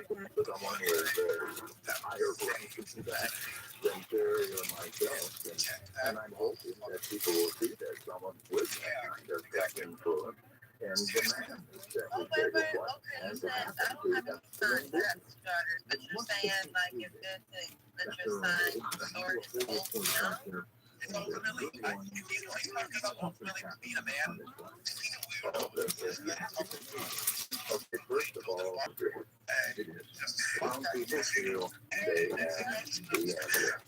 someone with higher rank to that than Terry or myself, and I'm hoping that people will see that someone with that kind of influence and demand that we say what and to happen to them. But you're saying like it's good to let your son source It's ultimately, willing to be a man. Okay, first of all, some people feel they have the answer.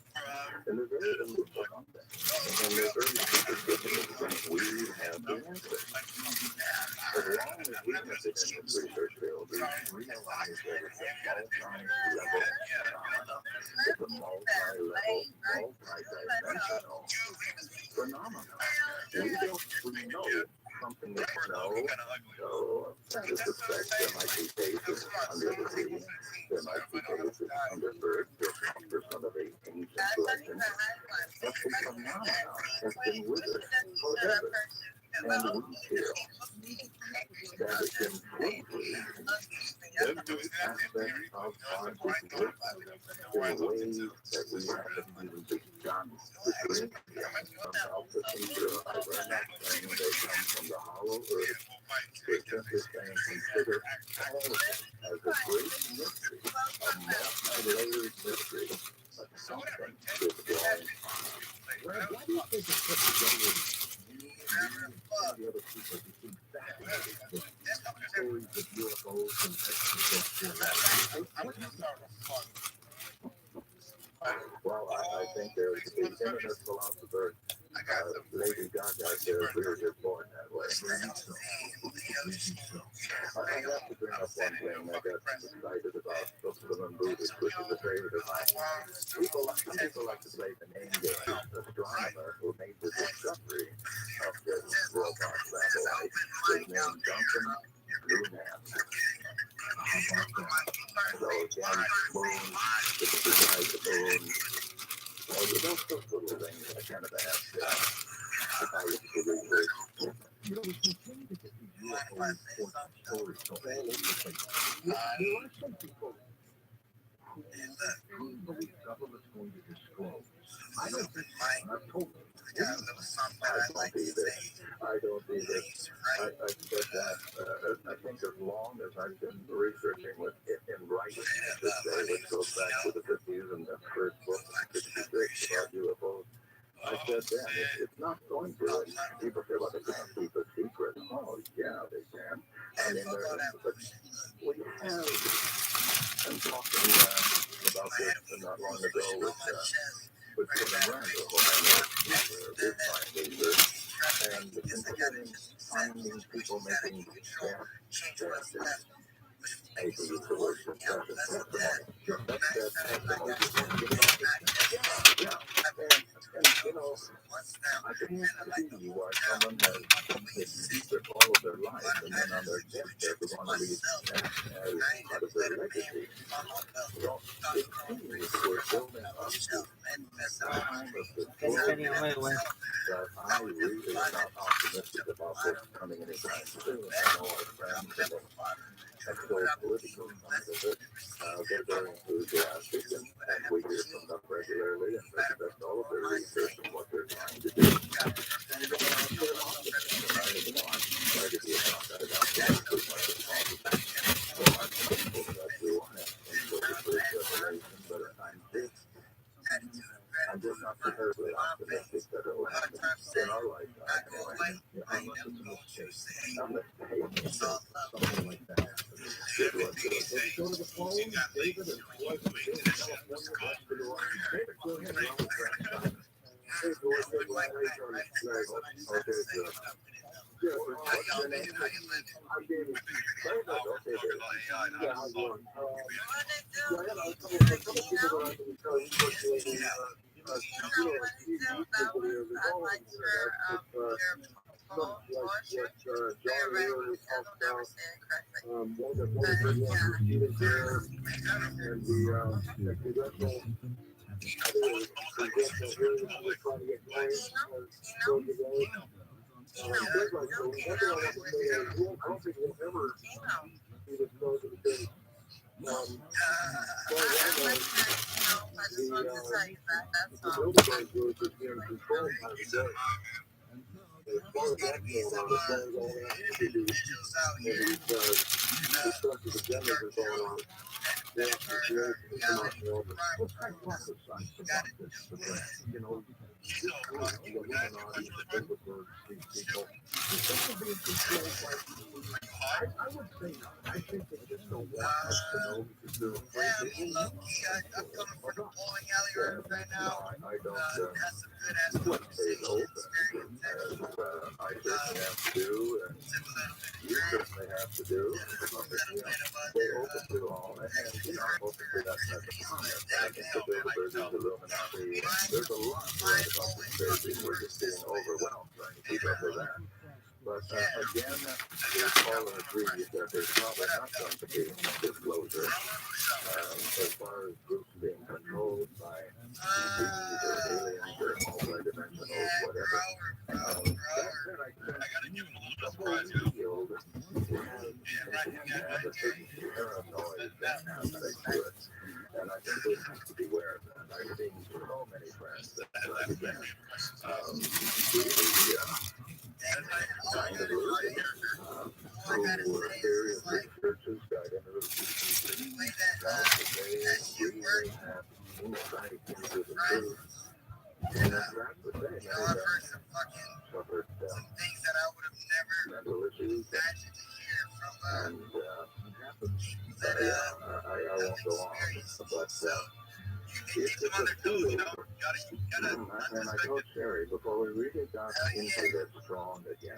And they're very illusive on that. And they're very superstitious that we have the answer. As long as we have it in this research field, we realize that it's a multi-level phenomenon. It's a multi-level, multi-dimensional phenomenon. We know something that so I suspect there might be cases under the sea, there might be cases under birds, for some of the ancient legends. But the phenomenon has been with us forever. And we feel that it can quickly every aspect of our existence in ways that we haven't even begun to dream of. Alpha Centauri, we're not saying they come from the hollow earth. We're simply saying consider all of it as a great mystery, a multi-layered mystery of something that's going on. Why do you think it's such a the other people who seem fascinated with stories of UFOs and extraterrestrial. Well, I think there's the internet philosopher, Lady Gaga says we were just born that way. I have to bring up one thing I got excited about Muslim Buddhists, which is a favorite of mine. Some people like to play the name game. The astronomer who made the discovery of this robot satellite was named Duncan Lunan. So again, moon, it's beside the moon. Well, you know, those little things I kind of asked if I was to research. You know, we continue to get these UFO stories all over the place. There are some people who believe government's going to disclose. I don't think I've told them. I don't either. I said that. I think as long as I've been researching with it in writing, which goes back to the 50s and the first book, 66, about UFOs, I said then, it's not going to. People say, well, they can't keep a secret. Oh, yeah, they can. I mean, but we have, I'm talking about this not long ago with Tim Randall, who I know is my research, and finding people making changes. Maybe use the word confession, testimony. That's testimony. Yeah. And, you know, I can't see why someone has been secret all of their life, and then on their deathbed they want to leave that as part of their legacy. Well, it seems we're building up to a time of disclosure that I really am not optimistic about this coming anytime soon. I know our friends and the political side of it, they're very enthusiastic, and we hear from them regularly and respect all of their research and what they're trying to do. And I'm trying to be as much as possible. So I'm thankful that we want to enjoy the first revelation, but I'm just not terribly optimistic that it will happen in our lifetime. Something like that. Good one. Let's go to the phone. David and California. David, go ahead. Hey, okay, good. Yeah, what's your name? I'm David. Very good. Okay, David. Yeah, how's it going? Yeah, I got a couple people that I can tell you. like that, I just wanted to tell you that. That's all. As far as that goes, as far as all that individuals out here, the genders are going on. They have to share information over. You know, the women on the physical people. I would say not. I think they just don't want us to know because they're afraid they will know. I'm coming from the bowling alley right now. I don't. That's some good ass conversation experience. I certainly have to do, and you certainly have to do. We're open to all, and you know, open to that type of comment. I think the Bilderberg is Illuminati. There's a lot to write about this crazy. We're just being overwhelmed trying to keep up with that. But again, we all agree that there's probably not going to be disclosure as far as groups being controlled by beings or aliens or multidimensionals, whatever. That said, I think the whole field has a certain paranoid aspect to it. And I think we have to beware of that. I've seen so many friends that again, kind of losing who were serious researchers got into the they really have insight into the truth. And that's the thing. Suffered some things that I would have never mental issues imagined to hear from I won't go on, but it's just a tool. And I told Sherry before we really got into this strong again,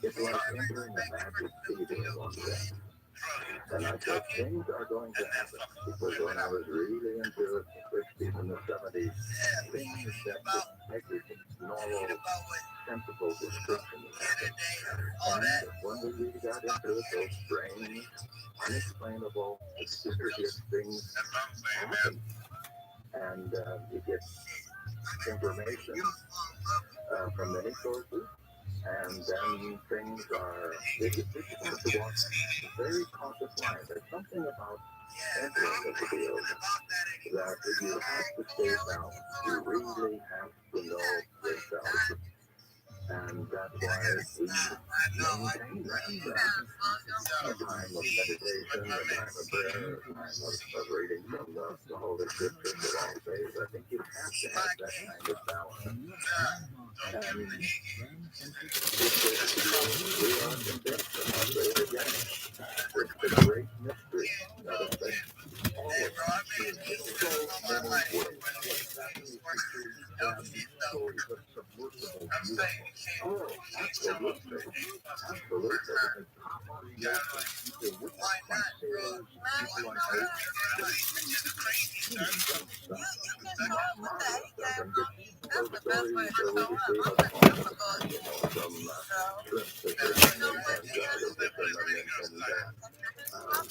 it's like entering a magic theater one day. And I said things are going to happen because when I was really into the 60s and the 70s, things that just everything normal, sensible description happened. And when we really got into it, those strange, unexplainable, mysterious things happen. And you get information from many sources, and then things are, it's have to walk a very cautious line. There's something about entering the field that you have to stay down. You really have to know yourself. And that's why we maintain that. A time of meditation, a time of prayer, a time of reading from the Holy Scriptures of all faiths. I think you have to have that kind of balance. And we are convinced, and I'll say it again, it's a great mystery that affects all of us in so many ways. Oh, absolutely. Absolutely. That's the best way to show up. I'm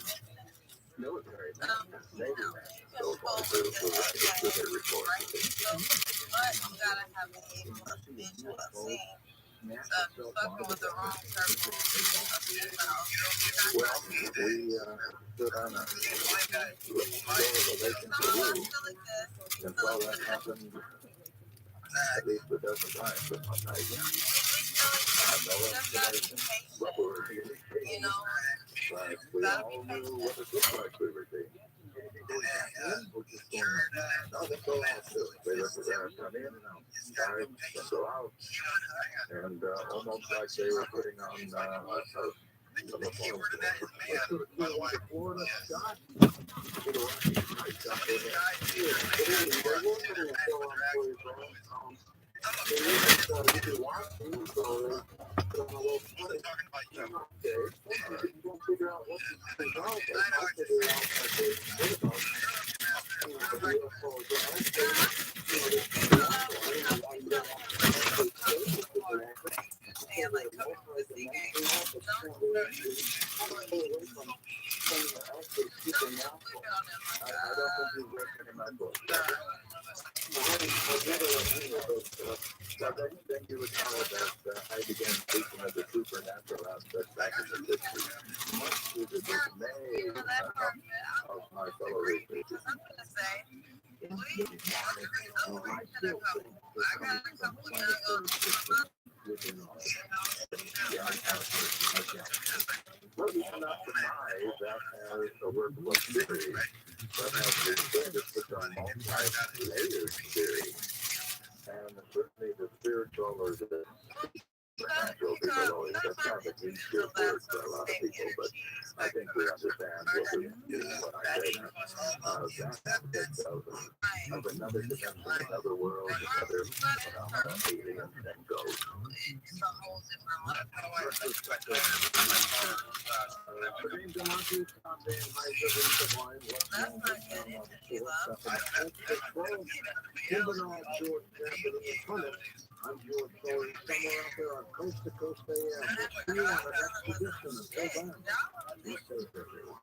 military men, Navy men, those officers with a report. But you gotta have the able to visually see. So fucking with the wrong circle. Well, we stood on a and saw that happen at least a dozen times in my night. No explanation, but we were really seeing. But we all knew what it looked like we were seeing. We're just going, no, they go out too. They look around, come in and out, dive, and go out. And almost like they were putting on the Florida shot. Then you would know that I began speaking of the supernatural aspect back in the 60s. Much to the dismay still think that some within all but we cannot deny that as a workable theory, but as we said, it's a multi-layered theory, and certainly the spiritual or the supernatural people always have kind of these good words for a lot of people, but I think we understand what I say now. That aspect of another dimension, another world, another alien and ghost. I'm George Corey, somewhere out there on Coast to Coast AM. We'll see you on an expedition until then. Be safe, everyone.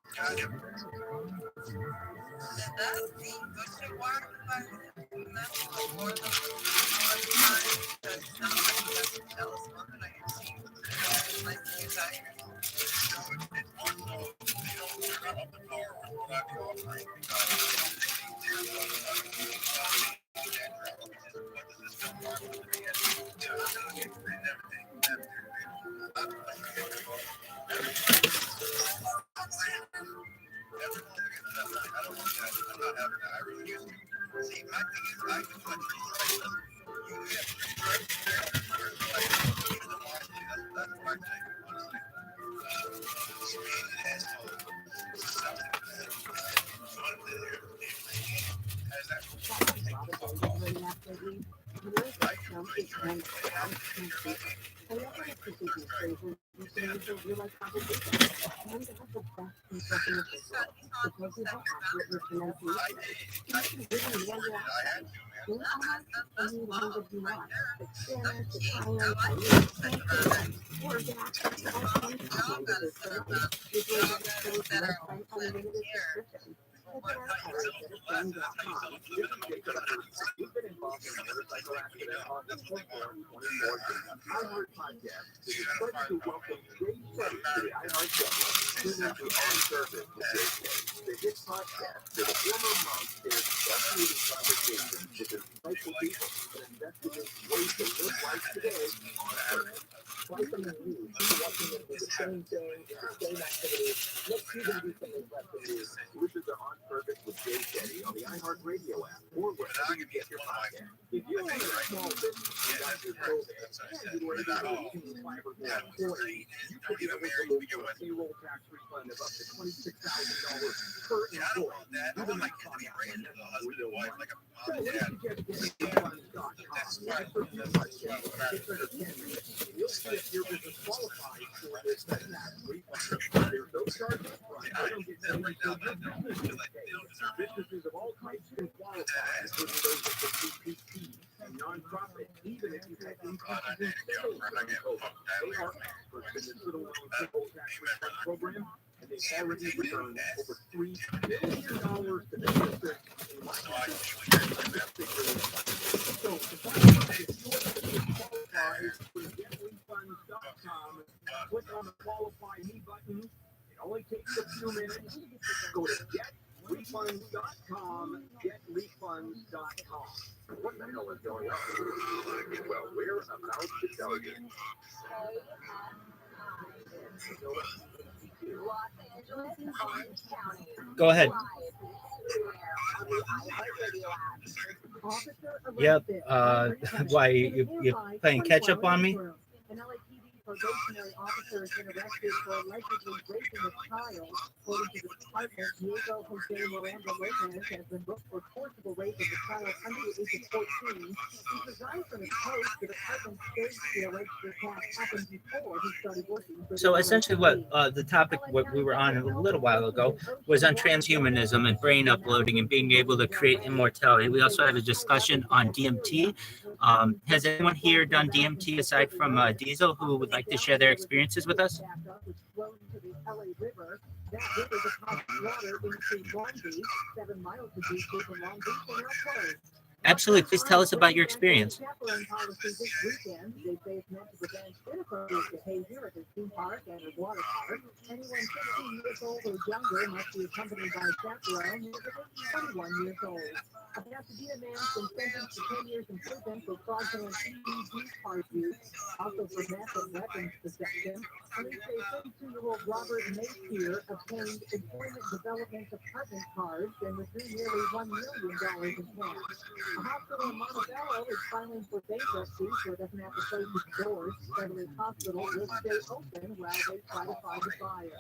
You've been involved in a motorcycle accident on the foodporn 2014. I heard podcast. It is a pleasure to welcome Jay Shetty to the iHeart Show. Tune into On Service with Jay Shetty, the hit podcast where the former monk shares fascinating conversations with insightful people that investigate ways to live life today on Earth. Try something new. Watching them do the same thing, the same activities. Let's see them do something less than you. Listen to On Purpose with Jay Shetty on the iHeart Radio app or wherever you get your podcast. If you own a small business and got your COVID and you were able to use 5 or more employees, you could be eligible for a payroll tax refund of up to $26,000 per employee. Even not on real money. So what if you just get refunds.com? Live for your podcast. It's under 10 minutes. You'll see if your business qualifies for this tax refund. There's no charges. I don't get paid until your business is paid. Businesses of all types can qualify, including those with the CPP and nonprofit, even if you have increases in sales during COVID. They are experts in this little known simple tax refund program, and they've already returned over $3 billion to businesses in one year. So, to find out if your business qualifies, go to getrefunds.com, click on the Qualify Me button. It only takes a few minutes. Go to getrefunds.com, getrefunds.com. What the hell is going on? Well, we're about to tell you. Go ahead. Yep. Why you playing catch up on me? Probationary officer has been arrested for allegedly raping a child. According to the department, Diego Jose Miranda Lopez has been booked for forcible rape of a child under the age of 14. He resigned from his post. The department states the alleged attack happened before he started working. So essentially what the topic what we were on a little while ago was on transhumanism and brain uploading and being able to create immortality. We also had a discussion on DMT. Has anyone here done DMT aside from Diesel who would like to share their experiences with us? Absolutely. Please tell us about your experience. years old or younger must be accompanied by a chaperone who is at least 21 years old. A Pasadena man has been sentenced to 10 years in prison for fraudulent EED card use, also for meth and weapons possession. Police say 32-year-old Robert Mayfield obtained employment development apartment cards and withdrew nearly $1 million in cash. A hospital in Montebello is filing for bankruptcy so it doesn't have to close its doors. Federal Hospital will stay open while they try to fight the fire.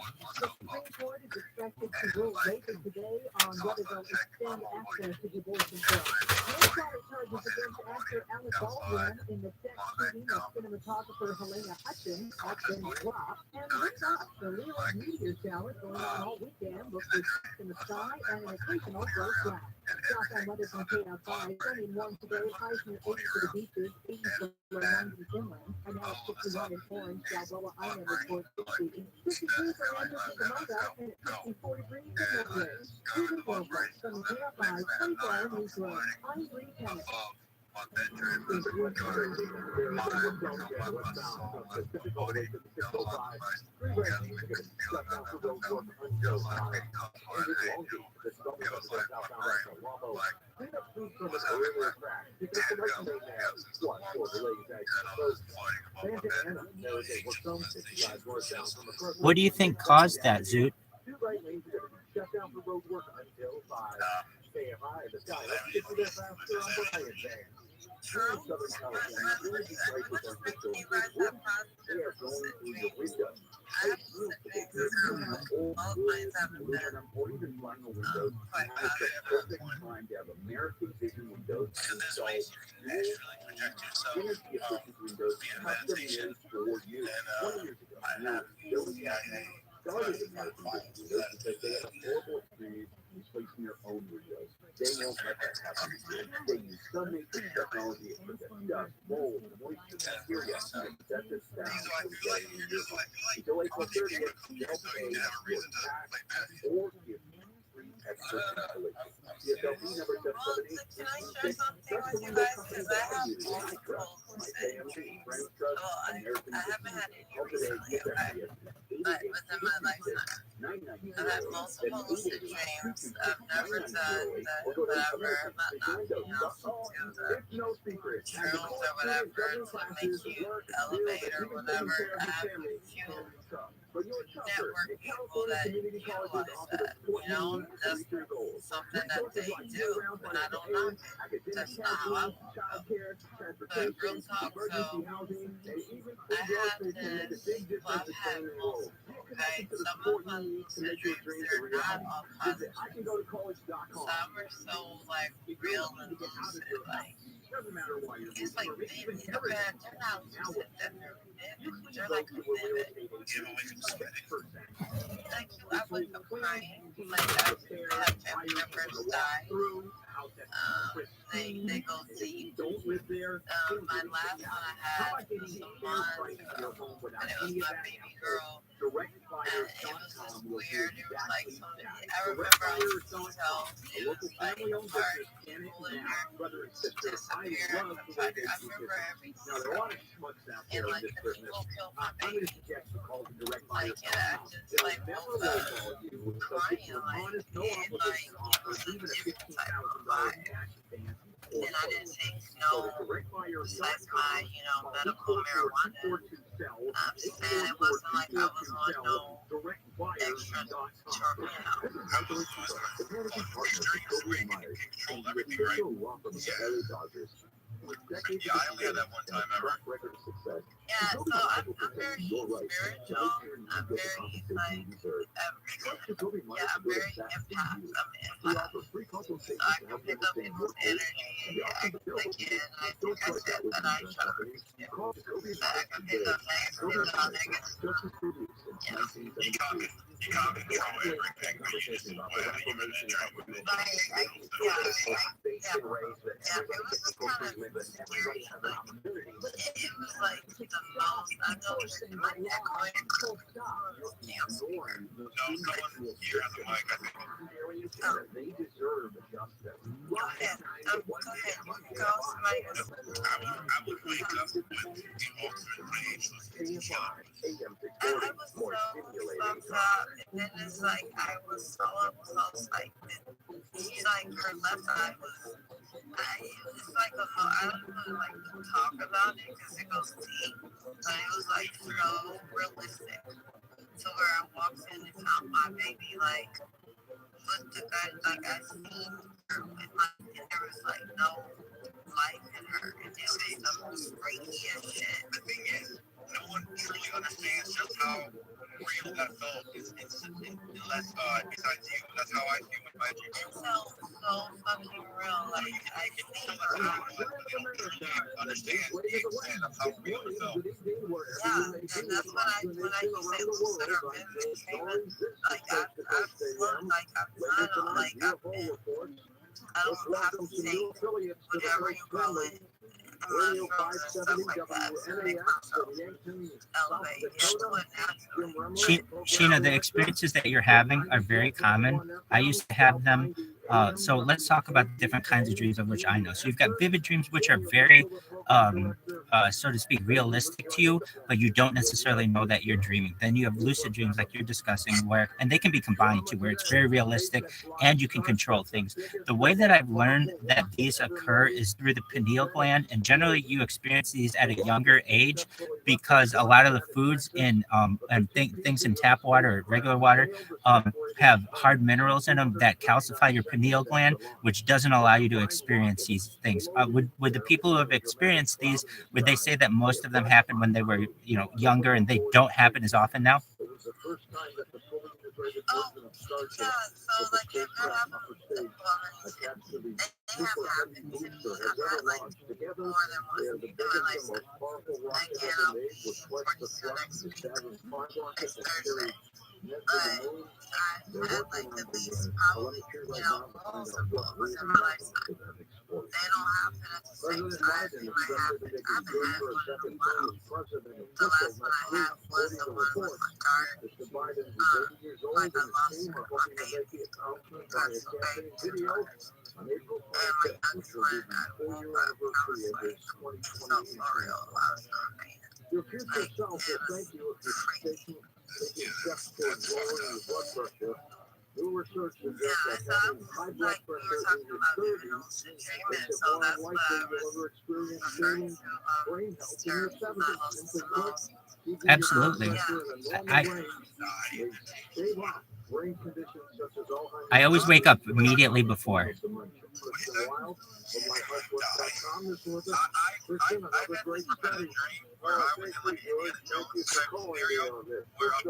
The Supreme Court is expected to rule later today on whether they'll extend access to divorce control. Manslaughter charges against actor Alec Baldwin in the sex shooting of cinematographer Helena Hutchins have been dropped. And look up, the Lyric meteor shower going on all weekend looks with in the sky and an occasional gray flash. Shock on weather from KFI. Sunny and warm today. Highs near 80 for the beaches, 80 for the 90 inland. And now it's 61 in Orange. Balboa Island reports 60. 52 for Rancho Cucamonga and it's 64 degrees in Woodbridge. Susan Wilson from the KFI 24-hour newsroom. I'm Bree Kennett. What do you think caused that, Zoot? True. Placing their own windows. They won't let that happen. They use some matrix technology for the dust, mold, moisture, bacteria, and set this down from getting in your home. Until April 30th, they'll pay your tax or give free expert installation. CSLB number 778. Can I share something with you guys? Because I have multiple I haven't had any recently, okay? But within my lifetime, I've had multiple lucid dreams. I've never done the whatever, not to the shrooms or whatever to make you elevate or whatever. I have a few network people that utilize that. You know, that's something that they do, and I don't know. That's not how I want to go. But real talk, so I have this, well, I've had multiple, okay? Some of my lucid dreams, they're not all positive. Some are so, like, real and lucid, like, it's like vivid. Okay, they're not lucid, they're vivid. They're like vivid. Like, I wake up crying, like, I have family members die. They go deep. My last one I had was a month ago, and it was my baby girl. And it was just weird. It was like something. I remember all the details. It was like party people in there just disappeared. I remember everything. And like the people killed my baby. Like, and I just like woke up crying, like, and like it was a different type of vibe. And I didn't take no, besides my, medical marijuana. I'm just saying it wasn't like I was on no extra Yeah, I only had that one time ever. Yeah, so I'm very spiritual. I'm very, like, everything. Yeah, I'm very empath. I'm an empath. So I can pick up people's energy. I can pick it, and I think I said that I try to pick it. So I can pick up negative on negative. Yes. You can't control everything, but you just, whatever you manage, Like, yeah. Yeah, it was just kind of scary. Like, it was like the most. I know my neck went cancer. They deserve justice. Go ahead. Go ahead. Go somebody. I would wake up with the ultimate rage. I was so fucked up, and then it's like I was so close. Like she's like her left eye was. It's like I don't even like to talk about it because it goes deep, but it was like so realistic to where I walked in and found my baby like with the guy like I seen her with my and there was like no life in her and it was some freaky as shit. The thing is, no one truly understands just how real that felt unless besides you. That's how I feel with my It felt so fucking real. Like I see her eyes. they don't truly understand the extent of how real it felt. Yeah, and that's when I use it lucid or vivid dreaming. Like I've looked like I've done like I've been. I don't have to take whatever you call it. Mushrooms and stuff like that to make myself elevate into a natural. Sheena, the experiences that you're having are very common. I used to have them. So let's talk about the different kinds of dreams of which I know. So you've got vivid dreams, which are very, so to speak, realistic to you, but you don't necessarily know that you're dreaming. Then you have lucid dreams, like you're discussing, and they can be combined too, where it's very realistic and you can control things. The way that I've learned that these occur is through the pineal gland, and generally you experience these at a younger age because a lot of the foods in things in tap water or regular water have hard minerals in them that calcify your pineal gland, which doesn't allow you to experience these things. Would the people who have experienced these, would they say that most of them happened when they were, younger, and they don't happen as often now? Oh, yeah, so like if that happened to women, they have happened to me. I've had like more than once in my lifetime. Like, yeah, I'll be 42 next week. It's Thursday. But I've had like at least probably, multiple in my lifetime. They don't happen at the same time. They might happen. I haven't had one in a while. The last one I had was the one with my daughter. Like I lost my baby. Got some baby two daughters. And my youngest one, I woke up and I was like, it's so surreal. I was so amazing. Like, it was freaky. New research suggests Yeah, so I was like, we were talking about vivid lucid dreaming, so that's what I was referring to, Absolutely. Yeah. I always wake up immediately before. I've been recently in a dream where I was in like an Indiana Jones type scenario where a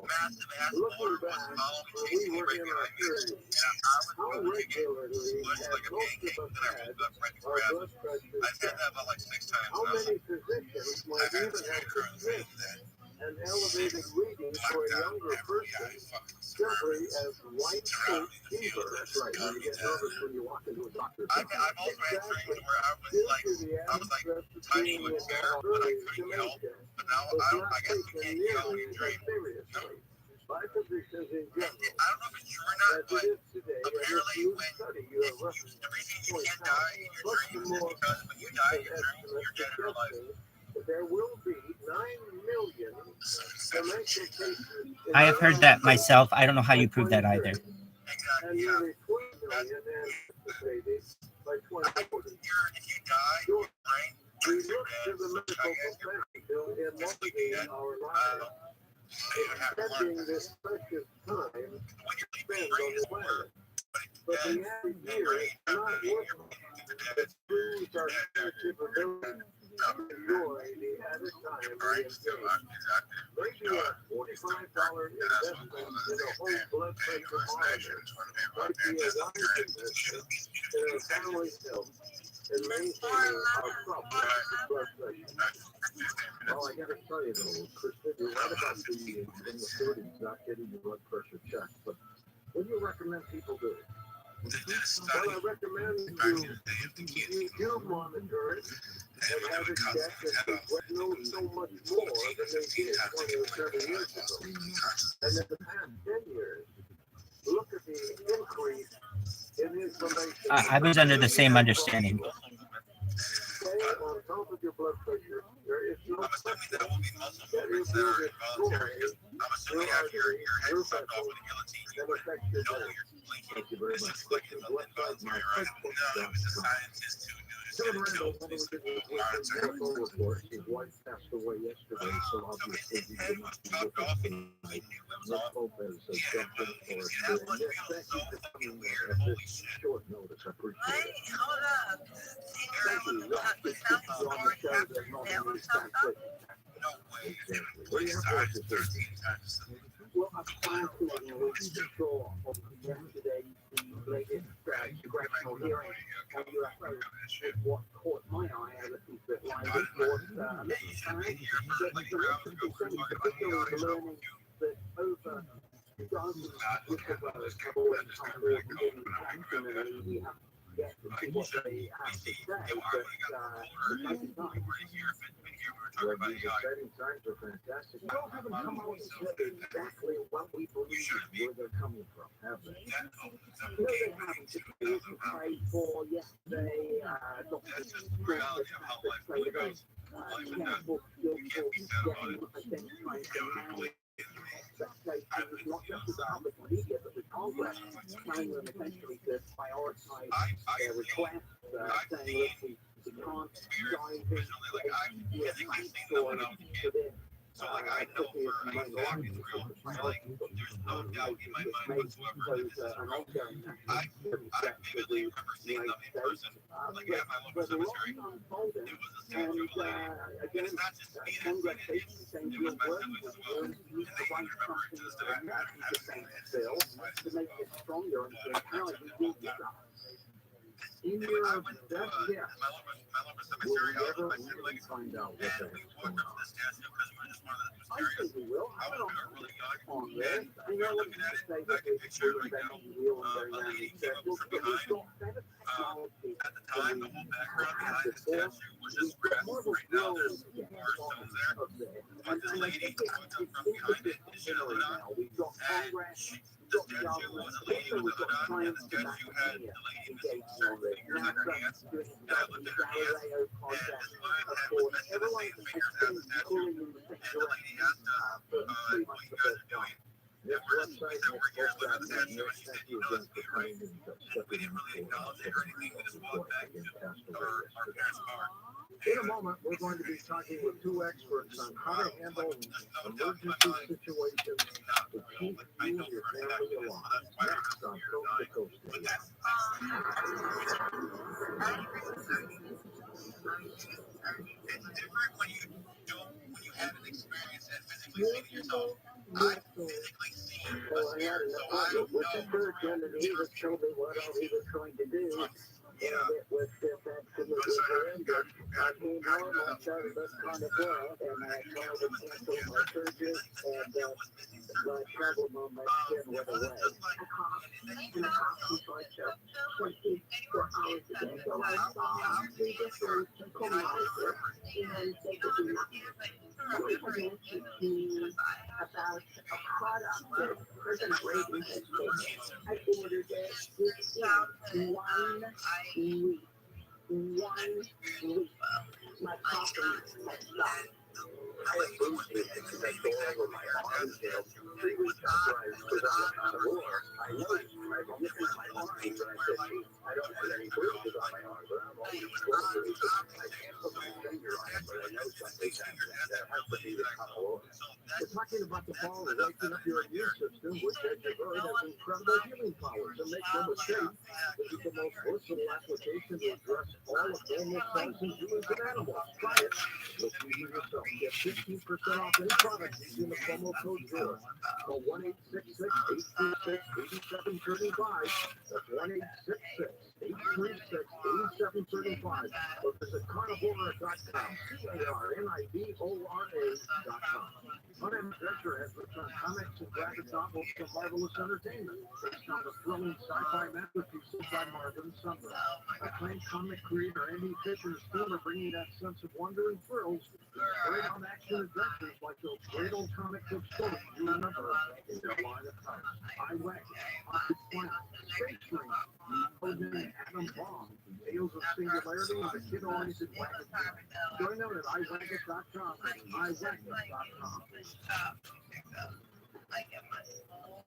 massive ass motor was following me, chasing me right behind me, and I was moving to get smushed like a pancake, and I woke up right before it happened. I've had that about like 6 times now. I've had some recurring dreams that and elevated reading for a younger person simply as white coat fever. That's right. You get nervous when you walk into a doctor's office. I've also had dreams where I was like fighting with fear, but I couldn't yell. But now I guess you can't yell when you dream. No. By physicians in general, I don't know if it's true or not, but apparently the reason you can't die in your dreams is because when you die in your dreams, you're dead in real life. there will be 9 million dementia cases. I have heard that myself. I don't know how you prove that either. Exactly, yeah. By 2040. If you die, your brain We look to the medical profession to elongate our lives, extending this precious time spent on the planet. But the average year is not working to prove our cognitive ability to enjoy the added time we enjoy. Maybe a $45 investment in a whole blood pressure monitor might be a wise investment in our family's health and maintaining our proper blood pressure. Well, I gotta tell you though, Kristen, you're right about being in the 30s not getting your blood pressure checked, but what do you recommend people do? Well, I recommend you monitor it and have it checked and know so much more than they did 20 or 30 years ago. And in the past 10 years, look at the increase in information. I was under the same understanding. Stay on top of your blood pressure. There is no question that if you're destroying your arteries, your vessels, that affect your blood. Thank you very much. Medical report. His wife passed away yesterday, so obviously he did not be with us tonight. Nick Lopez jumped in for us. And Nick, thank you for coming at this short notice. I appreciate it. Hold up. Thank you. The selfie On the show, there's no need to stop it. Exactly. What do you have for us this week? Well, I'm trying to control yesterday the latest congressional hearing on UFOs. What caught my eye, I listened to it live, was particularly learning that over 2,000 whistleblowers have already come forward in Washington, and we have yet to see what they have to say, but exciting times. Well, these exciting times are fantastic. We don't haven't come out and said exactly what we believe where they're coming from, have they? No, they haven't. They prayed for yesterday, Dr. Trump played about careful, skillful, getting identified expectations, not just with the public media, but with Congress, trying them essentially to prioritize their requests, saying, look, we can't dive into a story within. So, like, I know for a fact it's real. Like, there's no doubt in my mind whatsoever that this is real. I vividly remember seeing them in person. Like, at my local cemetery. It was a statue of a lady. And it's not just me that put it in. It was my siblings as well. And they can remember it to this day. I haven't seen it since. To make it stronger and to encourage people to In I your went to best guess, my local will cemetery. we I was ever with my really siblings. find out what And the we heck's walked going up to on? the statue because we were just one of the I mysterious. think we will. I was really young. On there. And we were looking at it. I can picture it right now. A lady came up from behind. At the time, the whole background behind the statue was just grass. Right now, there's more stones there. But this lady walked up from behind it, and she had a hood on. And the statue was a lady with a hood on, and the statue had the lady missing certain fingers on her hands. And I looked at her hands, and this woman was missing the same fingers as the statue. And the lady asked us, what you guys are doing. And we said we're here to look at the statue, and she said, you know, that's me, right? And we didn't really acknowledge it or anything. We just walked back to our parents' car. In a moment, we're going to be talking with two experts on how to handle emergency situations to keep you and your family alive. Next on Coast to Coast. It's different when you have an experience and physically see it yourself. I've physically seen a spirit, so I know with the church, and he was told me what all he was going to do. And it was just absolutely horrendous. I came home, I started this kind of world, and I tried to cancel my surgery, and my problem on my skin went away. I coughed in a coffee for 24 hours a day, so I saw the difference in colonoscopy, and they could do nothing. Someone had mentioned to me about a product that President Reagan had taken. I ordered it within 1 week. 1 week. My coughing had stopped. I have boots because I go over my arms, 3 weeks after I was on the war. I noticed I'm looking at my arms, and I said, I don't have any bruises on my arms, but I'm always bruised. I can't put my finger on it, but I know something that has to be the color. We're talking about the power of waking up your immune system, which, as you've heard, has incredible healing powers. And make no mistake, this is the most versatile application to address all of almost thousands of humans and animals. Try it. Look for you yourself. Get 15% off any product using the promo code VIRAL. Call 1-866-826-8735. That's 1-866-836-8735. Or visit carnivora.com. carnivora.com. On Adventure has returned comics and graphic novels to marvelous entertainment based on the thrilling sci-fi masterpieces by Marvin Sumner. Acclaimed comic creator Andy Fisher's team are bringing that sense of wonder and thrills with great on-action adventures like those great old comic book stories you remember in their line of comics. I Wagon, Pocket Planet, Space Marine, Odin, Atom Bomb, Tales of Singularity, and the kid-oriented Wagon. Join them at iwagon.com and iwagon.com. Like at my school,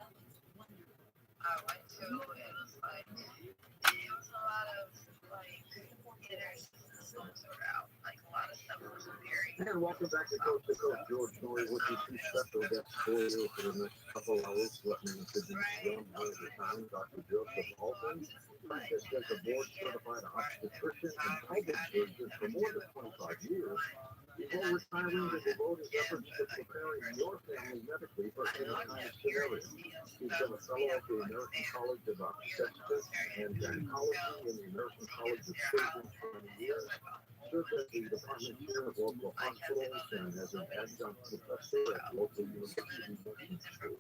I went to, it was like, it was a lot of like inners and schools were out. Like a lot of stuff was very. And welcome back to Coast George Norrie with your two special guests for you for the next couple hours. Let me introduce them one at a time. Dr. Joseph Alton, practiced as a board-certified obstetrician and pelvic surgeon for more than 25 years. Before retiring, he devoted his efforts to preparing your family medically for any kind of scenario. He's been a fellow of the American College of Obstetrics and Gynecology and the American College of Surgeons for many years. Served as the department chair of local hospitals and as an adjunct professor at local university nursing schools.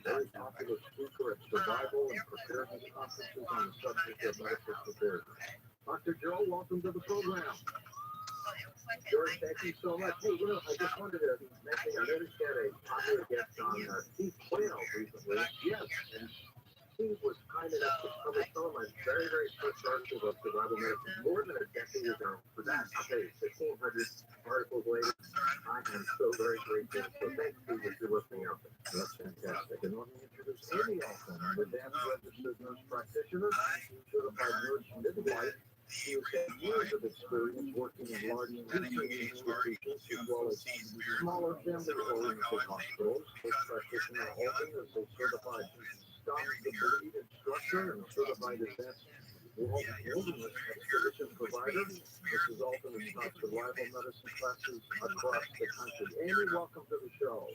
Very popular speaker at survival and preparedness conferences on the subject of medical preparedness. Dr. Joe, welcome to the program. George, thank you so much. Hey, I just wanted to mention, I noticed you had a popular guest on Steve Quayle recently. Yes, and Steve was kind enough to cover some of my very, very first articles of survival medicine more than a decade ago. For that, I'll tell you, 1,600 articles later, I am so very grateful. So thanks, Steve, if you're listening out there. That's fantastic. And let me introduce Amy Alton, an advanced registered nurse practitioner, certified nurse midwife. She has had years of experience working in large teaching institutions as well as smaller family-oriented hospitals. This practitioner Alton is a certified Stop the Bleed instructor and certified advanced wilderness expedition provider. Mrs. Alton has taught survival medicine classes across the country. Amy, welcome to the show.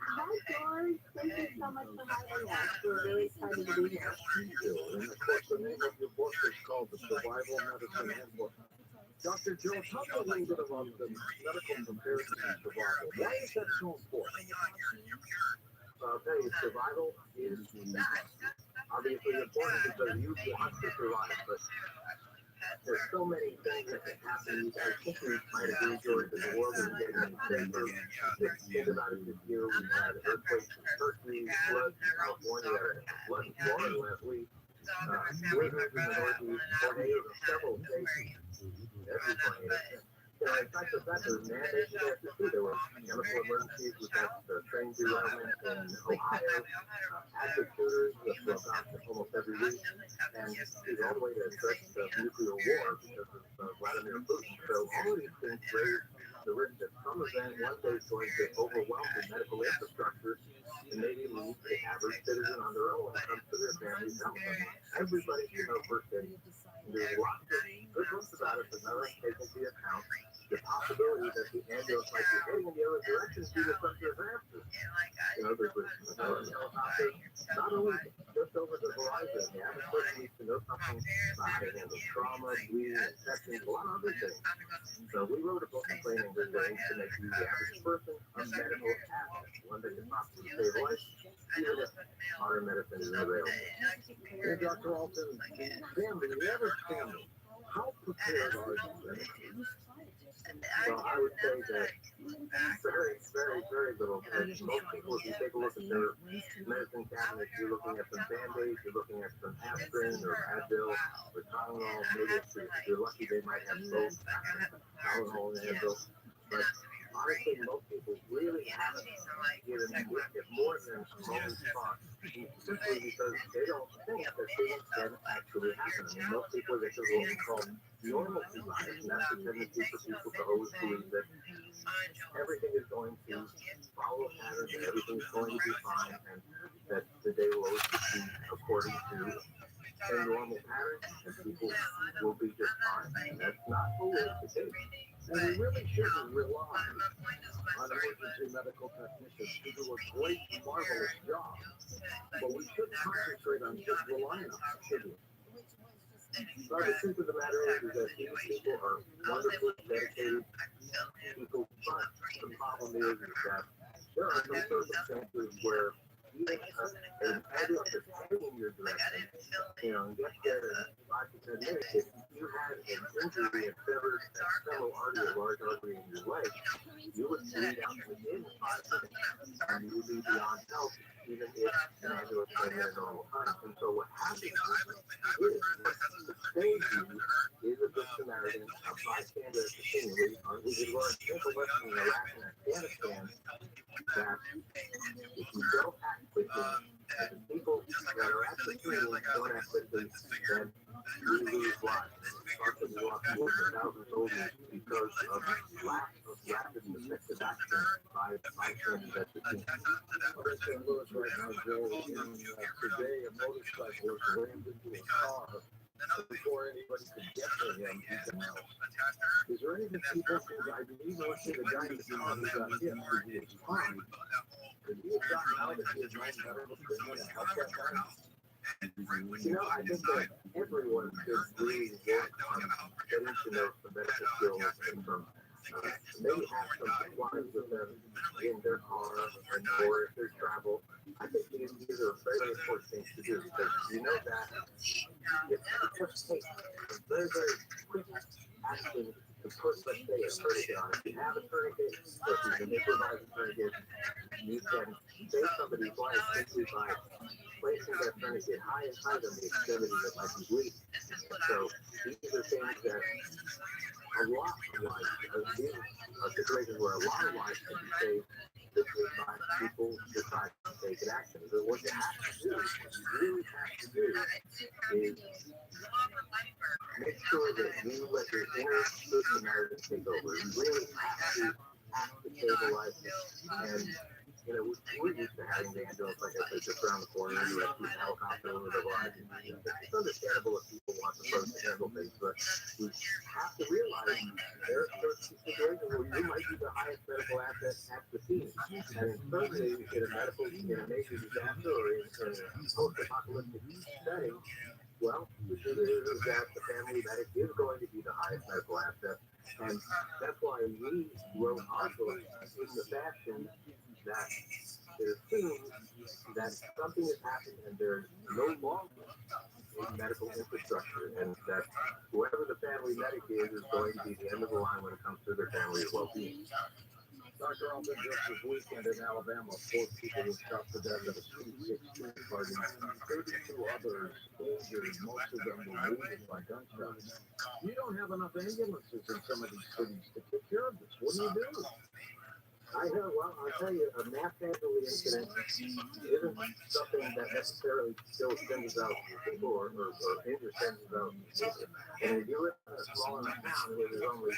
Hi, George. Thank you so much for having us. We're really excited to be here. Thank you. And of course, the name of your book is called The Survival Medicine Handbook. Dr. Joe, talk a little bit about the medical preparedness and survival. Why is that so important? I'll tell you, survival is obviously important because you want to survive, but there's so many things that can happen. I think we might agree, George, that the world is getting safer. Think about it this year. We had earthquakes in Turkey, floods in California, floods in Florida last week, blizzards in the Northeast, tornadoes in several states. Every tornado. In fact, there's mandates there too. There were chemical emergencies. We had the train derailment in Ohio, active shooters that broke out almost every week, and all the way to threats of nuclear war because of Vladimir Putin. So all of these things raise the risk that some event one day is going to overwhelm the medical infrastructure and maybe leave the average citizen on their own when it comes to their family's health. Everybody should know first aid. There's lots of good ones about it, but none of them take into account the possibility that the ambulance might be heading in the other direction due to some disaster. There's helicopters not only just over the horizon. The average person needs to know something about how to handle trauma, bleeding, infections, a lot of other things. So we wrote a book explaining these things to make you the average person a medical asset, one that can possibly save life, even if modern medicine is unavailable. And Dr. Alton, family, the average family, how prepared are you? Well, I would say that very, very, very little. Most people, if you take a look at their medicine cabinet, you're looking at some Band-Aids, you're looking at some aspirin or Advil or Tylenol. Maybe if you're lucky, they might have both Tylenol and Advil. But honestly, most people really haven't given it more than a moment's thought, simply because they don't think that things can actually happen. I mean, most people, this is what we call normalcy bias, and that's the tendency for people to always believe that everything is going to follow a pattern, and everything's going to be fine, and that the day will always proceed according to a normal pattern, and people will be just fine. And that's not always the case. And we really shouldn't rely on emergency medical technicians who do a great, marvelous job, but we should concentrate on just relying on them, shouldn't we? So the truth of the matter is that these people are wonderful, dedicated people, but the problem is that there are some circumstances where even an address is heading in your direction, and get there in 5 to 10 minutes. If you had an injury and severed a femoral artery, a large artery in your leg, you would bleed out within 5 minutes, and you would be beyond help, even if an ambulance came in at normal times. And so what happens is the stage is a good Samaritan, a bystander at the scene. We did learn a simple lesson in Iraq and Afghanistan that if you don't act quickly, the people that are at the scene don't act quickly, then we lose lives. Often we lost more than 1,000 soldiers because of lack of rapid and effective action by bystanders at the scene. We're in St. Louis right now, Joe, and today a motorcyclist rammed into a car. Before anybody could get to him, he fell. Is there anything people can I believe or see the guy in the car who got hit because he was fine? Could he have gotten out if he had known medical treatment and help that guy? You know, I think that everyone should really work on getting to know some medical skills and from maybe have some supplies with them in their car or if there's travel. I think these are very important things to do because you know that it just takes a very, very quick action to put, let's say, a tourniquet on. If you have a tourniquet, or if you can improvise a tourniquet, you can save somebody's life simply by placing that tourniquet high and tight on the extremity that might be bleeding. So these are things that a lot of lives, these are situations where a lot of lives can be saved simply by people decide to take an action. So what you have to do, what you really have to do is make sure that you let your inner good Samaritan take over. You really have to act to stabilize it. And you know, we're used to having the ambulance, like I said, just around the corner, and you rescue a helicopter over the line. It's understandable if people want the first to handle things, but we have to realize there are situations where you might be the highest medical asset at the scene. And certainly in a major disaster or in a post-apocalyptic setting, well, the truth is that the family medic is going to be the highest medical asset. And that's why we wrote our book in the fashion that it assumes that something has happened and there's no longer a medical infrastructure, and that whoever the family medic is going to be the end of the line when it comes to their family's well-being. Dr. Alvin, just this weekend in Alabama, 4 people were shot to death at a Sweet 16 party. 32 others injured, most of them were wounded by gunshots. We don't have enough ambulances in some of these cities to take care of this. What do you do? I'll tell you, a mass casualty incident isn't something that necessarily kills tens of thousands of people or injures tens of thousands of people. And if you live in a small enough town where there's only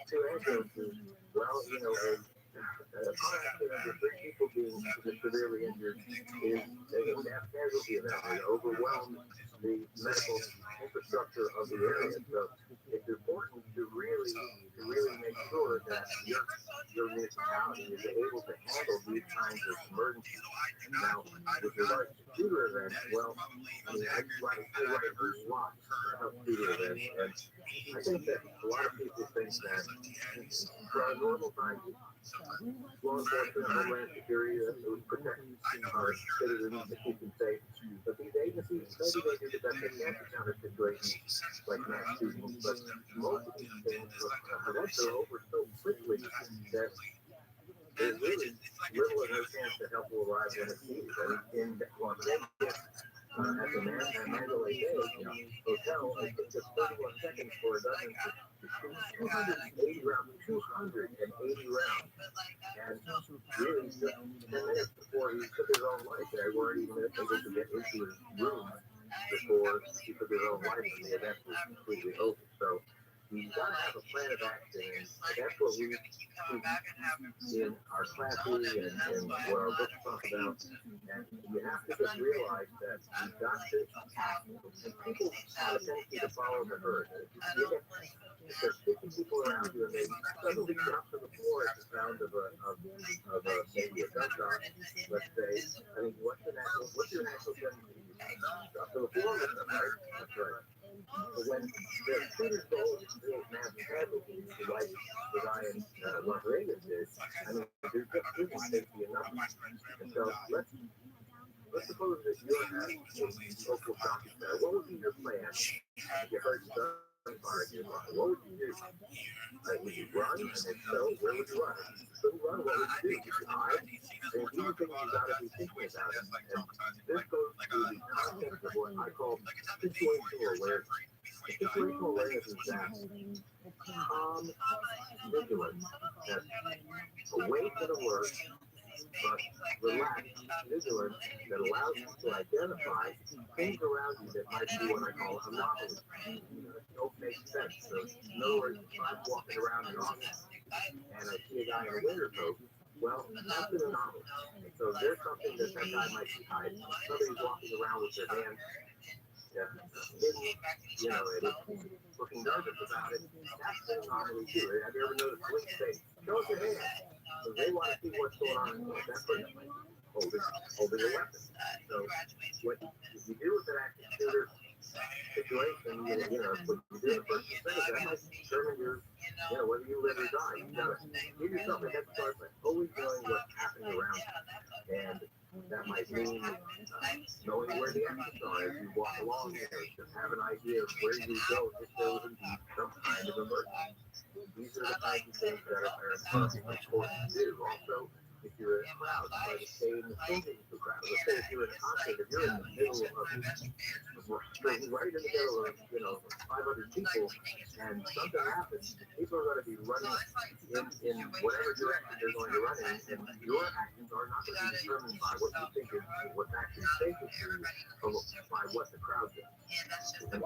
2 ambulances, well, you know, a car accident with 3 people being severely injured is a mass casualty event and overwhelms the medical infrastructure of the area. So it's important to really make sure that your municipality is able to handle these kinds of emergencies. Now, with regards to shooter events, well, I mean, I write a lot about shooter events, and I think that a lot of people think that for our normal times, law enforcement, homeland security, that would protect our citizens to keep them safe. But these agencies, maybe they do the best they can to counter situations like mass shootings, but most of these things events are over so quickly that there's really little or no chance that help will arrive when it's needed. And in Las Vegas, at the Mandalay Bay hotel, it took just 31 seconds for a gunman to shoot 280 rounds. 280 rounds. And really, just 10 minutes before he took his own life, they weren't even able to get into his room before he took his own life, and the event was completely over. So you've got to have a plan of action, and that's what we in our classes and what our books talk about. And you have to just realize that you've got to act, and people have a tendency to follow the herd. If there's 50 people around you and they suddenly drop to the floor at the sound of maybe a gunshot, let's say, I mean, what's your natural tendency? Drop to the floor with them, right? That's right. But when the shooters go to mass casualties, like the guy in Las Vegas did, I mean, there's just isn't safety enough. And so let's suppose that you're at a local shopping center. What would be your plan if you heard gunfire nearby? What would you do? Would you run? And if so, where would you run? If you couldn't run, what would you do? Would you hide? And these are things you got to be thinking about. And this goes to the concept of what I call situational awareness. Situational awareness is that calm vigilance, that awake and alert, but relaxed vigilance that allows you to identify things around you that might be what I call anomalies. Don't make sense. So, in other words, if I'm walking around in August and I see a guy in a winter coat, well, that's an anomaly. So there's something that guy might be hiding. Somebody's walking around with their hands hidden, and looking nervous about it. That's an anomaly too. Have you ever noticed police say, show us your hands? So they want to see what's going on in that person holding a weapon. So what you do with an active shooter situation, what you do in the first thing that might determine whether you live or die. You gotta give yourself a head start by always knowing what's happening around you. And that might mean knowing where the exits are as you walk along here, to have an idea of where you go if there was indeed some kind of emergency. These are the kinds of things that are important to do. Also, if you're in a crowd, try to stay in the center of the crowd. Let's say if you're in a concert, if you're in the middle of right in the middle of 500 people, and something happens, people are going to be running in whatever direction they're going to run in, and your actions are not going to be determined by what you think is what's actually safe for you, but by what the crowd does. And so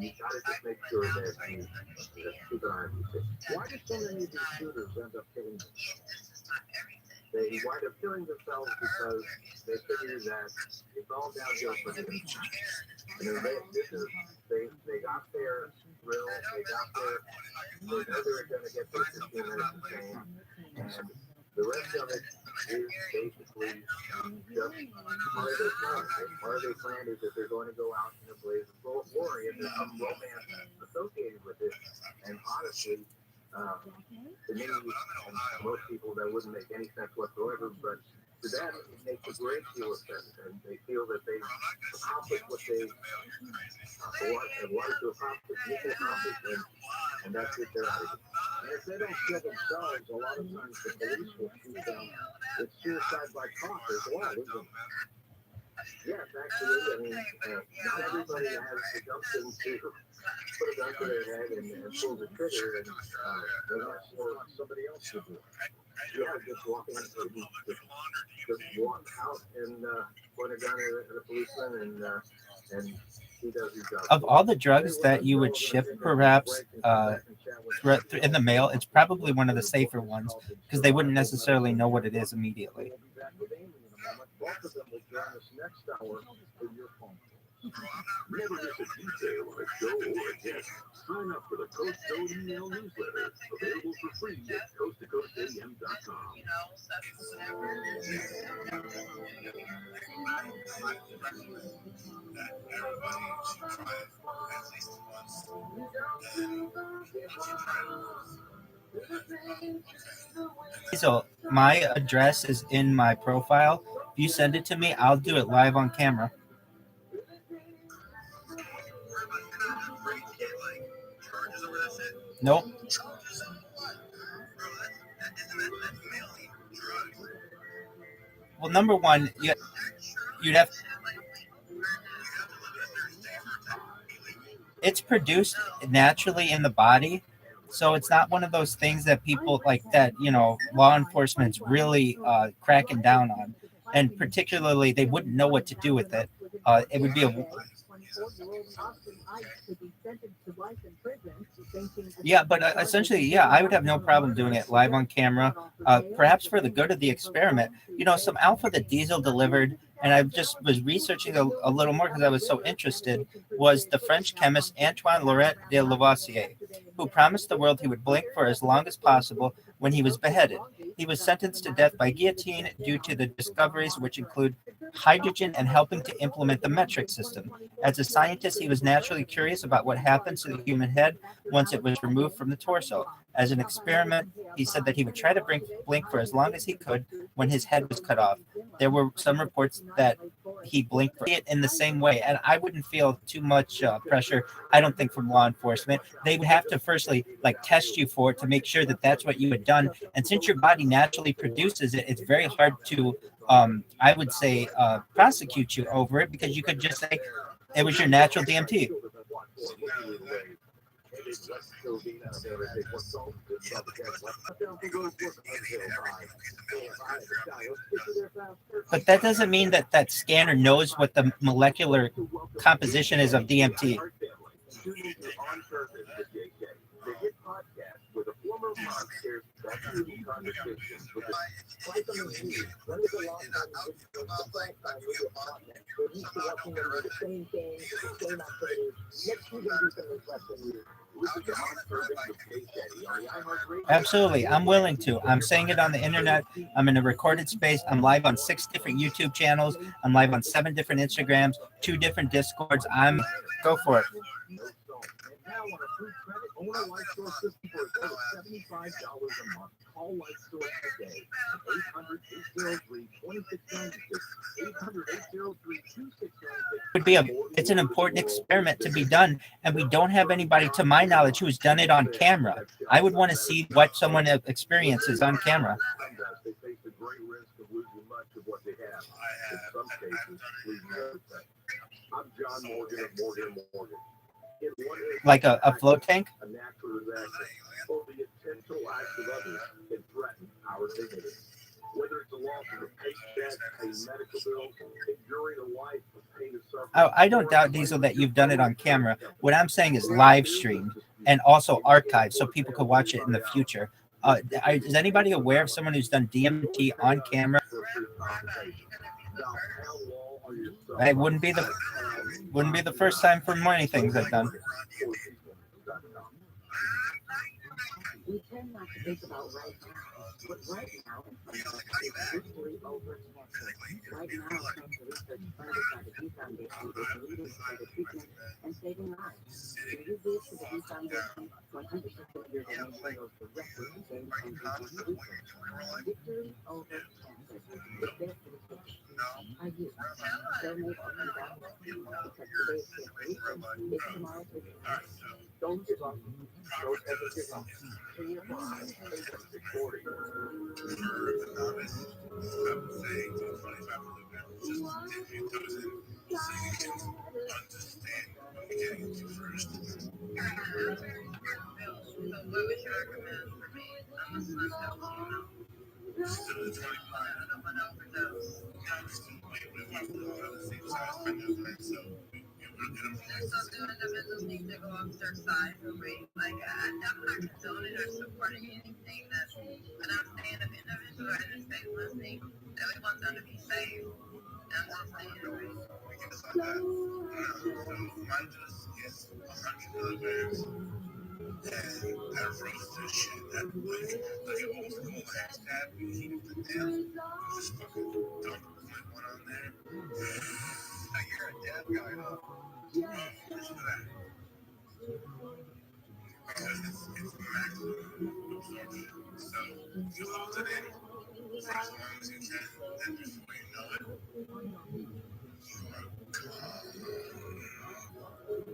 you got to just make sure that you keep an eye on these things. Why do so many of these shooters end up killing themselves? They wind up killing themselves because they figure that it's all downhill from here. They got their thrill, they know they were going to get their 15 minutes of fame, and the rest of it is basically just part of their plan. Part of their plan is that they're going to go out in a blaze of glory, and there's some romance associated with it. And honestly, to me and most people, that wouldn't make any sense whatsoever, but to them, it makes a great deal of sense, and they feel that they've accomplished what they wanted to accomplish, and that's it, they're out of it. And if they don't kill themselves, a lot of times the police will shoot them. It's suicide by cop as well, isn't it? Yes, actually, I mean, not everybody has the gumption to put a gun to their head and pull the trigger, and that's for somebody else to do. Yeah, just walk out and point a gun at a policeman, and he does his job. Of all the drugs that you would ship, perhaps in the mail, it's probably one of the safer ones because they wouldn't necessarily know what it is immediately. Both of them will join us next hour for your phone. Never miss a detail on a show or a guest. Sign up for the Coast Code email newsletter, available for free at coasttocoastam.com. So my address is in my profile. If you send it to me, I'll do it live on camera. Nope. Well, number one, you'd have. It's produced naturally in the body, so it's not one of those things that people like that. Law enforcement's really cracking down on, and particularly they wouldn't know what to do with it. It would be a. Yeah, but essentially, I would have no problem doing it live on camera, perhaps for the good of the experiment. Some alpha that Diesel delivered, and I just was researching a little more because I was so interested, was the French chemist Antoine Laurent de Lavoisier, who promised the world he would blink for as long as possible when he was beheaded. He was sentenced to death by guillotine due to the discoveries, which include hydrogen and helping to implement the metric system. As a scientist, he was naturally curious about what happens to the human head once it was removed from the torso. As an experiment, he said that he would try to blink for as long as he could when his head was cut off. There were some reports that he blinked for it in the same way, and I wouldn't feel too much pressure, I don't think, from law enforcement. They would have to firstly test you for it to make sure that that's what you had done, and since your body naturally produces it, it's very hard to I would say prosecute you over it, because you could just say it was your natural DMT. But that doesn't mean that that scanner knows what the molecular composition is of DMT. Absolutely. I'm willing to. I'm saying it on the internet. I'm in a recorded space. I'm live on 6 different YouTube channels. I'm live on 7 different Instagrams, 2 different Discords. Go for it. Now on a free credit, own a light store system for as low as $75 a month. Call Light Store today. 800-803-2696. It's an important experiment to be done, and we don't have anybody, to my knowledge, who's done it on camera. I would want to see what someone experiences on camera. They face a great risk of losing much of what they have. In some cases, losing everything. I'm John Morgan of Morgan & Morgan. Like a float tank? A natural reaction. Only intentional acts of others can threaten our dignity. Whether it's a loss of a paycheck, a medical bill, enduring a life of pain and suffering. Oh, I don't doubt, Diesel, that you've done it on camera. What I'm saying is live streamed and also archived so people could watch it in the future. Is anybody aware of someone who's done DMT on camera? It wouldn't be the first time for many things I've done. We tend not to think about right now, but right now is victory over cancer. Right now, cancer research funded by the V Foundation is leading to the treatment and saving lives. When you give to the V Foundation, 100% of your donation goes directly to save cancer research. Victory over cancer is there for the patient. Are you? Donate $1 because today's victory is tomorrow's victory. Don't give up. Don't ever give up. To your mind, So do individuals need to go up their side or rate? I'm not condoning or supporting anything that's, but I'm saying if individuals are in the state listening, that we want them to be safe. I'm just saying. We can decide that. So mine is 100 milligrams. And that roasted shit, that like an old school hashtag, we heat it to death. You just fucking dump one on there. Now you're a dead guy, huh? Listen to that. Because it's maximum absorption. So you hold it in for as long as you can, and before you know it,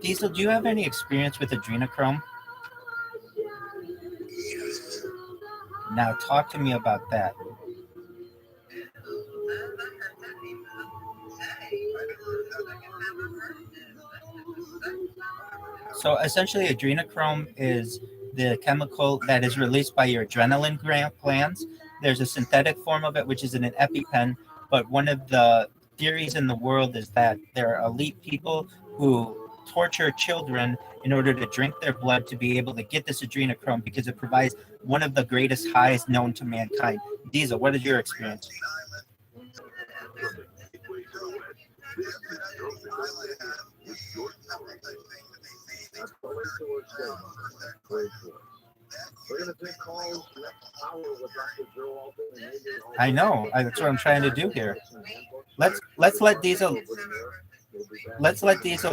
Diesel, do you have any experience with adrenochrome? yes. Now talk to me about that. So essentially, adrenochrome is the chemical that is released by your adrenaline glands. There's a synthetic form of it, which is in an EpiPen. But one of the theories in the world is that there are elite people who torture children in order to drink their blood to be able to get this adrenochrome, because it provides one of the greatest highs known to mankind. Diesel, what is your experience? I know. That's what I'm trying to do here. Let's let Diesel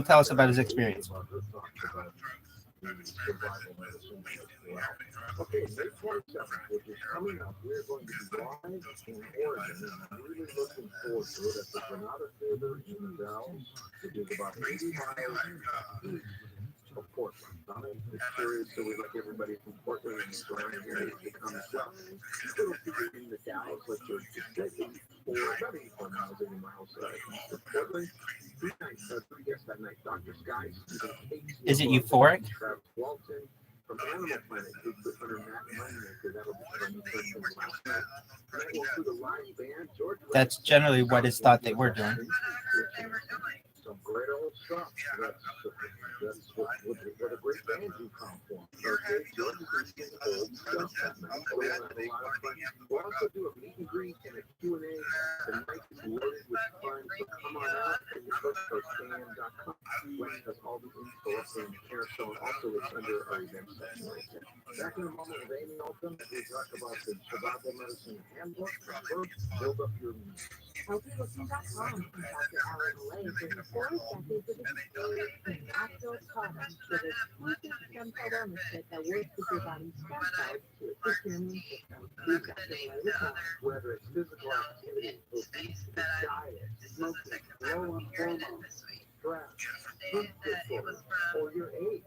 tell us about his experience. Okay, May 27th, which is coming up, we're going to be live in Oregon, and I'm really looking forward to it at the Granada Theater in the Dalles, which is about 80 miles east of Portland. I'm curious, so we like everybody from Portland and the surrounding areas to come as well. It'll be in the Dalles, which is just or about 84 miles, 80 miles east of Portland. Three guests that night, Dr. Sky, Stephen Casey, Is it euphoric? Travis Walton, from Animal Planet, Bigfoot hunter Matt Moneymaker. That'll be from the first and last night. And that will include a live band. George That's generally what it's thought they were doing. Some great old stuff. That's what a great band you come from. Okay, George is getting old stuff that night. We'll have a lot of fun. We'll also do a meet and greet and a Q&A. The night is loaded with fun, so come on out and you look for stan.com. West has all the info up there in the carousel. Also, it's under our event section right there. Back in a moment with Amy Alton, we talk about the survival medicine handbook. First, build up your immune. Healthylooking.com from Dr. Alan Lay for the 4 decades of experience in natural products with a exclusive stem cell wellness kit that works with your body's stem cells to assist your immune system. Please Dr. Lay with us. Whether it's physical activity, obesity, diet, smoking, low on hormones, stress, sleep disorder, or your age.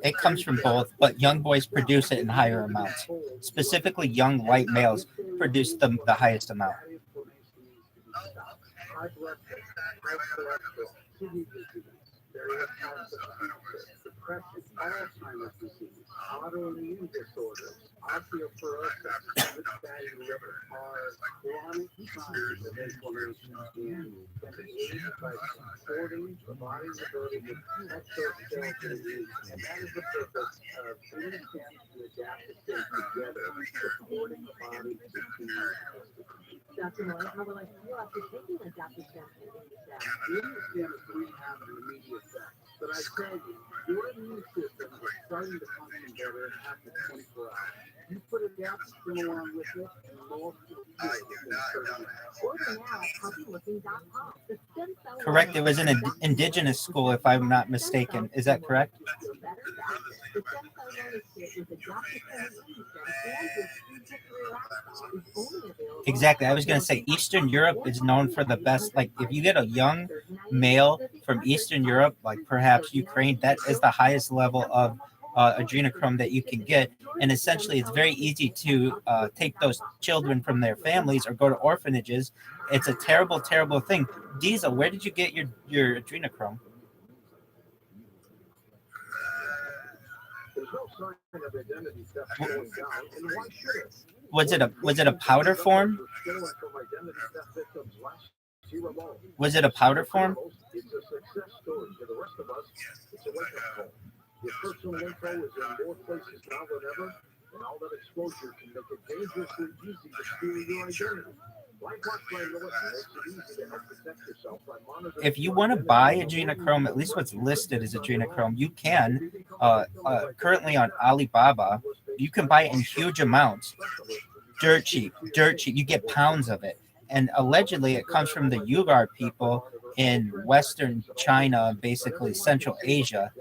It comes from both, but young boys produce it in higher amounts. Specifically, young white males produce the highest amount. High blood pressure, high cholesterol, kidney disease, depression, Alzheimer's disease, autoimmune disorders, osteoporosis, rich fatty liver, are chronic signs of inflammation and can be aided by supporting the body's ability to exoskeletal disease. And that is the purpose of bringing them to adapt to stay together, supporting the body to be Dr. Lay, how will I feel after taking adaptive stem cells? The stem cells have an immediate effect, but I tell you, your immune system is starting to function better after 24 hours. You put adaptive stem along with it, and most of Order now at healthylooking.com. The stem cell Correct. It was an indigenous school, if I'm not mistaken. Is that correct? The stem cell wellness kit with adaptive stem and with is only available. Exactly. I was going to say Eastern Europe is known for the best. Like if you get a young male from Eastern Europe, like perhaps Ukraine, that is the highest level of adrenochrome that you can get. And essentially, it's very easy to take those children from their families or go to orphanages. It's a terrible, terrible thing. Diesel, where did you get your adrenochrome? there's no sign of identity theft going down, and why should it? Was it a powder form? Was it a powder form? It's a success story. For the rest of us, it's a wake-up call. Your personal info is in more places now than ever, and all that exposure can make it dangerously easy to steal your identity. If you want to buy adrenochrome, at least what's listed as adrenochrome, you can. Currently on Alibaba, you can buy it in huge amounts. Dirt cheap. You get pounds of it. And allegedly, it comes from the Uyghur people in Western China, basically Central Asia,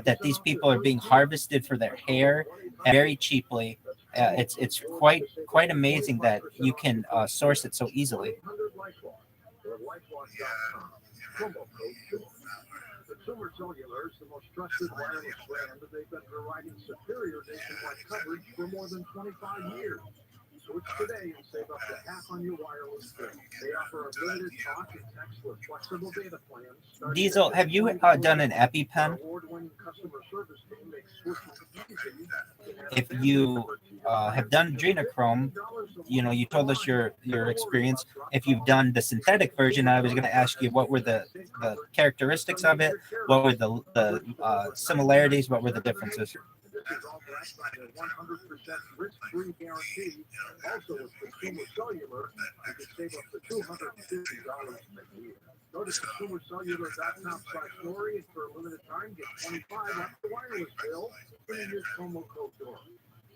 that these people are being harvested for their hair very cheaply. It's quite amazing that you can source it so easily. Consumer Cellular is the most trusted wireless brand, and they've been providing superior nationwide coverage for more than 25 years. Switch today and save up to half on your wireless bill. They offer a limited talk and text with flexible data plans. Diesel, have you done an EpiPen? If you have done adrenochrome, you told us your experience. If you've done the synthetic version, I was going to ask you what were the characteristics of it, what were the similarities, what were the differences. This is all backed by a 100% risk-free guarantee. Also, with Consumer Cellular, you can save up to $250 a year. Go to consumercellular.com/story, and for a limited time, get $25 off the wireless bill and use promo code DOOR.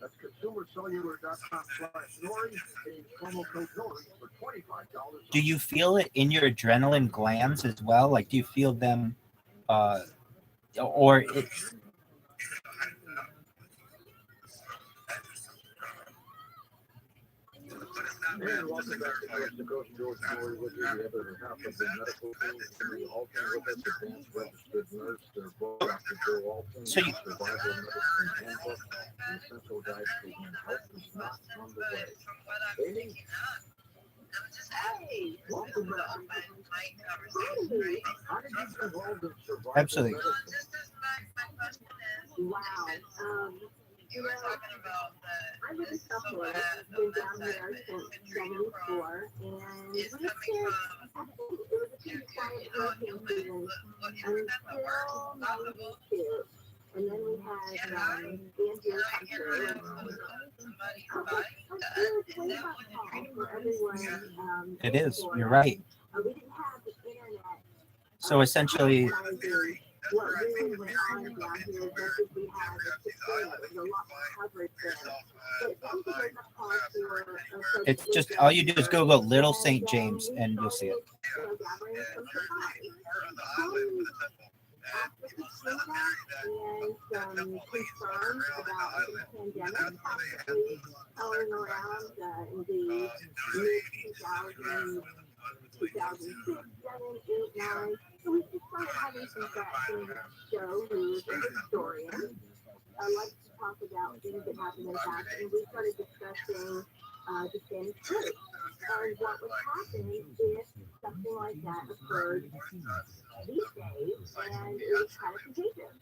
That's consumercellular.com/Nori. Use promo code Nori for $25. Do you feel it in your adrenaline glands as well? Like, do you feel them, or it? And welcome back to Coast to Coast. George Nori with you, the other half of the medical team. Henry Alton with us, advanced registered nurse. Their book, Dr. Joe Alton, So you- Survival Medicine Handbook, and Essential Guide to Human Health is not on the way. Amy, welcome back. How did you get involved in survival Absolutely. medicine? Wow. You know, I live in South Florida. Been down here since '74, and when I was a kid, I think it was a pretty quiet hurricane season until '92, and then we had Andrew come through. For everyone, It is. You're right. we didn't have the internet. So essentially, What really went on down here, as much as we had the Katrina, there was a lot more coverage then. But something like a call for it's just all you do is Google Little St. James and you'll see it. gathering some supplies. After Katrina and some concerns about the pandemic possibly going around in the mid-2000s, 2006, 7, 8, 9. So we just started having some questions. Joe, who is a historian, likes to talk about things that happened in the past, and we started discussing the Spanish flu and what would happen if something like that occurred these days, and it was kind of contagious.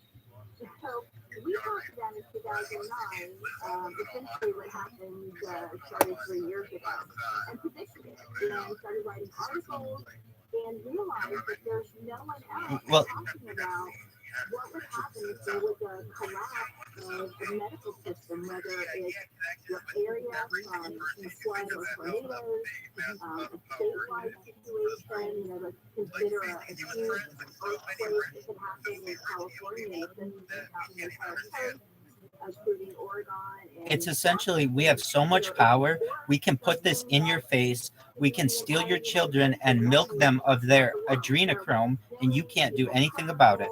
So we talked about in 2009, essentially what happened started 3 years ago, and predicted it, and started writing articles, and realized that there's no one else talking about what would happen if there was a collapse of the medical system, whether it's your area from flood or tornadoes, a statewide situation, let's consider a huge earthquake that could happen in California, and out in the entire coast, including Oregon. It's essentially, we have so much power. We can put this in your face. We can steal your children and milk them of their adrenochrome, and you can't do anything about it.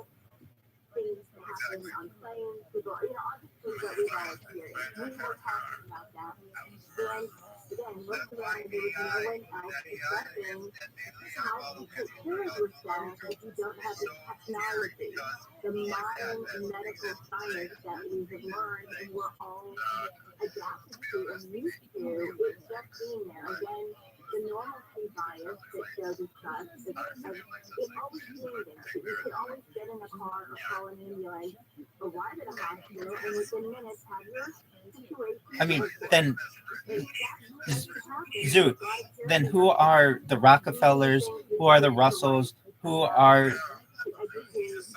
Things happen on planes, people, obviously what we've all experienced. We were talking about that. And again, looking at it, there was no one else discussing how to take care of yourself if you don't have the technology, the modern medical science that we have learned and we're all adapted to and used to. It's just being there. Again, the normalcy bias that Joe discussed, it always means you could always get in a car or call an ambulance, arrive at a hospital, and within minutes have your situation. I mean, then, Zoot, then who are the Rockefellers? Who are the Russells? Who are... Go around to various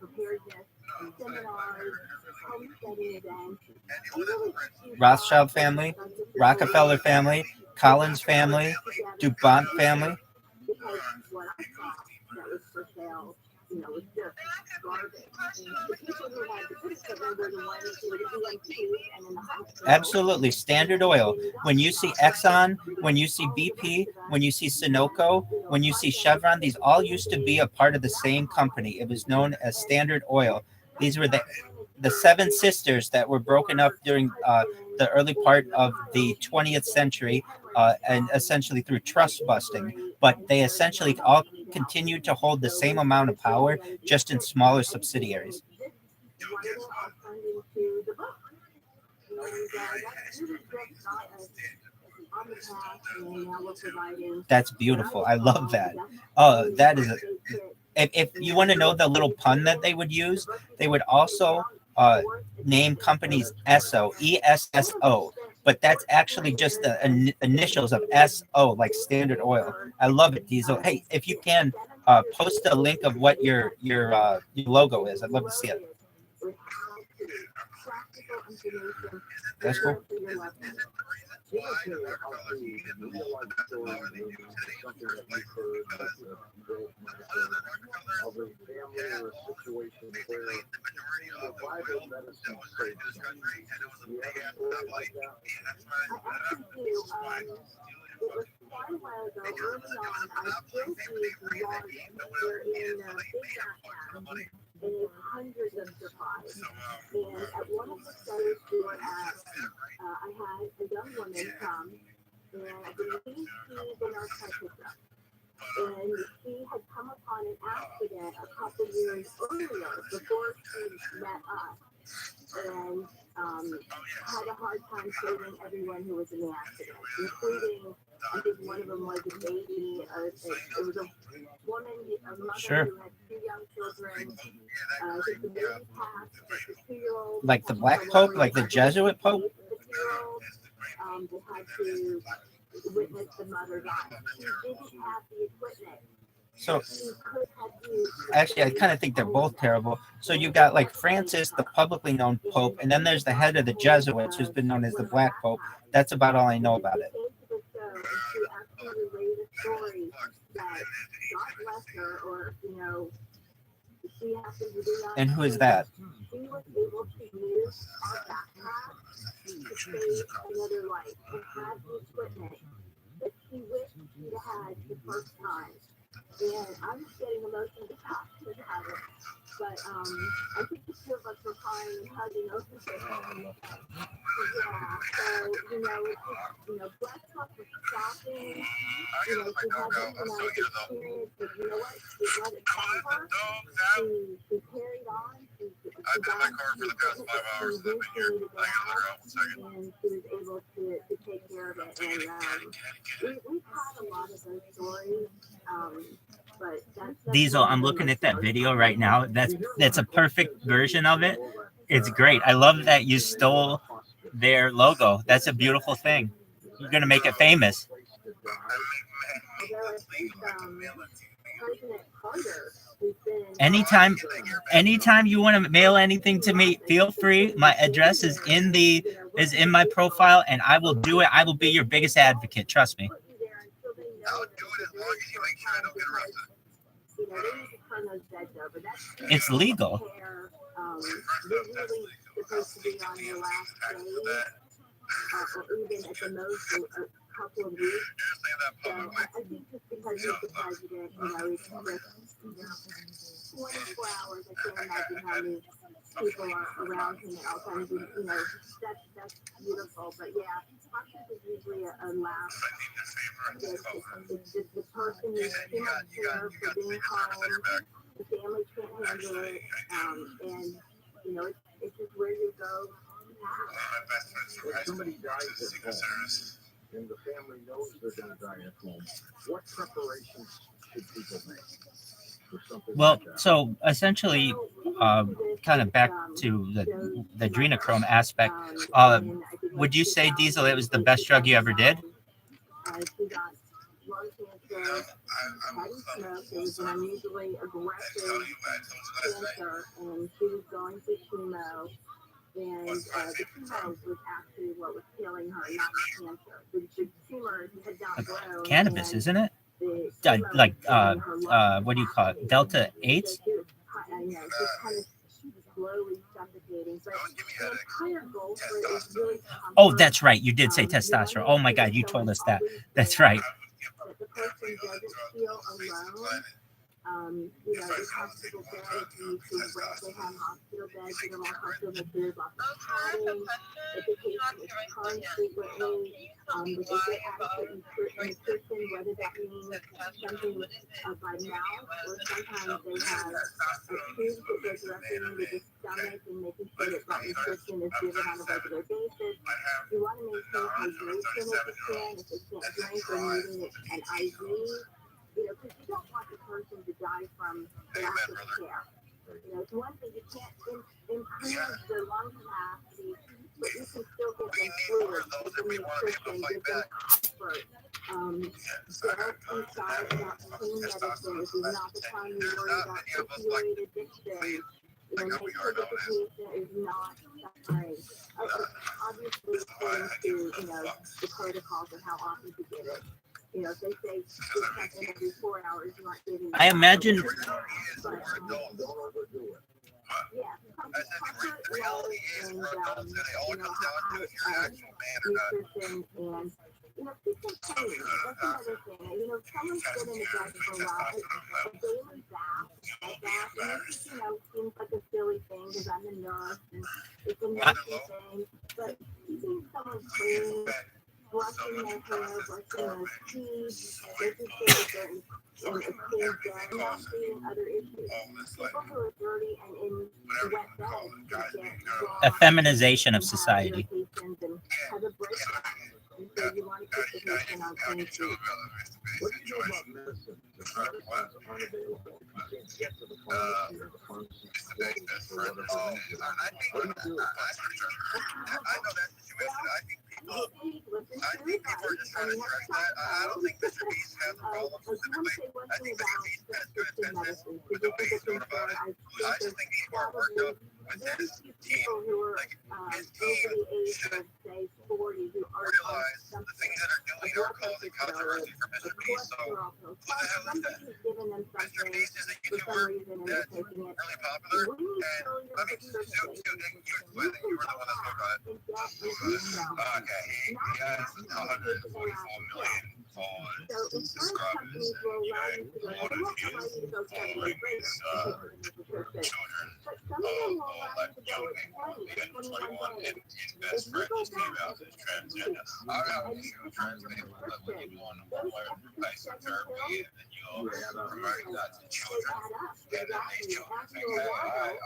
preparedness seminars, homesteading events. Rothschild family, Rockefeller family, Collins family, DuPont family. Because what I saw that was for sale, was just garbage. The people who had the good equipment were the ones who were the EMTs and in the hospital. Absolutely. Standard Oil. When you see Exxon, when you see BP, when you see Sunoco, when you see Chevron, these all used to be a part of the same company. It was known as Standard Oil. These were the seven sisters that were broken up during the early part of the 20th century and essentially through trust busting. But they essentially all continued to hold the same amount of power, just in smaller subsidiaries. That's beautiful. I love that. Oh, that is if you want to know the little pun that they would use, they would also name companies ESSO, but that's actually just the initials of SO, like Standard Oil. I love it, Diesel. Hey, if you can post a link of what your logo is, I'd love to see it. That's cool. something that we've heard of a family or a situation where survival medicine saved them. Do you have a story like that? I actually do. It was quite a while ago. Early on, I still used logs. They're in big backpacks, and there's hundreds of supplies. And at one of the stores we were at, I had a young woman come, and I believe she's in our Arkansas. And she had come upon an accident a couple years earlier before she met us, and had a hard time saving everyone who was in the accident, including, I think one of them was a baby. It was a woman, a mother who had 2 young children. I think the baby passed, the 2-year-old. Like the Black Pope, like the Jesuit Pope? The 2-year-old, they had to witness the mother die. She didn't have the equipment. So actually, I kind of think they're both terrible. So you got like Francis, the publicly known Pope, and then there's the head of the Jesuits, who's been known as the Black Pope. That's about all I know about it. And who is that? She was able to use our backpack to save another life and have the equipment that she wished she had the first time. And I'm just getting emotionally attached to have it. But I think the 2 of us were crying and hugging over it. Yeah, so, it's just, bless her for stopping. She hasn't recognized the experience, but you know what? She let it stop her. She carried on. She got the equipment that she eventually needed to have, and she was able to take care of it. And we've had a lot of those stories. Diesel, I'm looking at that video right now. That's a perfect version of it. It's great. I love that you stole their logo. That's a beautiful thing. You're gonna make it famous. Anytime you want to mail anything to me, feel free. My address is in my profile, and I will do it. I will be your biggest advocate. Trust me. I'll do it as long as you make sure I don't get arrested. It's legal. Supposed to be on your last day, or even at the most a couple of weeks. So I think just because he's the president, it's just 24 hours. I can't imagine how many people are around him at all times. And, that's beautiful. But yeah, Texas is usually a last. It's just the person who's too much care for being home. The family can't handle it, and it's just where you go. If somebody dies at home, and the family knows they're going to die at home, what preparations should people make for something Well, like that? so essentially, kind of back to the adrenochrome aspect, would you say, Diesel, it was the best drug you ever did? She got lung cancer, hadn't smoked. It was an unusually aggressive cancer, and she was going through chemo. And the chemo was actually what was killing her, not the cancer. The tumor had not grown. Cannabis, isn't it? Like, what do you call it? Delta 8? So she was kind of slowly suffocating. But the entire goal for it is really Oh, that's right. You did say testosterone. Oh my God, you told us that. That's right. That the person doesn't feel alone. There's hospital beds, they have hospital beds, they don't have hospital beds, there's lots of padding, that the patient is charged frequently, that they get adequate nutrition, whether that means something by mouth, or sometimes they have a tube that goes directly into the stomach and making sure that nutrition is given on a regular basis. You want to maintain hydration if you can. If they can't drink or needing an IV, because you don't want the person to die from lack of care. It's one thing, you can't improve their lung capacity, but you can still get them fluid, give them nutrition, give them comfort. Don't inside about pain medicine. This is not the time you worry about opioid addiction. make sure that the patient is not suffering. Obviously, according to, the protocols of how often to give it. If they say you check in every 4 hours, you aren't giving. I imagine. But, yeah, comfort, love, and nutrition, and keep them clean. That's another thing. Someone's been in the bed for a while. A daily bath like that, and this is, seems like a silly thing because I'm a nurse and it's a nursing thing, but keeping someone clean, brushing their hair, brushing their teeth, making sure that they're in a clean bed, not creating other issues. People who are dirty and in wet beds can get A feminization of society. and have a breakdown. And so you want to keep the patient on clean feet. What do you know about medicine? The medicines aren't available. You can't get to the pharmacy or the pharmacy. I know that situation. I think people are just trying to drag that. I don't think Mr. Beast has a problem specifically. I think Mr. Beast has good intentions with the way he's going about it. I just think people are worked up with his team. Like, his team should realize the things that are doing are causing controversy for Mr. Beast. So, who the hell is that? Mr. Beast is a YouTuber that's really popular. And let me you explain it. You were the one that spoke on it. Okay, he has 144 million subscribers, and he had a lot of views following his children like young and 21 and his best friend just came out as transgender. I have a huge translation like when you go on the hormone replacement therapy and then you're promoting that to children, and then these children think, hey,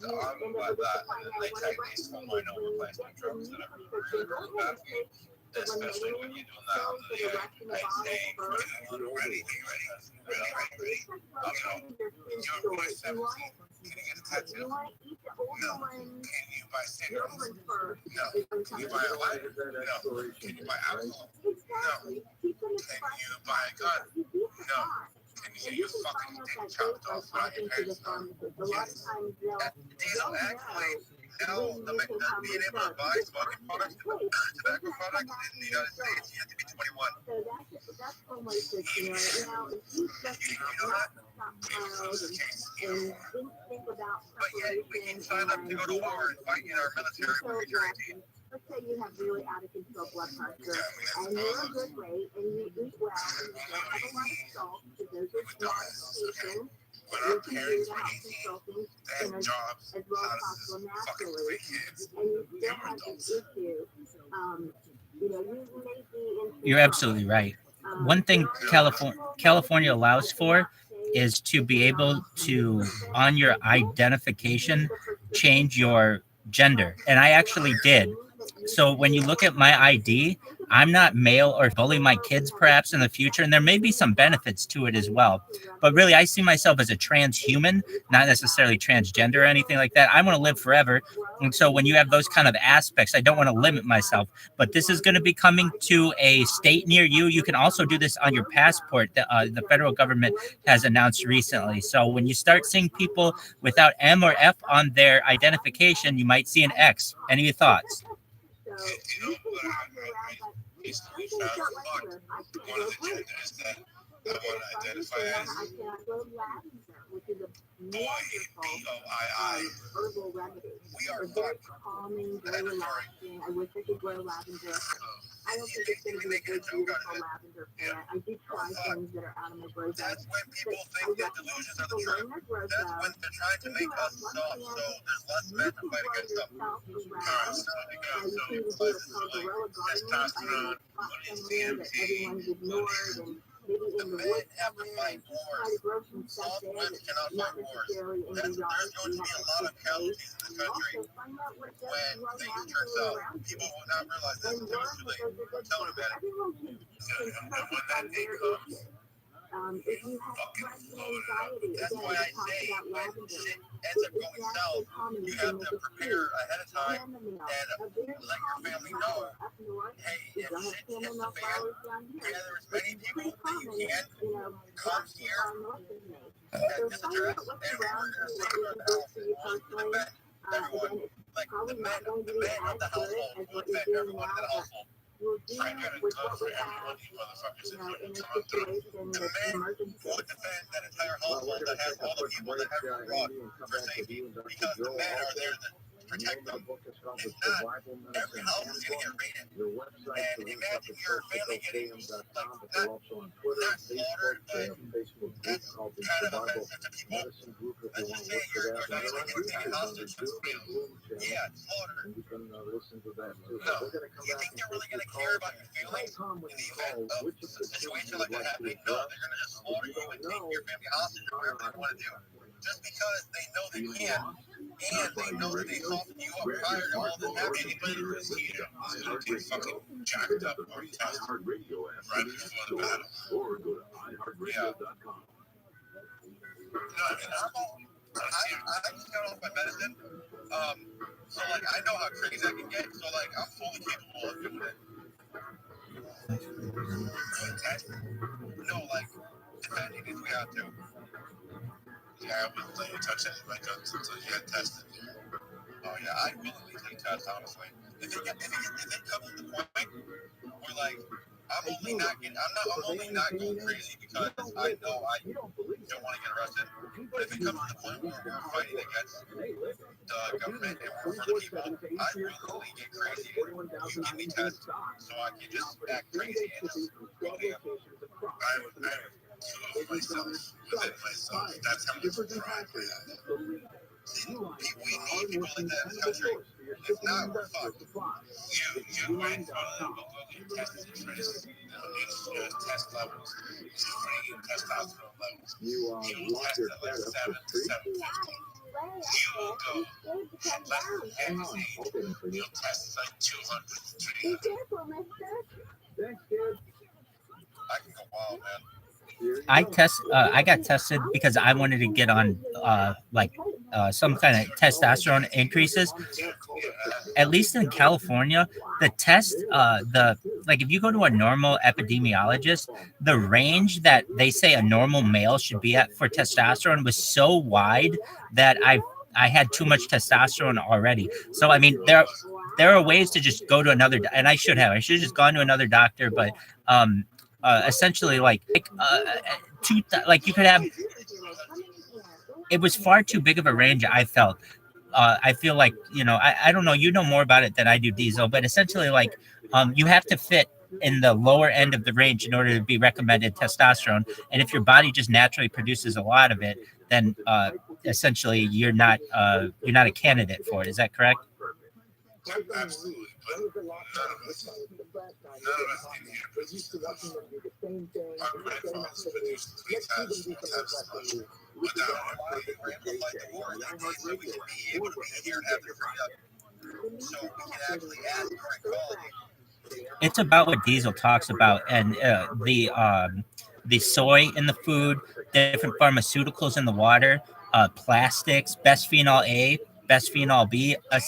I'm like that, and then they take these hormone replacement drugs that are really, really bad for you. Especially when you're doing that under the age of 18, 21, ready. You're 17. Can you get a tattoo? No. Can you buy cigarettes? No. Can you buy a lighter? No. Can you buy alcohol? No. Can you buy a gun? No. Can you get your fucking dick chopped off by your parents? No. Yes. These are actually now being able to buy smoking products, tobacco products in the United States, you have to be 21. So that's one way to, if you just not stop and think about but yet we can sign up to go to war and fight in our military when you're 18. Let's say you have really out of control blood pressure and you're a good weight and you eat well and you don't have a lot of salt because those are smart medications. When our parents were 18, they had jobs as well as possible naturally, and you still have this issue. You may be You're absolutely right. One thing California allows for is to be able to, on your identification, change your gender. And I actually did. So when you look at my ID, I'm not male or bully my kids perhaps in the future, and there may be some benefits to it as well. But really, I see myself as a transhuman, not necessarily transgender or anything like that. I want to live forever. And so when you have those kind of aspects, I don't want to limit myself. But this is going to be coming to a state near you. You can also do this on your passport that the federal government has announced recently. So when you start seeing people without M or F on their identification, you might see an X. Any thoughts? He's found fucked. One of the genders that I want to identify as BOII. herbal remedy. We are Very fucked. calming, very relaxing. I wish I could grow lavender. I don't think it's going to be a good, beautiful lavender plant. I do try things that are out of my grow bag. That's when people think that delusions are the truth. That's when they're trying to make us soft, so there's less men to fight against them. Testosterone, Everyone's ignored and maybe in the woods somewhere, try to grow some stuff there that's not necessarily in the yard. There's going to be a lot of casualties in this country when things turns out. People will not realize this until it's too late. I'm telling you about it. Everyone can And when that day comes, If you have stress and anxiety, That's again, why we I talked say about when lavender. shit ends up going south, you have to prepare ahead of time Chamomile, and a very let your common family flower know, up north. hey, We if don't have shit hits the chamomile fan, flowers down here. gather as many It's people pretty that you common, can, back come here far north of me. at So this find address, out what's and we're around going to you, save what would your be good house. for you All the personally. men, everyone, Again, it's like probably the not men, going to the be man of as the good household as will what you're defend doing everyone in now, that but household. we'll do I got it with good what for we every have, one of you motherfuckers if you in a come through. situation The that's men emergency. would defend that entire Well, we're household going that to has take a all the quick people break, that everyone brought Andy, and come for back with safety you and Dr. because the Joe men are also. there to The protect name of them. the book is called The If not, Survival every Medicine house is going to get Handbook. raided. Your website And for this imagine your family getting like but they're also on Twitter, not slaughtered, Facebook. They but have a Facebook group that's called the kind of Survival offensive to people. Medicine Group if you Let's want just to say look for you're that. And they're on going to take a YouTube under hostage Doom from you. and Gloom channel. Yeah, it's slaughtered. You can listen to that too. No. But we're going to come You back think and they're really take going your to care call. about your Tell feelings Tom when in the you event call of which a of the two situation you like would that like to happening? No, address. they're going to just If slaughter you you don't and take know, your family hostage or whatever they want to do. Just because they know they can, and they know that they softened you up prior to all this happening. Fucking jacked up or iHeartRadio app right before the battle, or go to iHeartRadio.com. No, I mean, I just got off my medicine. So like I know how crazy I can get. So like I'm fully capable of doing it. Test? No, like defending if we have to. Yeah, I wouldn't let you touch anybody until you get tested. Oh yeah, I willingly take tests, honestly. If it comes to the point where like I'm only not going crazy because I know I don't want to get arrested. But if it comes to the point where we're fighting against the government and we're for the people, I willingly get crazy and you give me tests so I can just act crazy and just go ham. I would kill myself within myself. That's how much pride I have. We need people like that in this country. If not, we're fucked. You wait for the local test trace. It's test levels. It's free testosterone levels. you You'll lock test your at like cat up 7 for to free. 750. You will go less than half his age. You'll test like 200 to 300. Thanks, kid. I can go wild, man. I got tested because I wanted to get on some kind of testosterone increases. At least in California, the test, if you go to a normal epidemiologist, the range that they say a normal male should be at for testosterone was so wide that I had too much testosterone already. So I mean, there are ways to just go to another, and I should have just gone to another doctor, but essentially you could have, it was far too big of a range. I felt I feel like, I don't know, you know more about it than I do, Diesel, but essentially you have to fit in the lower end of the range in order to be recommended testosterone. And if your body just naturally produces a lot of it, then essentially you're not a candidate for it. Is that correct? Absolutely, but none of us in here produce enough. Our grandfathers produced 3 times, 4 times as much. But now we're able to fight the war in that case, so we can be able to be here and have your freedom. So we can actually ask for equality. It's about what Diesel talks about, and the soy in the food, different pharmaceuticals in the water, plastics, bisphenol A, bisphenol B. All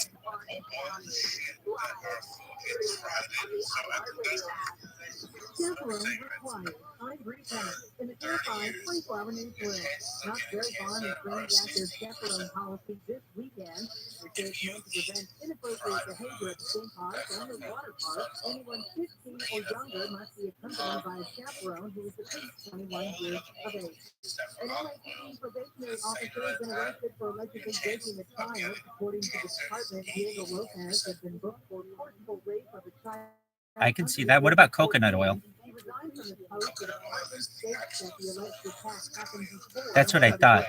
the shit that our food is fried in. So at the best, I'm Bree Tennis in the purified 24-hour news world. Not very far is bringing back their chaperone policy this weekend. The state meant to prevent inappropriate behavior at the theme park and the water park. Anyone 15 or younger must be accompanied by a chaperone who is at least 21 years of age. An LAPD probationary officer has been arrested for allegedly raping a child. According to the department, Diego Lopez has been booked for forcible rape of a child. I can see that. What about coconut oil? That's what I thought.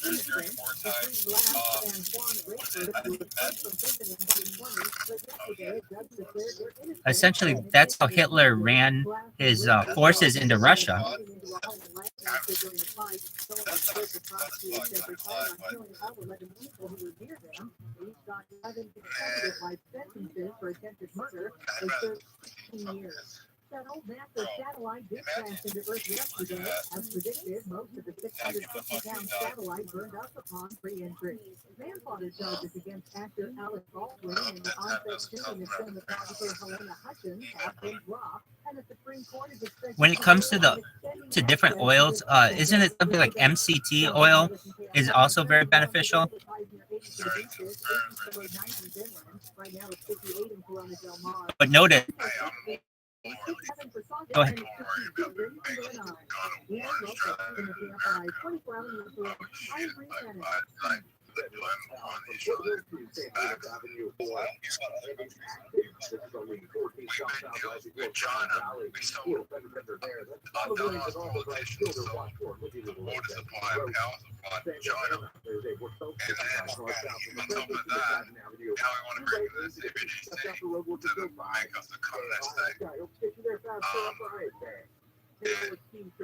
Innocent, the three last Antoine Rayford, who was released from prison in 2020, but yesterday a judge declared their innocence. Essentially, that's how Hitler ran his forces into Russia. That old NASA satellite did crash into Earth yesterday. As predicted, most of the 650-pound satellite burned up upon re-entry. Manslaughter charges against actor Alec Baldwin and the on-set shooting of cinematographer Helena Hutchins have been dropped, and the Supreme Court is expected When it comes to different oils, isn't it something like MCT oil is also very beneficial? But notice, go ahead.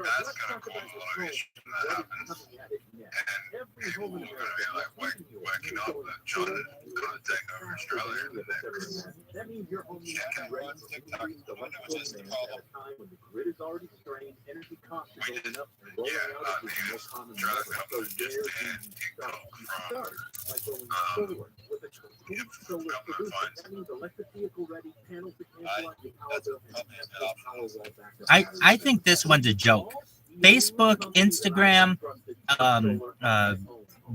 That's gonna cause a lot of issues when that happens. And people are gonna be like waking up that China is gonna take over Australia in the next. Yeah, can run TikTok. I wonder what's the problem. When the grid is already strained, energy costs are going up. Yeah, because Australia's government just banned TikTok from Like going forward with a complete solar government solution. funds. That means electric vehicle ready, panels to cancel out the power bill, and power wall backup. I think this one's a joke. Facebook, Instagram,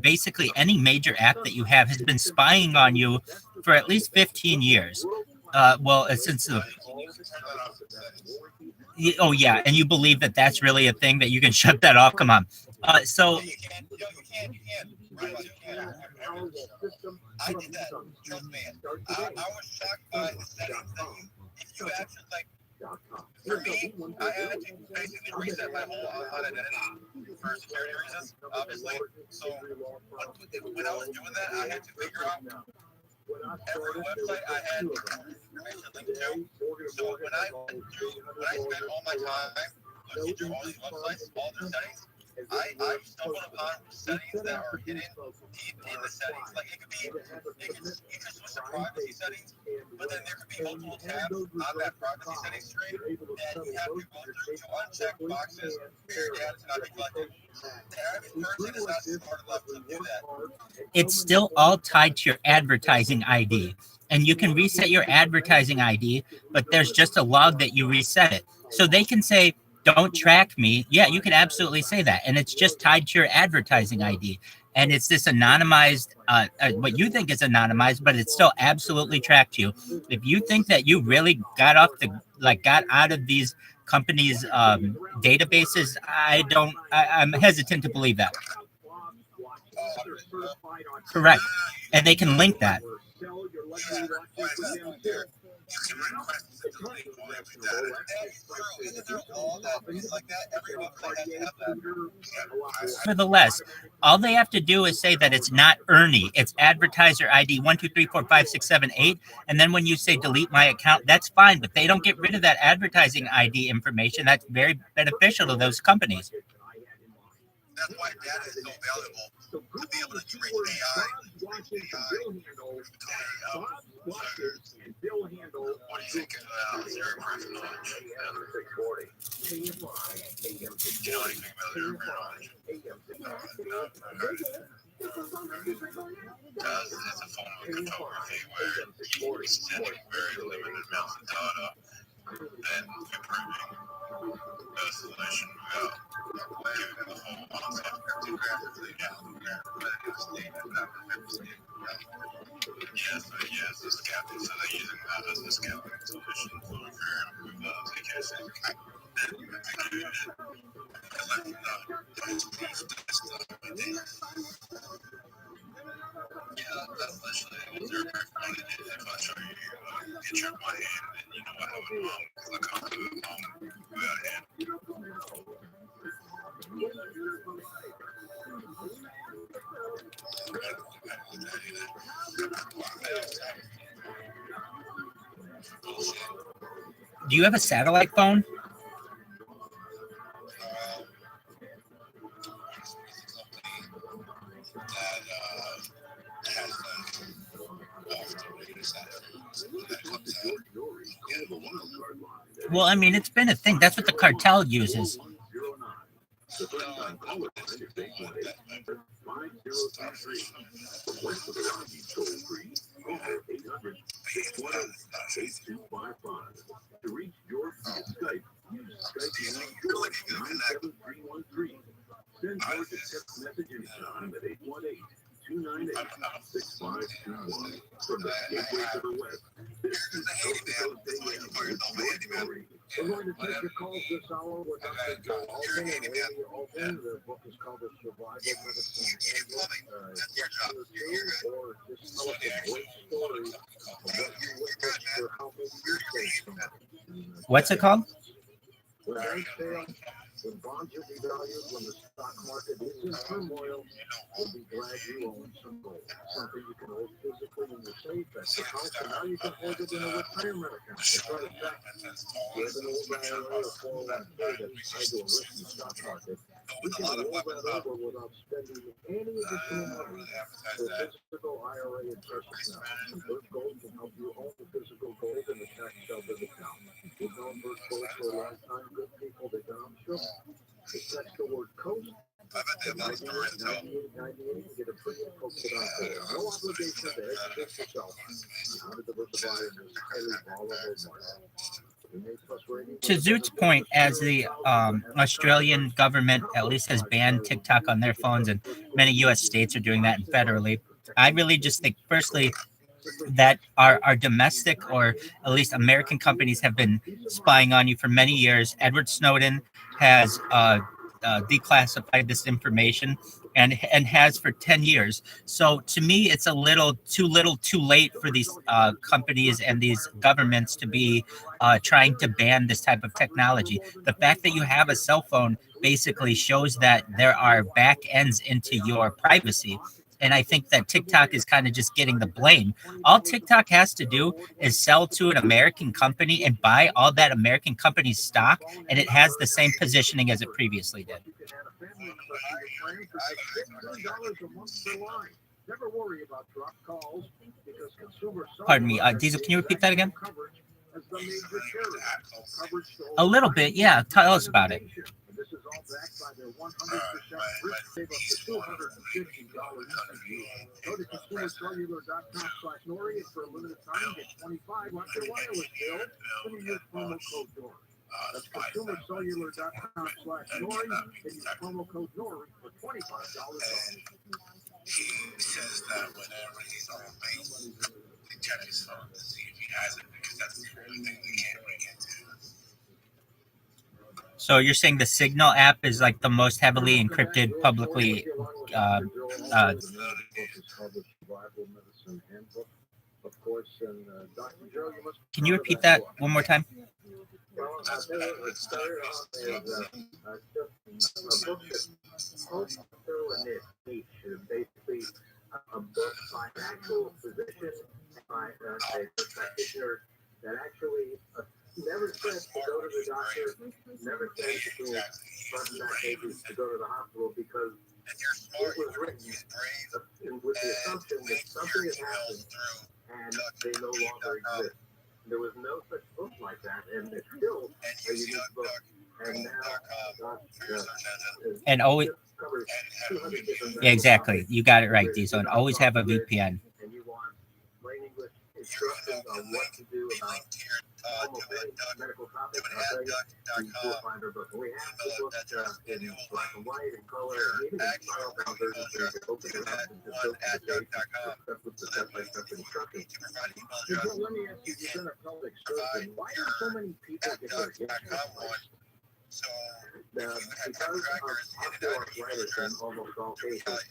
basically any major app that you have has been spying on you for at least 15 years. Since the... Oh, yeah, and you believe that that's really a thing, that you can shut that off? Come on. So... You can't. Right, you can't. I did that. Trust me. I was shocked by the settings that if you actually, like, for me, I had to basically reset my whole identity for security reasons, obviously. So when I was doing that, I had to figure out every website I had information linked to. So when I spent all my time looking through all these websites, all their settings, I stumbled upon settings that are hidden deep in the settings. Like you can switch to privacy settings, but then there could be multiple tabs on that privacy settings screen, and you have to go through to uncheck boxes for your data to not be collected. The average person is not smart enough to do that. It's still all tied to your advertising ID. And you can reset your advertising ID, but there's just a log that you reset it. So they can say, don't track me. Yeah, you can absolutely say that. And it's just tied to your advertising ID. And it's this anonymized, what you think is anonymized, but it's still absolutely tracked you. If you think that you really got out of these companies' databases, I'm hesitant to believe that. Correct. And they can link that. Nevertheless, all they have to do is say that it's not Ernie, it's advertiser ID 1, 2, 3, 4, 5, 6, 7, 8. And then when you say delete my account, that's fine, but they don't get rid of that advertising ID information. That's very beneficial to those companies. That's why data is so valuable. To be able to train AI. What do you think of zero personal knowledge? Do you know anything about zero knowledge? It's a form of cryptography where you're sending very limited amounts of data and improving the solution without giving them the full concept of cryptography. Yes, the scalping. So they're using that as the scalping solution for improve the TKC. Yeah, that's literally what they're funny. If I show you a picture of my hand, and you know I have a mom, because I can't do a mom without a hand. Do you have a satellite phone? Well, I mean, it's been a thing. That's what the cartel uses. To reach George via Skype, use Skype 97313. Send George a text message anytime at 818-298-6521. From the gateway to the west, this is Coast to Coast AM with George Norrie. We're going to take your calls this hour with Dr. Joe Alton and Amy Alton. The book is called The Survival Medicine Handbook. Or just tell us a great story of what you witnessed or how maybe you saved somebody. What's it called? When banks fail, when bonds are devalued, when the stock market is in turmoil, we'll be glad you own some gold. Something you can hold physically in your safe at your house, and now you can hold it in a retirement account. That's right, in fact, you have an old IRA or 401k that's tied to a risky stock market. You can roll that over without spending any additional money. The physical IRA is precious now. And First Gold can help you own the physical gold in a tax-sheltered account. We've known First Gold for a long time. Good people, they can, I'm sure. Just text the word COAST. 9898 to get a free info kit on gold. No obligation to educate yourself on how to diversify in this highly volatile market. To Zoot's point, as the Australian government at least has banned TikTok on their phones, and many U.S. states are doing that federally, I really just think, firstly, that our domestic or at least American companies have been spying on you for many years. Edward Snowden has declassified this information and has for 10 years. So to me, it's a little too late for these companies and these governments to be trying to ban this type of technology. The fact that you have a cell phone basically shows that there are back ends into your privacy. And I think that TikTok is kind of just getting the blame. All TikTok has to do is sell to an American company and buy all that American company's stock, and it has the same positioning as it previously did. Pardon me, Diesel, can you repeat that again? A little bit, yeah. Tell us about it. This is all backed by their 100% risk save up to $250 each. Go to consumercellular.com/Nori, and for a limited time, get 25 off your wireless bill when you use promo code Nori. That's consumercellular.com/Nori, and use promo code Nori for $25 off. He says that whenever he's on base, they check his phone to see if he has it, because that's the only thing we can't bring into. So you're saying the Signal app is like the most heavily encrypted publicly? Can you repeat that one more time? Well, I'll tell you what started off as a book that hopes to fill a niche. Basically, a book by an actual physician, by a practitioner that actually never said to go to the doctor, never said to go front and back pages to go to the hospital, because it was written with the assumption that something had happened and they no longer exist. There was no such book like that, and it's still a unique book. And now, and always, covers 200 different yeah, exactly. You got it right, Diesel. And always have a VPN. And you want plain English instructions on what to do about almost any medical topic. I'll tell you, you'll find our book. We have the book in black and white and color, and even in style down versions where you can open it up and just go to the page. That's with the step-by-step instructions. So let me ask you, you've been a pelvic surgeon. Why do so many people get their hips replaced? Because of osteoarthritis in almost all cases,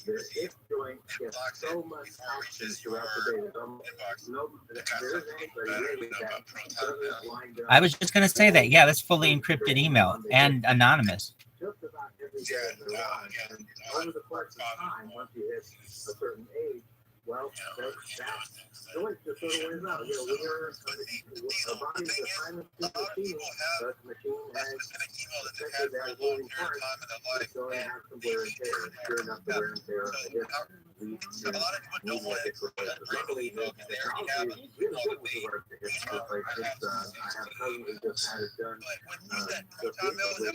the hip joint gets so much action throughout the day. There isn't anybody really that doesn't line up. I was just going to say that. Yeah, that's fully encrypted email and anonymous. Just about every day of their lives. And over the course of time, once you hit a certain age, Well, that's choice to sort of wears out. You know, we are our body's a silent machine, but the machine has especially that moving part, it's going to have some wear and tear. Sure enough, the wear and tear, I guess we make it for us. Luckily, the technology is really good with regards to hip replacements. I have a cousin who just had it done just recently,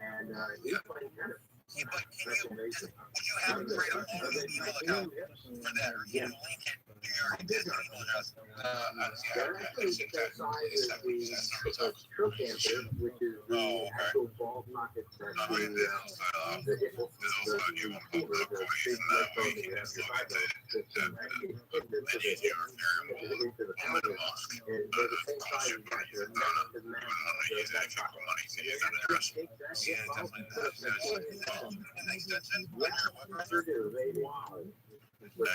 and he's playing tennis. That's amazing. Would you have to create a whole new email account for that, or you link it to your existing email address? That actually coincides with the true cancer, which is the actual ball pocket that the big into the pelvis, and they're the same size as that. They're not the man of that chocolate. Take that hip off and put it in the wow. But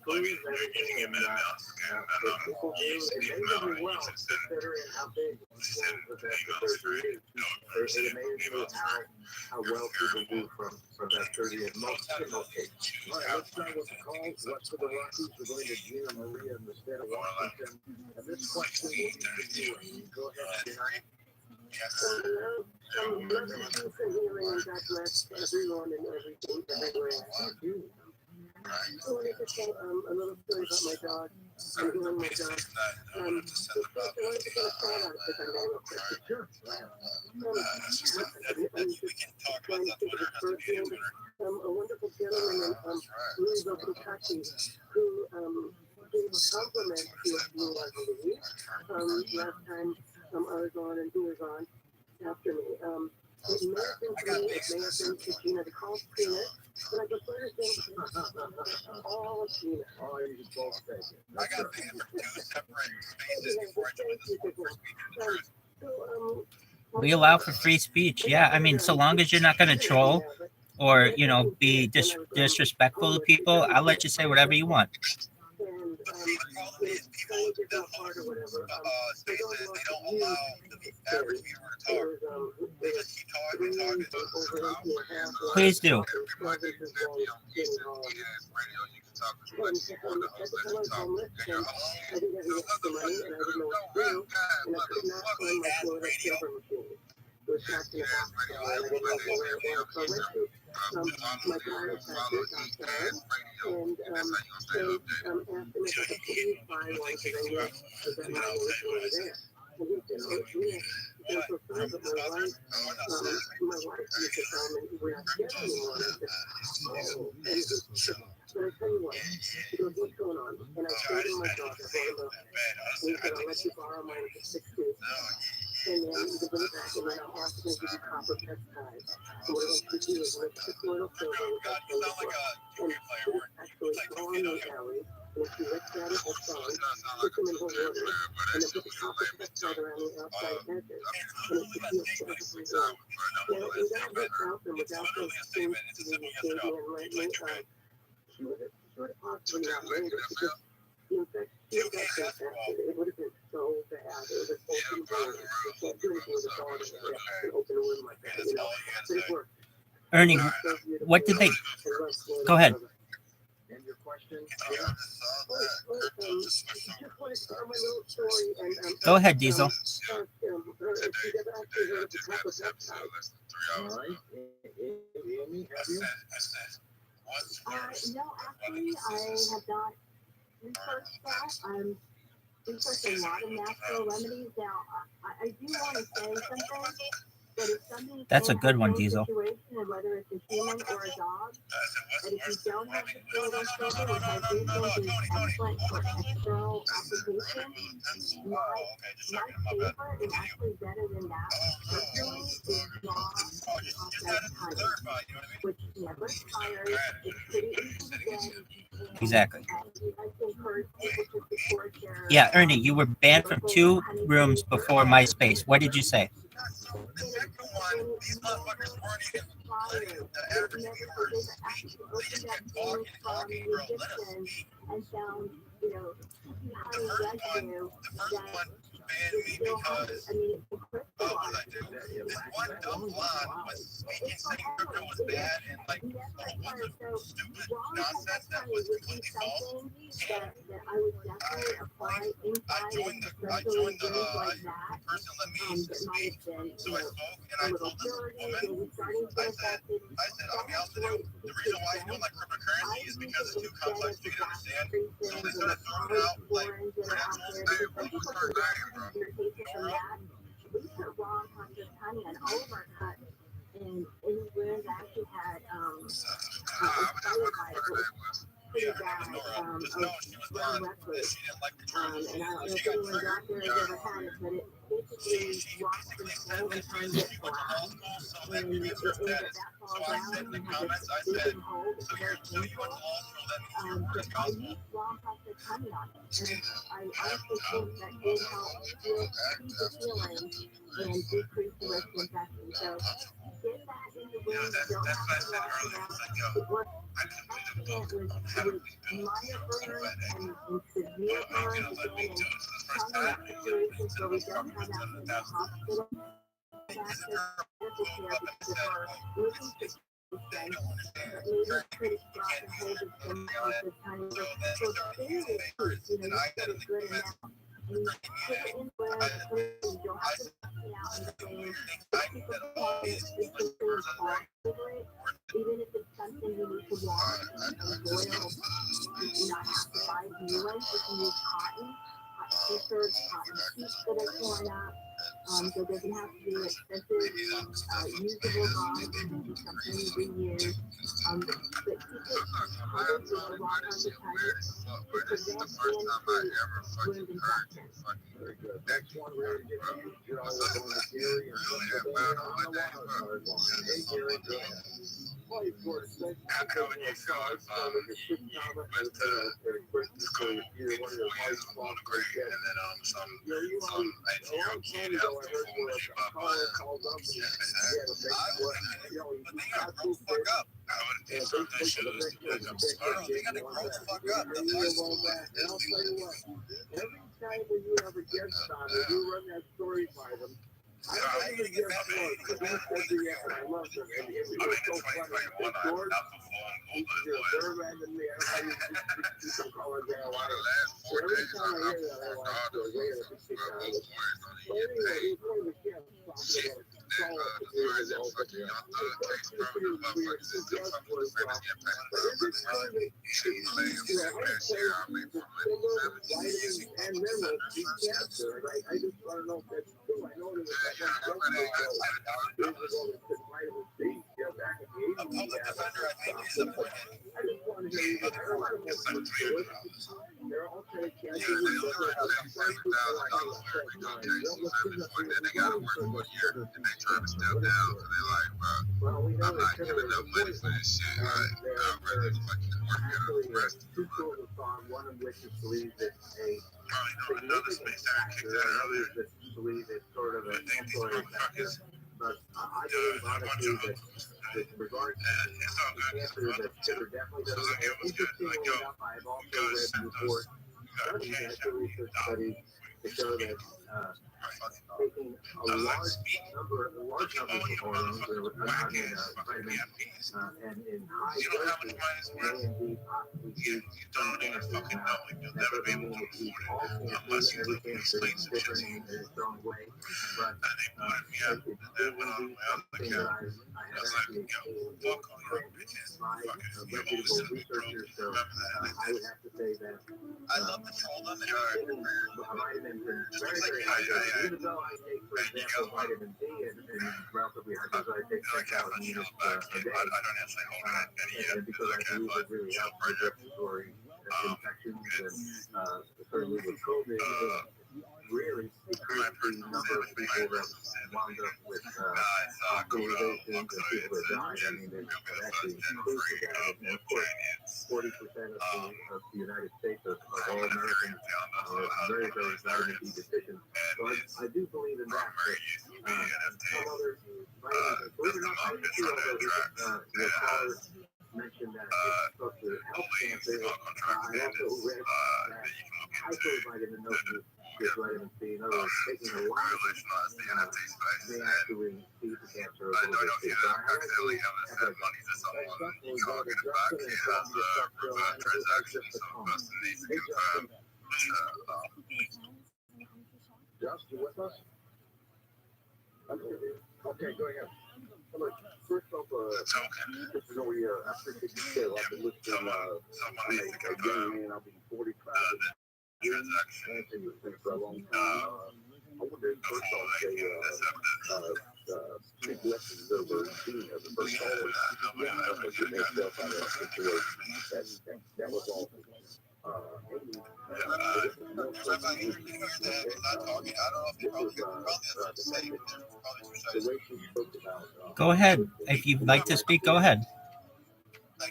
cleans everything and people do, and they do well, considering how big that surgery is. It amazes me how well people do from that surgery in most cases. All right, let's start with the calls. What's for the Rockies? We're going to Gina Maria in the state of Washington. And this question will be for you. Go ahead, Gina. Loving peace and healing, and God bless everyone and everything everywhere. I wanted to say a little story about my dog. I'm healing my dog. I wanted to get a shout out if I may real quick. Sure. I'm just trying to think of his first name. A wonderful gentleman in Louisville, Kentucky, who gave a compliment to me, I believe, last time I was on and he was on after me. It may have been for me, it may have been to Gina. The call's Gina, but I prefer to think all of Gina. Oh, you can both take it. I got paid for 2 separate spaces before I joined this one for speaking the truth. We allow for free speech. Yeah, I mean, so long as you're not going to troll or, you know, be disrespectful to people, I'll let you say whatever you want. And See, the problem is people that host spaces, they don't allow the average viewer to talk. They just keep talking and talking. Please do. My daughter passed outside, and they asked him if I could please buy one because I knew that my was over there. And he said, oh, yeah, so sorry, but my wife used to come and we're not getting one. I said, oh, and he said, but I tell you what, he goes, what's going on? And I showed him my dog, I brought him up, and he said, I'll let you borrow mine for 6 weeks. And then you bring it back, and then I'm also going to give you copper peptides. So what I want you to do is mix the soil silver with that silver and put it actually on the alley. And if you lick at it, that's fine. Put them in hot water, and then put the copper peptide around the outside edges. And it should feel perfectly well. Now, in that without them, without those things to be saving and enlightening, she would have possibly not made it because in fact, it would have been so bad. It was an open door. You can't do anything with a dog in an open room like that, you know. But it worked. Ernie, what did they... Go ahead. And your question? Go ahead, Diesel. All right. Amy, have you? No, actually, I have not researched that. I'm researching a lot of natural remedies. Now, I do want to say something. That if somebody's That's a good one, in Diesel. Situation, and whether it's a human or a dog, and if you don't have the photo filter, which I do think is excellent for external application, my favorite is actually better than that. Personally, is raw honey, which never expires. It's pretty easy to get. Exactly. I encourage people to support their. Yeah, Ernie, you were banned from 2 rooms before MySpace. What did you say? The second one, these motherfuckers weren't even letting the average viewers speak. They just kept talking and talking, bro. Let us speak. And found, The first one banned me because what was I doing? This one dumb blonde was speaking, saying crypto was bad and like a bunch of stupid nonsense that was completely false. I joined the person let me speak. So I spoke and I told this woman, I said, I'll be honest with you, the reason why you don't like cryptocurrency is because it's too complex for you to understand. So they started throwing out like credentials. I really started lying, bro. We put raw hunter honey on all of our cuts, and Rand actually had inspired by it. Yeah, her name was Nora. Just know she was blonde and she didn't like the terms. And I don't know She if got anyone's out triggered there has ever because had it, but it basically she rocks basically the said soul that and turns she it went to law black. school, so that And means her status. that So falls I down said in the and has comments, I a said, gaping hole. It's so very you went to painful. law school, that means you're But I responsible. use raw hunter honey on it. And I honestly think that did help heal the feeling and decrease the risk of infection. So get that in the room. That's Don't what I have to said wash it earlier. out. It's like, yo, It works. I couldn't believe the book. With minor burns and severe burns, Let me again, do and it. This is the first common time. situations where we don't have access to hospital access to medical care because of our living situation. But maybe could start and hold it from the time of so things is good. You know, you said it's good enough. And you put it in where you don't have to me out and saying people call it favorite, even if it's something you need to wash and boil, not have to buy new ones. You can use cotton t-shirts, cotton sheets that are torn up. So it doesn't have to be expensive, usable box. It can be something you reuse. But keep it covered with a raw hunter honey to prevent and treat wound infections. Very good. Next one, we're going to get you. You're all going to Gary and on the wild card line. Hey, Gary, go ahead. Well, of course, thank you for taking our cards. Just quick comment very quick. So you're one of the hard spots right there. And then some You know, you always, a long time ago, I heard where a caller called up and he had a big what, you know, he got too big. I would have some of that shit was to pick up startups. They got to grow the fuck up. The high school And I'll tell you what, every time when you have a guest on and you run that story by them, I don't even get that one because he said the I love them. And it was so funny. And George, he's very random me. I don't know how you can call it that. So every time I hear that, I want to go, wait a minute, kick out of it. So anyway, it was one of the kids talking about solid years ago. But the question is weird. The guest was, but every time they I say the sugar, vitamins, and minerals beat cancer. And I just want to know if that's true. I know there was that one years ago that said vitamin C, you know, back in the 80s. public defender, I think, is appointed. I just want to hear you. I don't want to know if they're all kind of cancer. They only write that $40,000 for every donation. Then they got to work for a year and they trying to step down. So they're like, bro, I'm not giving up money for this shit. I'd rather fucking work at a rest. Two schools of thought, one of which is believe that a Another space that I kicked out earlier. that believe it's sort of a temporary factor. But I believe honestly that with regard to cancer, that they're definitely going to be interestingly enough. I've also read reports, studies, actual research studies to show that taking a large number of hormones, vitamins, and in high doses may indeed possibly lead to some cancer. Now, that doesn't mean that you all cancer, every cancer is different in its own way, but it did indeed something that I have actually seen by reputable researchers. So I would have to say that I love the troll them. vitamins in very, very high doses. Even though I take, for example, vitamin D in relatively high doses, I take 10,000 units a day. And because I believe it really helps with respiratory infections and certainly with COVID, really decreased the number of people that wound up with hospitalizations and people that died. I mean, it actually increased that. And of course, 40% of the United States of all Americans are very, very vitamin D deficient. So I do believe in that. But some other vitamins, believe it or not, I didn't see all those. Your caller mentioned that it's supposed to help cancer. I also read that hypervitamin Because I haven't seen others taking a lot of they actually see the cancer a little bit too. So I actually have a successfully got a Justin in Columbia, South Carolina. This is just a comment. Hey, Justin. Just, you with us? Okay, go ahead. Look, first off, just to know we I appreciate you said I've been listening. I'm a young man. I'll be 45. Answering this thing for a long time. I wonder if first off say big lessons over being the first caller. Yeah, I don't get myself out of that situation. That was awful. Go ahead. If you'd like to speak, go ahead. That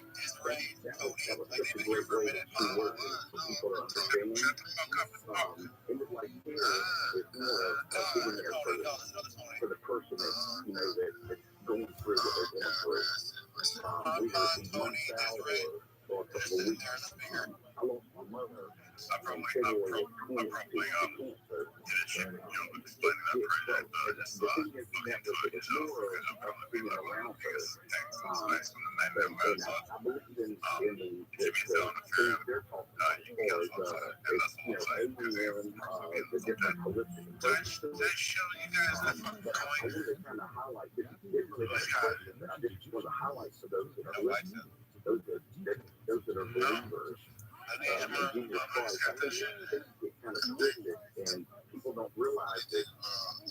was such a great way to work for people to understand. It was like here, it's more of being there for the person that, you know, that's going through what they're going through. Either it be months out or a couple of weeks. I lost my mother in February of 2020 to cancer. The thing is that it was more of being around her. And I believe in the things they're talking about as far as, you know, aiding in the different holistic approaches. But I wanted to kind of highlight this. It really has a question, but I just want to highlight for those that are listening, those that are believers. In Jesus Christ, I think things get kind of twisted, and people don't realize that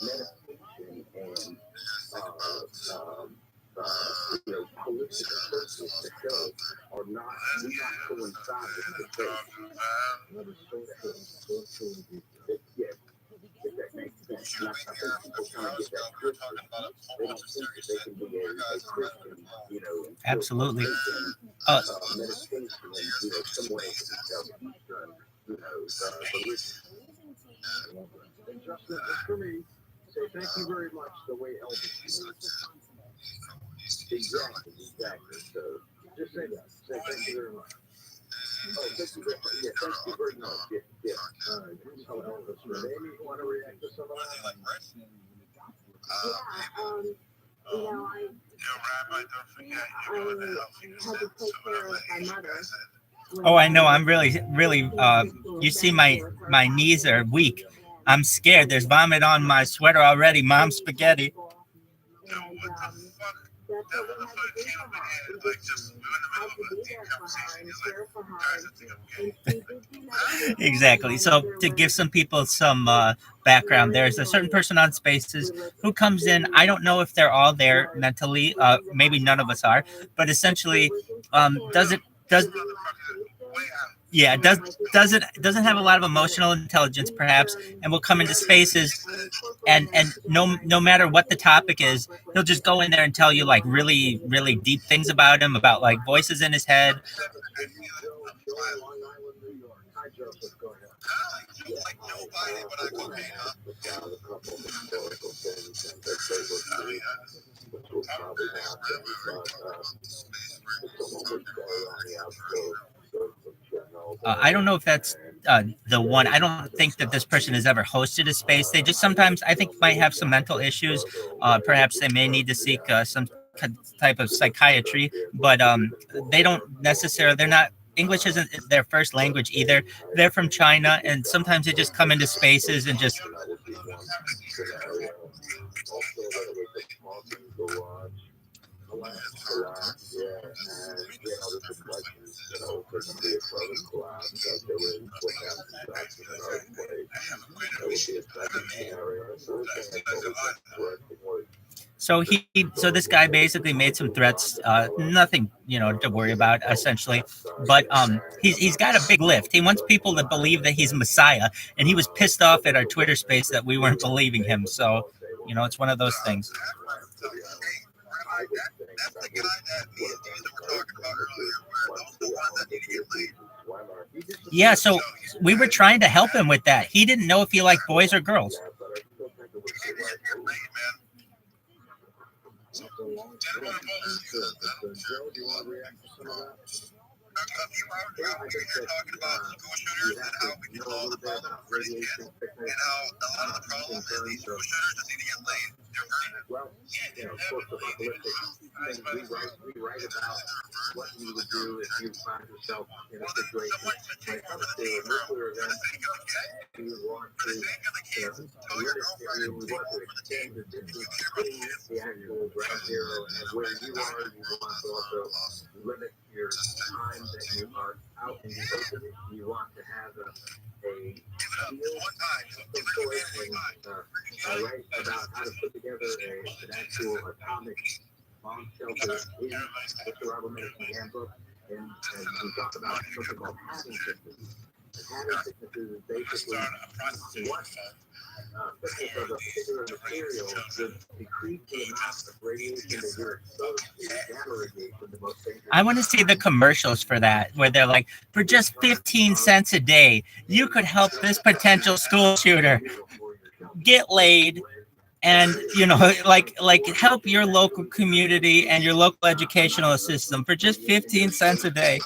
meditation and you know, holistic approaches to health are not coincide with the faith. Yes, if that makes sense. And I think people kind of get that twisted. They don't think that they can be a Christian, you know, and absolutely. Meditation and, you know, someone else's Eastern, you know, religion. Justin, for me, say thank you very much the way Elvis was. Exactly. So just say that. Say thank you very much. Oh, thank you very much. Yeah, thank you very much. Yeah. Hello, Elvis. Amy, you want to react to some of that? You know, I had to take care of my mother. Oh, I know. I'm really. You see, my knees are weak. I'm scared. There's vomit on my sweater already. Mom's spaghetti. That's what we had to do for her. We just had to be there for her and care for her. And she did do that. Exactly. So to give some people some background, there's a certain person on Spaces who comes in. I don't know if they're all there mentally. Maybe none of us are. But essentially, doesn't have a lot of emotional intelligence, perhaps, and will come into Spaces, and no matter what the topic is, he'll just go in there and tell you like really, really deep things about him, about like voices in his head. I don't know if that's the one. I don't think that this person has ever hosted a space. They just sometimes, I think, might have some mental issues. Perhaps they may need to seek some type of psychiatry, but they don't necessarily, they're not, English isn't their first language either. They're from China, and sometimes they just come into Spaces and just... So this guy basically made some threats, nothing, to worry about, essentially. But he's got a big lift. He wants people to believe that he's Messiah, and he was pissed off at our Twitter space that we weren't believing him. So, it's one of those things. That's the guy that me and David were talking about earlier. Those the ones that need to get leave. Yeah, so we were trying to help him with that. He didn't know if he liked boys or girls. talking about school shooters and how we can solve the problem for these kids, and how a lot of the problem is these school shooters just need to get laid. Well, you know, of course, the apocalyptic things we write about what you would do if you find yourself in a situation when it comes to a nuclear event. You want to you want to extend the distance between the actual ground zero and where you are. You want to also limit your time that you are out in the open. You want to have a field of choice, and I write about how to put together an actual atomic bomb shelter in the survival medicine handbook, and we talk about something called having sickness. Having sickness is basically what thickness of a particular material would decrease the amount of radiation that you're exposed to, gamma radiation, the most dangerous. I want to see the commercials for that, where they're like, for just 15 cents a day, you could help this potential school shooter get laid and, you know, like help your local community and your local educational system for just 15 cents a day.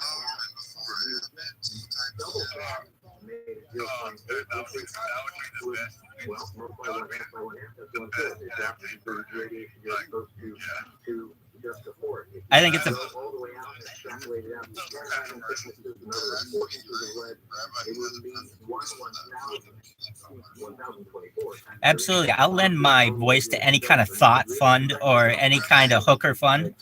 I think it's a absolutely. I'll lend my voice to any kind of thought fund or any kind of hooker fund.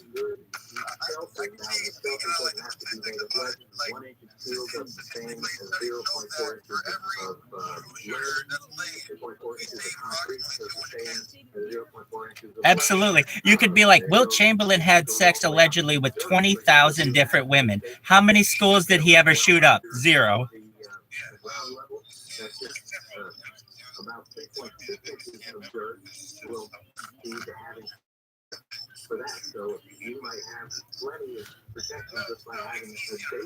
Absolutely. You could be like, Wilt Chamberlain had sex allegedly with 20,000 different women. How many schools did he ever shoot up? 0. For that, so you might have plenty of protection just by having a station.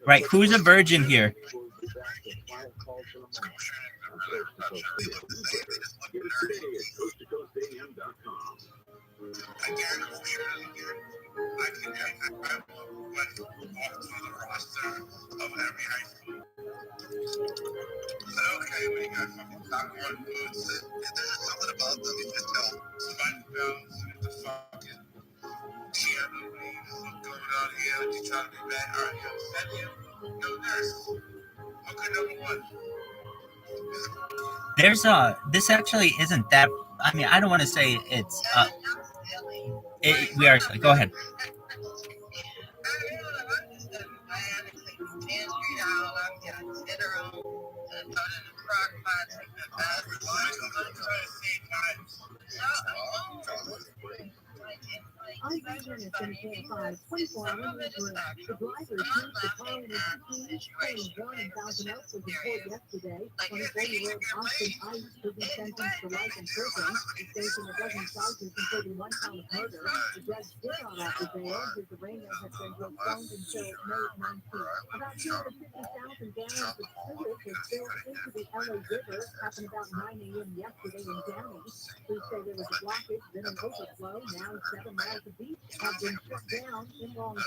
Right, who's a virgin here? Okay, we got fucking popcorn foods. There's something about them you can tell. Spice bells and the fucking cheer movie. Going on here, you trying to be bad. All right, yo, send you. No nurse. Okay, number 1. There's this actually isn't that, I mean, I don't want to say it's we are, go ahead. I'm Benjamin in KFI 24-hour newsroom. The driver accused the car in his keys, paying $1,000 was reported yesterday. 24-year-old Austin Ice could be sentenced to life in prison. He's facing a dozen charges, including 1 count of murder. The judge did not offer bail. His arraignment has been postponed until May 19th. About 250,000 gallons of sewage was spilled into the LA River. Happened about 9 a.m. yesterday in Downey. Police say there was a blockage, then an overflow. Now 7 miles of beach have been shut down in Long Beach.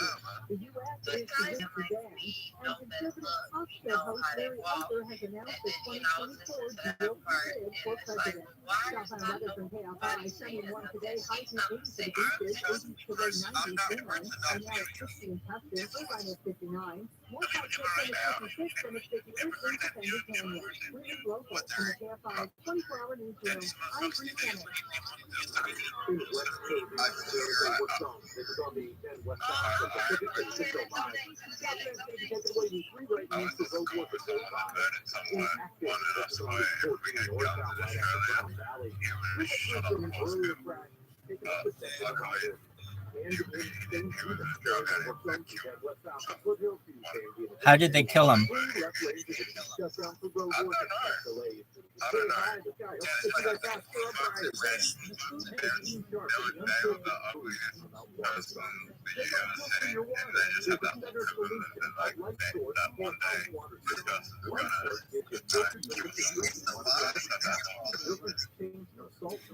The U.S. is the Sudan, and conservative talk show host Larry Elder has announced the 2024 GOP bid for president. Southbound weather from KFI, sunny and warm today, highs in the 80s for the beaches, 80s to low 90s inland, and now it's 60 in Tustin, Irvine is 59. More hot spots in the 56 and it's 58 in Defender Canyon. We're in local from the KFI 24-hour newsroom. I'm Bree Bennett. How did they kill him?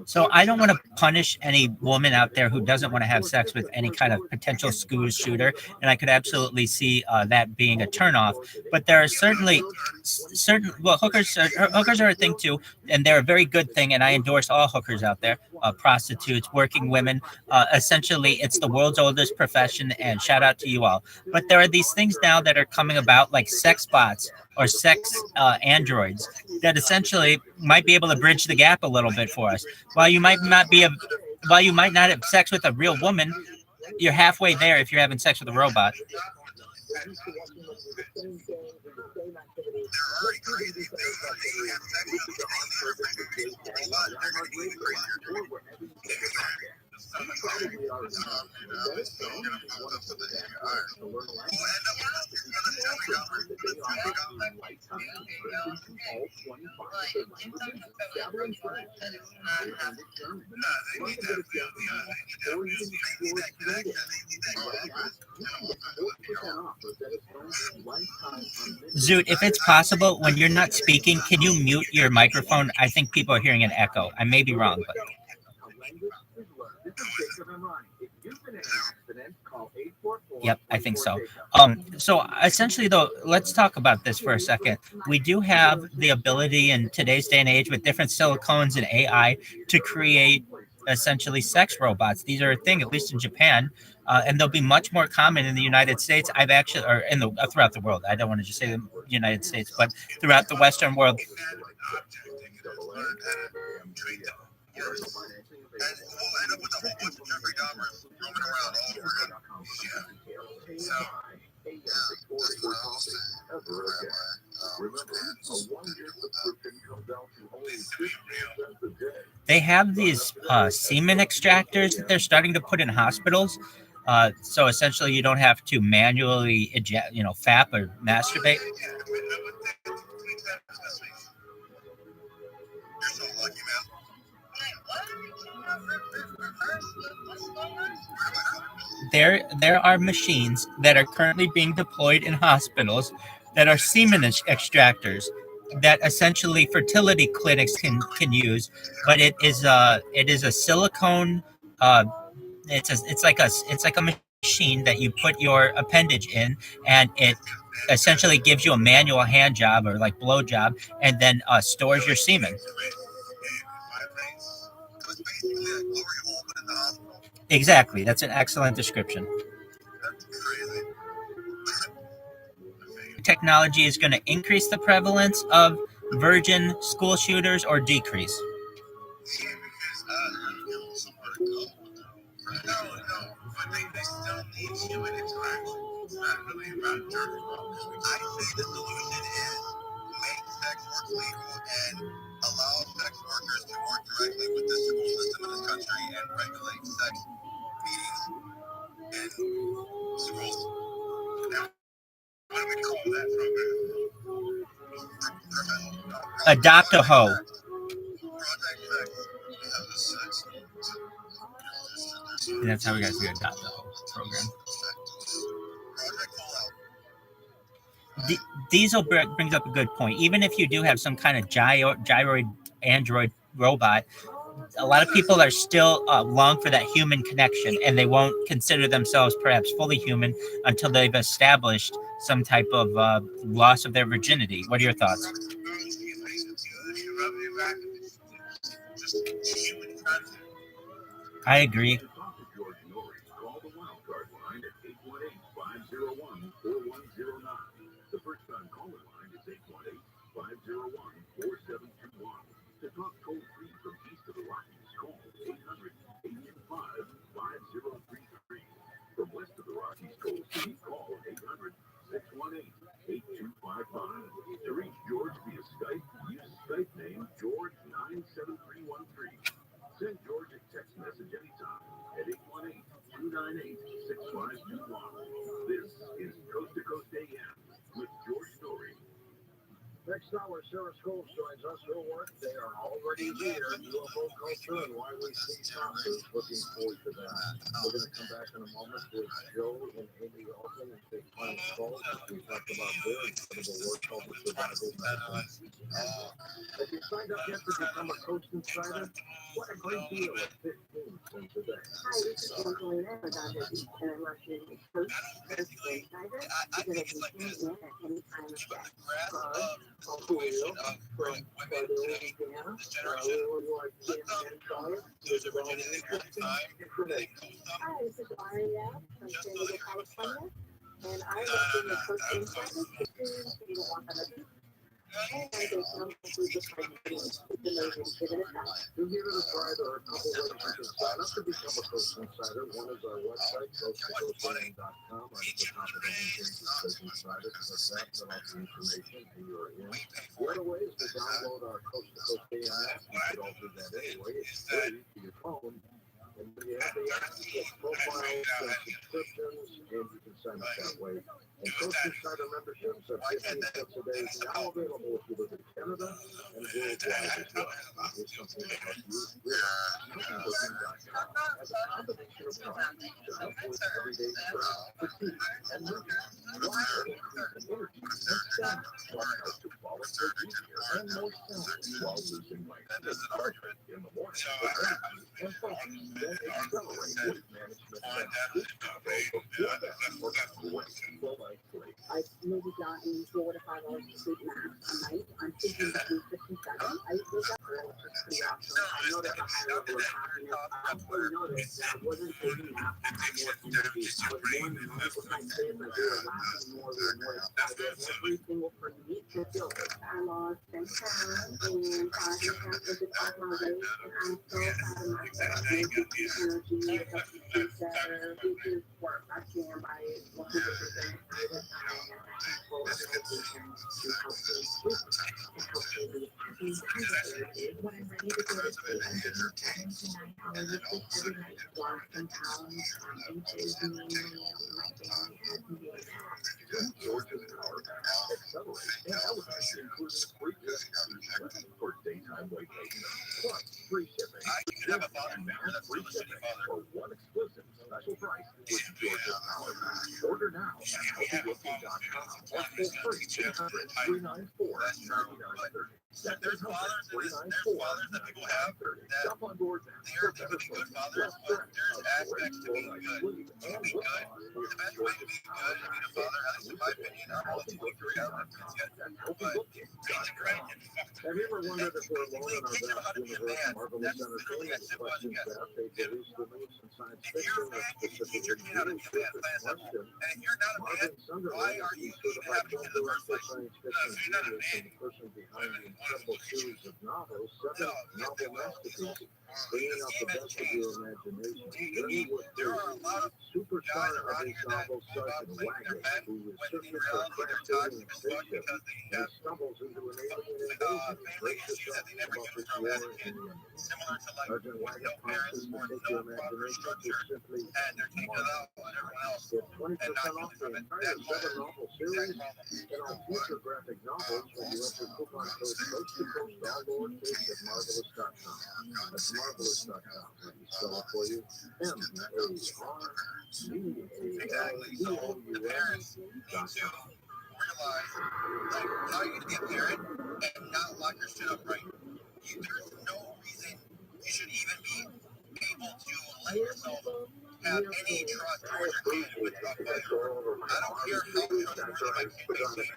So I don't want to punish any woman out there who doesn't want to have sex with any kind of potential school shooter, and I could absolutely see that being a turnoff. But there are certainly certain hookers are a thing too, and they're a very good thing, and I endorse all hookers out there, prostitutes, working women. Essentially, it's the world's oldest profession, and shout out to you all. But there are these things now that are coming about, like sex bots or sex androids, that essentially might be able to bridge the gap a little bit for us. While you might not have sex with a real woman, you're halfway there if you're having sex with a robot. Zoot, if it's possible, when you're not speaking, can you mute your microphone? I think people are hearing an echo. I may be wrong, but... Yep, I think so. So essentially, though, let's talk about this for a second. We do have the ability in today's day and age with different silicones and AI to create essentially sex robots. These are a thing, at least in Japan, and they'll be much more common in the United States. I've actually, or in the throughout the world. I don't want to just say the United States, but throughout the Western world. They have these semen extractors that they're starting to put in hospitals. So essentially, you don't have to manually eject, fap or masturbate. There are machines that are currently being deployed in hospitals that are semen extractors that essentially fertility clinics can use, but it is a silicone. It's like a machine that you put your appendage in, and it essentially gives you a manual hand job or like blow job, and then stores your semen. Exactly. That's an excellent description. Technology is going to increase the prevalence of virgin school shooters or decrease? Adopt a hoe. And that's how we got to adopt a hoe program. Diesel brings up a good point. Even if you do have some kind of gyroid android robot, a lot of people are still long for that human connection, and they won't consider themselves perhaps fully human until they've established some type of loss of their virginity. What are your thoughts? I agree. Send George a text message anytime at 818-298-6521. This is Coast to Coast AM with George Story. Next hour, Sarah Scholes joins us. Her work, they are already here. UFO culture and why we see saucers. Looking forward to that. We're going to come back in a moment with Joe and Amy Alton and take final calls. We talk about their incredible work called the Survival Medicine. If you signed up yet to become a Coast Insider, what a great deal at 15 cents a day. Hi, this is Angelina Rodriguez, and I'm watching Coast Insider because I can tune in at any time of day. Julio from Louisiana. We would like to get an insider. There's a really interesting information. Hi, this is Aria from San Diego, California, and I'm watching the Coast Insider because you don't want them to. And there's no food just like it's amazing. Give it a try. To give it a try, there are a couple ways you can sign up to become a Coast Insider. One is our website, coasttocoastgaming.com. Right at the top of the homepage is Coast Insider. Click that, fill out the information, and you're in. The other way is to download our Coast to Coast Gaming app. You should all do that anyway. It's free to your phone. And when you have the app, you get profiles and subscriptions, and you can sign up that way. And Coast Insider memberships are 15 cents a day, now available if you live in Canada and worldwide as well. Here's something to help you realize cookingbooking.com has a combination of products to help with everyday stress, fatigue, and movement. Why increase in energy and stamina, while how to fall asleep easier and more soundly while losing weight. Start in the morning with energy and focus, then accelerate weight management steps. Before that, or great full life sleep. I maybe gotten 4 to 5 hours of sleep max a night. I'm thinking between 6 and 7. I wake up early, which is pretty awesome. I noticed a high level of happiness. I also noticed that I wasn't taking naps and had more energy. I was more in the moment with my kids. Like we were laughing more. We were more excited. Every single person needs to feel it. I lost 10 pounds and I have just off my weight. And I'm so proud of myself. Making energy, wake up to sleep better. It just works. I stand by it 100%. I was when I'm ready to go to sleep, I'm getting 7 to 9 hours of sleep every night. Lost some pounds, inches, mainly my family has me Georgia's Power Pack accelerates and elevates, including free discounts for daytime weight maintenance, plus free shipping. And now free shipping for one exclusive special price with Georgia's Power Pack. Order now at healthybooking.com or call free 800-394-9930. There's fathers that people have that Jump on board now. they are able to be good fathers, but there's aspects to being good. To be good, the best way to be good and being a father, at least in my opinion, I'm only 23, I don't have kids yet, but being great and Have you ever wondered if we're alone in our teach them how vast to be a universe? man. Marvelous That's Entertainment literally as simple as questions it gets. that they release the news and science If you're fiction a that man, you can teach your specifically kid how to be deals a with man, plain this and simple. question. And if you're not a man, Marvin Sunderland why is are the you even certified having film kids in the first director, place? science fiction If you're not a genius, man, and the person behind the incredible series of novels, 7 novel masterpieces, bringing out the best of your imagination. Learn what there are a lot of superstar guys of around his here that novel, Sergeant think they're Wagner, men, who is when in searching for reality they're transporting a toxic as fuck spaceship, because they and he have stumbles into an alien family invasion. Brace issues yourself that they never about get this from war as a in kid. the end. Similar to like Sergeant with Wagner no parents promises to or take no your proper imagination to structure, simply and they're taking it out on everyone else get 20% and not off using the from it. entire That's 7 novel series and all future graphic novels when you enter coupon code Coast to Coast, all lowercase at marvelous.com. That's marvelous.com. Let me spell it for you. Exactly. So parents need to realize like how you can be a parent and not lock your shit up right. There's no reason you should even be able to let yourself have any trust towards your kid with a partner. I don't care how trustworthy my kid may seem.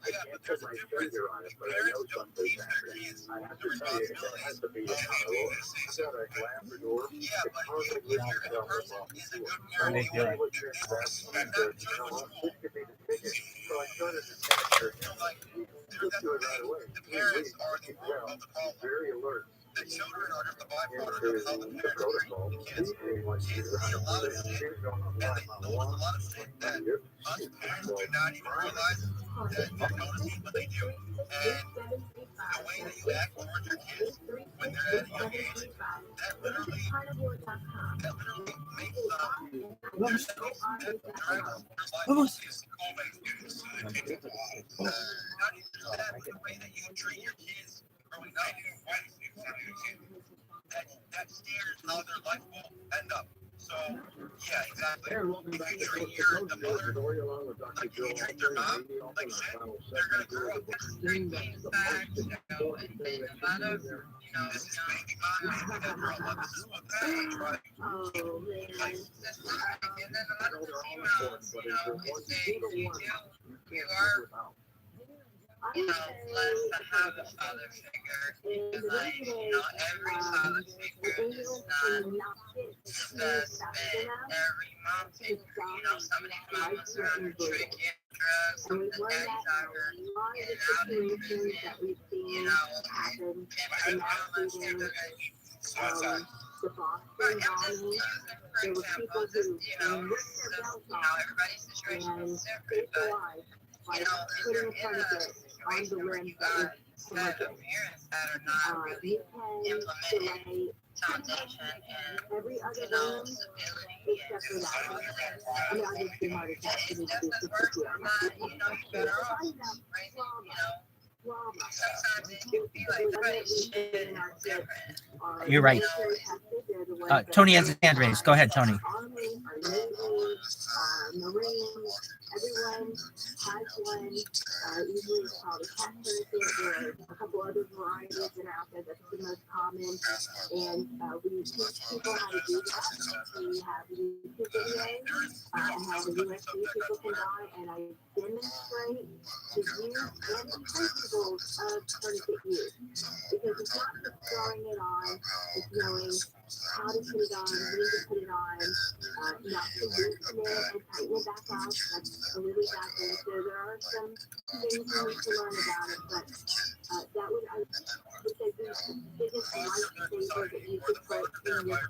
Yeah, but there's a difference. Parents don't teach their kids the responsibilities of being a safe zone. Yeah, but if you're a person is a good parent, they want to do this, and not just what you want. So like, there's that thing, the parents are the root of the problem. Very alert. The children are just a byproduct of how the parents treat the kids. Kids see a lot of shit, and they notice a lot of shit that us parents do not even realize that they're noticing, but they do. And the way that you act towards your kids when they're at a young age, that literally makes them Vamos. That steers how their life will end up. So, yeah, exactly. If you treat the mother like you treat their mom, like shit, they're gonna grow up. Being facts, and a lot of, this is baby mom, that girl, this is what that is, right? And then a lot of the females, if you are blessed to have a father figure in your life. Every father figure is not the spit. Every mom figure, some of these mamas are under tricky drugs, some of the daddies are getting out of business, every mama's never gonna be right, I'm just using for example, everybody's situation is different, but if you're in a situation where you got set of parents that are not really implementing foundation and, stability and if that's worse than that, you're better off sometimes it can be like everybody's shit is different. You're right. Tony has his hand raised. Go ahead, Tony. Everyone has one. Usually it's called a cat tourniquet. There are a couple other varieties that are out there. That's the most common. And we teach people how to do that. We have YouTube videos. I have a USB people can buy, and I demonstrate the use and the principles of tourniquet use. Because it's not just throwing it on, it's knowing how to put it on, when to put it on, not to loosen it and tighten it back up. That's a really bad thing. So there are some things you need to learn about it, but that would, I would say, be the biggest lifesaver that you could put in your kit.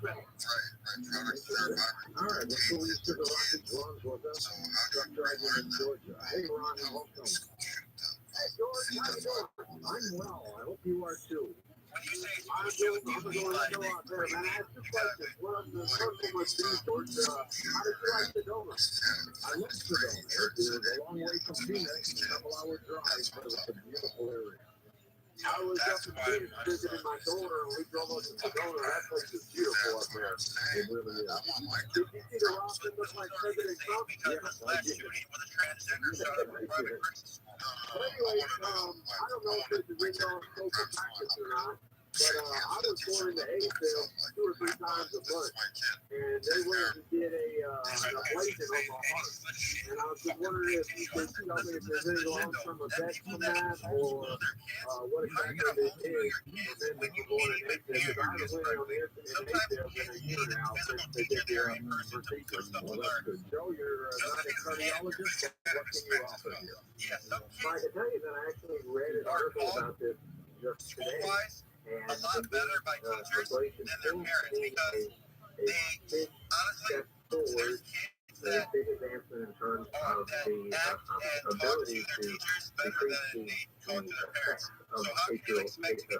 All right, let's go to the Rocky Ron's with us. Truck driver in Georgia. Hey, Ron, welcome. Hey, George, how you doing? I'm well. I hope you are too. When you say Georgia, what do you mean by it? Man, I have two questions. Well, the first one was, George, how did you like Sedona? I love Sedona. It was a long way from Phoenix, a couple-hour drive, but it was a beautiful area. I was up in Phoenix visiting my daughter, and we drove up to Sedona. That place is beautiful up there. It really is. Did you see the rock that looked like President Trump? Because the last shooting with a transgender shot of a private person. But anyway, I don't know if this is in on social practice or not, but I was going to AFib 2 or 3 times a month, and they went and did an ablation on my heart. And I was just wondering if you could tell me if there's any long-term effects from that, or what exactly they did, and then we could go on an AFib, because I haven't went on AFib in a year now since they did their procedure. Well, that's good. Joe, you're not a cardiologist, but what can you offer here? I can tell you that I actually read an article about this just today. A lot better by teachers than their parents because they honestly, there's kids that big advancement in terms of the ability to decrease the effects of atrial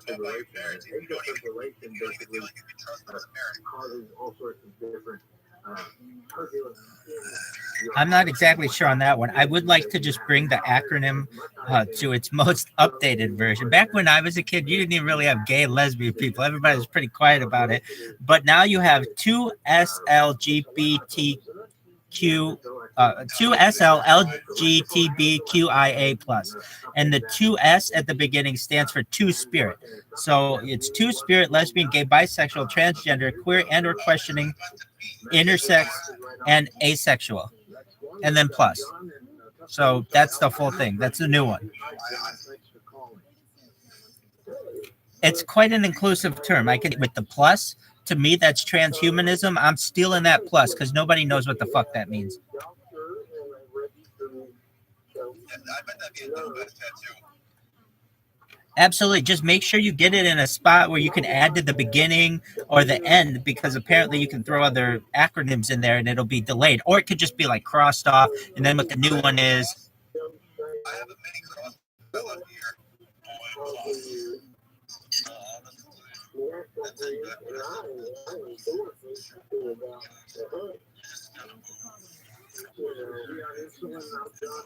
fibrillation. Atrial fibrillation basically causes all sorts of different turbulence. I'm not exactly sure on that one. I would like to just bring the acronym to its most updated version. Back when I was a kid, you didn't even really have gay and lesbian people. Everybody was pretty quiet about it. But now you have 2SLGBTQ, 2SLGBTQIA+. And the 2S at the beginning stands for two-spirit. So it's two-spirit, lesbian, gay, bisexual, transgender, queer, and or questioning, intersex, and asexual. And then plus. So that's the full thing. That's the new one. It's quite an inclusive term. I can, with the plus, to me, that's transhumanism. I'm stealing that plus because nobody knows what the fuck that means. Absolutely. Just make sure you get it in a spot where you can add to the beginning or the end, because apparently you can throw other acronyms in there and it'll be delayed. Or it could just be like crossed off, and then what the new one is. I have a mini cross here. be on insulin now, John?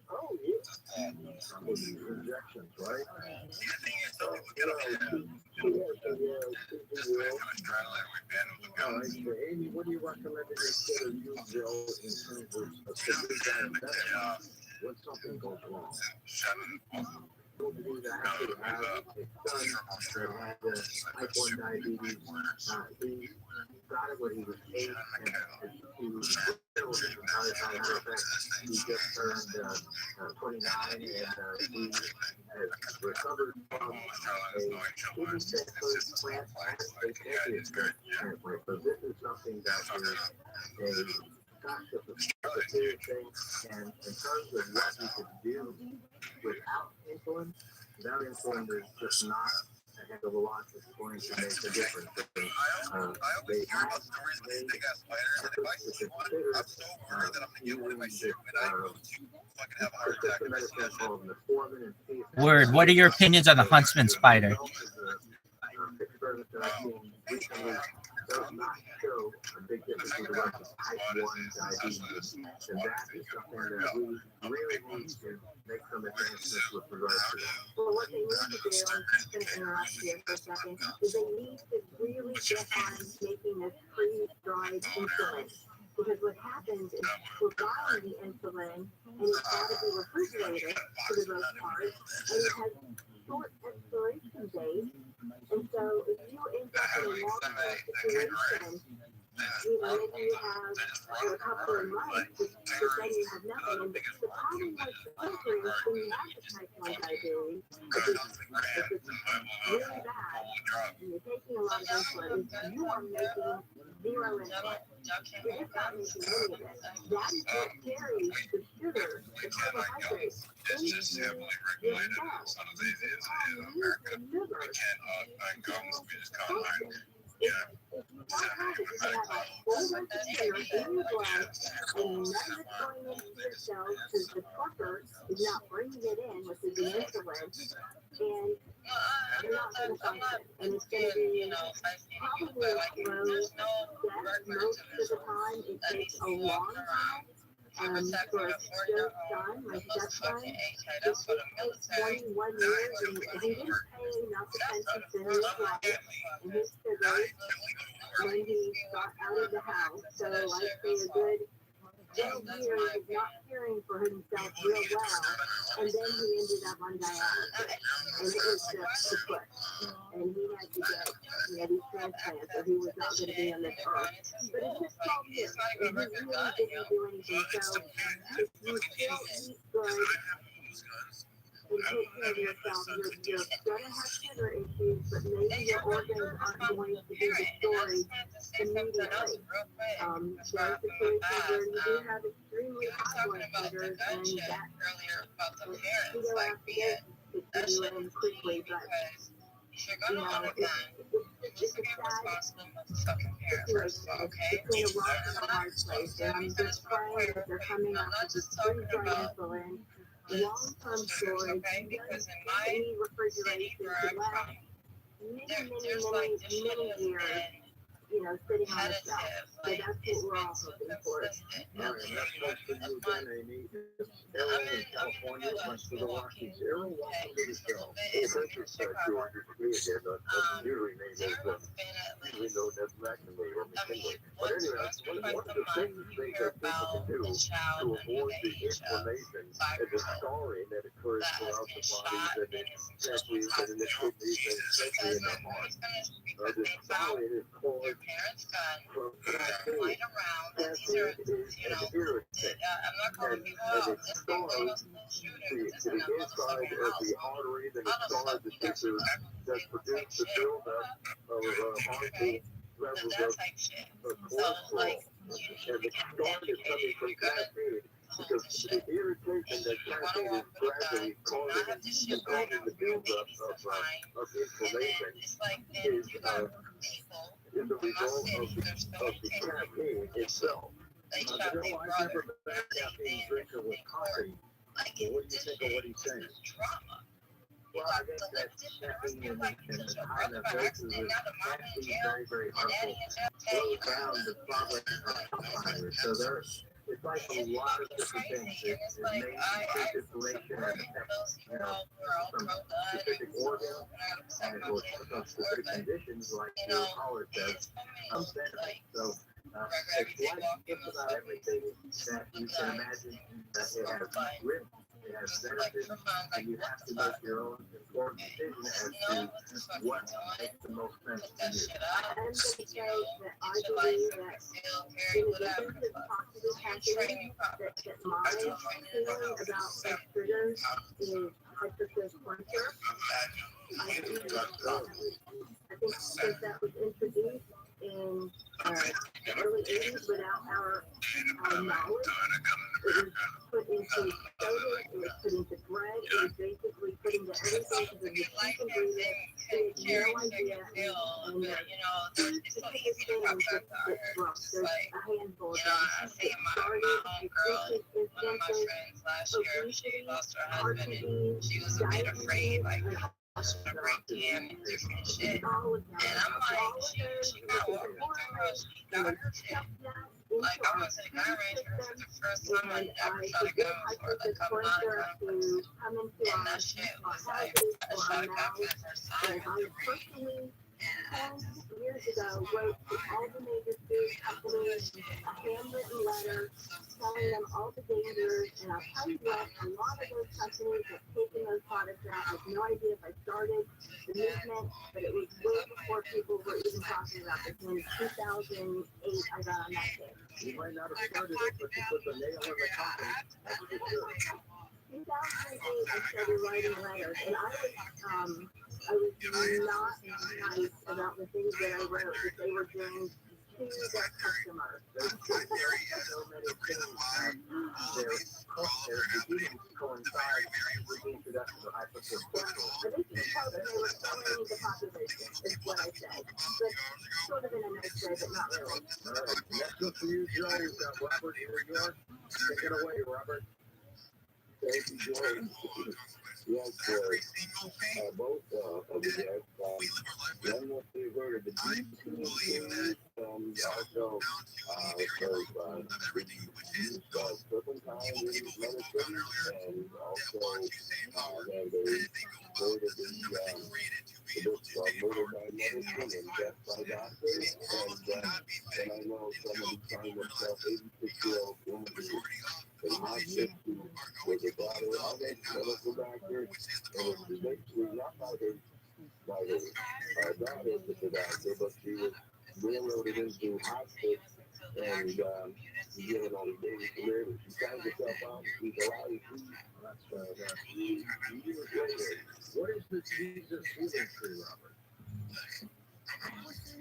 Oh, yeah. With these injections, right? All right, so Amy, what do you recommend instead of you, Joe, in terms of severe diabetes when something goes wrong? Nobody that actually has a son that had type 1 diabetes, he got it when he was 8, and he was he just turned 29, and he has recovered from a kidney transplant and a pancreas transplant. So this is something that is a serious thing, and in terms of what we could do without insulin, without insulin, there's just not a heck of a lot that's going to make a difference. They have Word, what are your opinions on the huntsman spider? Experiment that I've seen recently does not show a big difference with regards to type 1 diabetes. And that is something that we really need to make some advancements with regards to that. Well, what they need to do, I'm just going to interrupt here for a second, is they need to really get on making this freeze-dried insulin. Because what happens is we're buying the insulin, and it's got to be refrigerated for the most part, and it has short expiration dates. And so if you end up in a long-term situation, maybe you have a couple of months, but then you have nothing. And the problem with filtering is when you have the type 1 diabetes, if it's really bad, and you're taking a lot of insulin, you are making zero insulin. You're just not making any of it. That is what carries the sugar, the carbohydrates, into your cell. If you don't have it, you have a whole bunch of sugar in your blood, and none of it's going into your cells because the trucker is not bringing it in, which is the insulin, and you're not going to function. And it's going to be probably a slow death most of the time. It takes a long time. For a still son, my stepson, it takes 21 years, and he didn't pay enough attention to his life and his sugars when he got out of the house. So I'd say a good 12 years of not caring for himself real well, and then he ended up on dialysis, and it was just the foot, and he had to get these transplants, or he was not going to be on this earth. But it's just 12 years, and he really didn't do anything. So if you still eat good and take care of yourself, you're going to have sugar issues, but maybe your organs aren't going to be destroyed immediately. There are situations where you do have extremely high blood sugars, and that ketoacidosis could do it quickly, but it's a sad situation. It's between a rock and a hard place, and I'm just praying that they're coming up with this freeze-dried insulin, long-term storage, doesn't need refrigeration to last many years, sitting on the shelf. So that's what we're all hoping for. All right, that's much for you again, Amy. Errol in California, west of the Rockies. Errol, welcome to the show. Well, thank you, George, for being here. That's usually known as McNamee or McKinley. But anyway, one of the things that people can do to avoid the inflammation and the scarring that occurs throughout the body and the pancreas and in the kidneys and especially in the heart. The scarring is caused from caffeine. Caffeine is an irritant, and it scars the inside of the artery, then it scars the tissue that produce the buildup of harmful levels of cholesterol. And the scar is coming from caffeine because the irritation that caffeine is gradually causing the buildup of inflammation is a result of the caffeine itself. I've never been a caffeine drinker with coffee. What do you think of what he's saying? Well, I think that caffeine in the high enough doses is actually very, very harmful. Slows down the progress of Alzheimer's. So it's like a lot of different things. It may increase inflammation and affect, some specific organs and or some specific conditions, like your caller says, some benefits. So it's like just about everything that you can imagine that it has risks, it has benefits, and you have to make your own informed decision as to what makes the most sense to you. I'm going to say that I believe that in addition to possibly happening, that my feeling about the triggers is excessive pleasure. I think because that was introduced in the early 80s without our knowledge. It was put into soda, it was put into bread, it was basically put into everything because of the cheap ingredient. We had no idea, and there's specific things that drunk. There's a handful of them. It started with instances, obesity, heart disease, diabetes, and different shit. And I'm like, she got what she got her shit. Like, I was in that arrangement for the first time I ever shot a gun before, like, I'm not drunk. And that shit was like, I shot a gun for the first time. I personally, 10 years ago, wrote to all the major food companies a handwritten letter telling them all the dangers, and I'll tell you what, a lot of those companies have taken those products out. I have no idea if I started the movement, but it was way before people were even talking about this. In 2008, I got on that case. You might not have started it, but you put the nail in the coffin. That's for sure. 2008, I started writing letters, and I was not nice about the things that I wrote that they were doing to their customers. There's so many things their beginnings coincide with the introduction of hypersensitivity. But this is how they were telling the population, is what I said. But sort of in a nice way, but not really. All right, next up for you, Joe, we've got Robert in New York. Take it away, Robert. Thank you, George. Yes, both of the guys. I don't know if you've heard of the DT, also, serpentine in medicine, and also, then they heard of the book Murder by Medicine and Death by Doctors, and I know someone trying themselves 86-year-old woman in hospice who was a daughter of a medical doctor, and was basically not by her daughter to the doctor, but she was railroaded into hospice and given on a daily to live, and she found herself out, she's alive. What is the Jesus healing tree, Robert?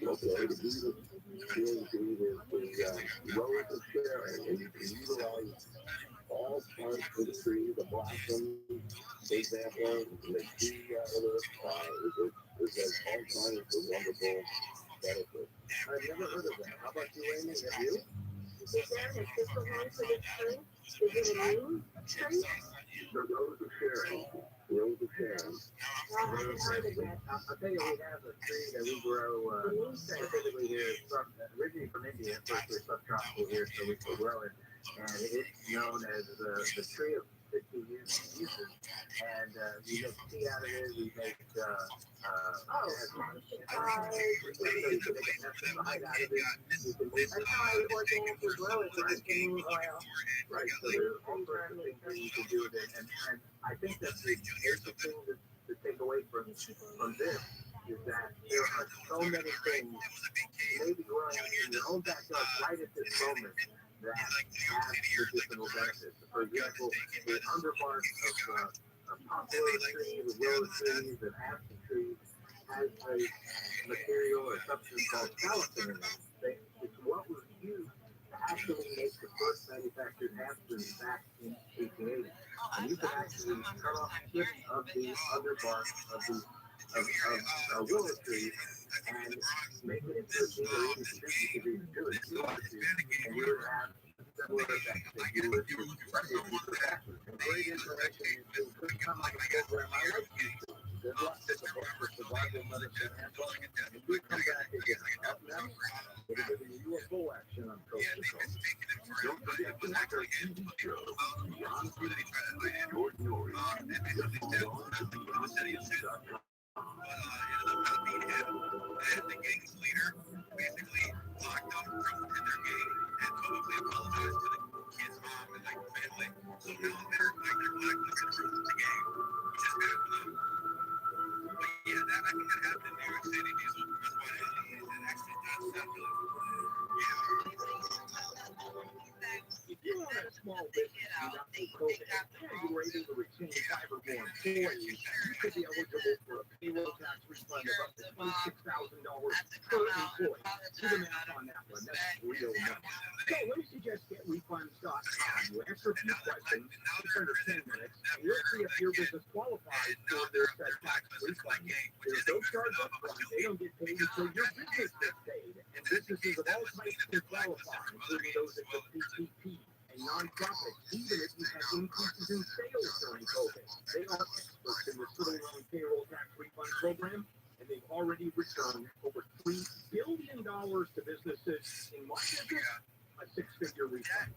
Okay, the Jesus healing tree is the rose of Sharon, and you can utilize all parts of the tree, the blossom, for example, the tea out of it. It has all kinds of wonderful benefits. I've never heard of that. How about you, Amy? Have you? Is there an official name for this tree? Is it a name tree? The rose of Sharon. Rose of Sharon. No, I haven't heard of it. I'll tell you, we have a tree that we grow specifically here, originally from India. Of course, we're subtropical here, so we still grow it. And it's known as the tree of 50 uses. And we make tea out of it. We make That's how I organically grow it, right? In oil. Right, so there's all sorts of things that you can do with it. And I think that the basic thing to take away from this is that there are so many things maybe growing in your own backyard right at this moment that have medicinal benefits. For example, the underbark of poplar trees, the willow trees, and aspen trees has a material or substance called salicin in it. It's what was used to actually make the first manufactured aspirin back in 1880. And you can actually cut off strips of the underbark of willow trees and make it into a tea, or even you could even do it if you wanted to, and you would have similar effects that you would and great information is could come on the program. I like you. Good luck with the book for survival medicine and book. And we come back again. Up next, UFO action on Coast to Coast. Don't forget to watch our TV show, Beyond Short Stories. And the gang's leader basically locked up from in their gang and publicly apologized to the kid's mom and like family. So now they're blacklisted from the gang, which is bad for them. But yeah, that I think that happened in New York City. That's why it actually does sound really If you own a small business without the COVID and you were able to retain 5 or more employees, you could be eligible for a payroll tax refund of up to $26,000 per employee. Do the math on that one. That's real money. So let me suggest getrefunds.com. You answer a few questions, it's under 10 minutes, and you'll see if your business qualifies for this tax refund. There's no charge up front. They don't get paid until your business gets paid. And businesses of all types can qualify, including those that go PPP and nonprofits, even if you have increases in sales during COVID. They are experts in the civil payroll tax refund program, and they've already returned over $3 billion to businesses in my business, a 6-figure refund.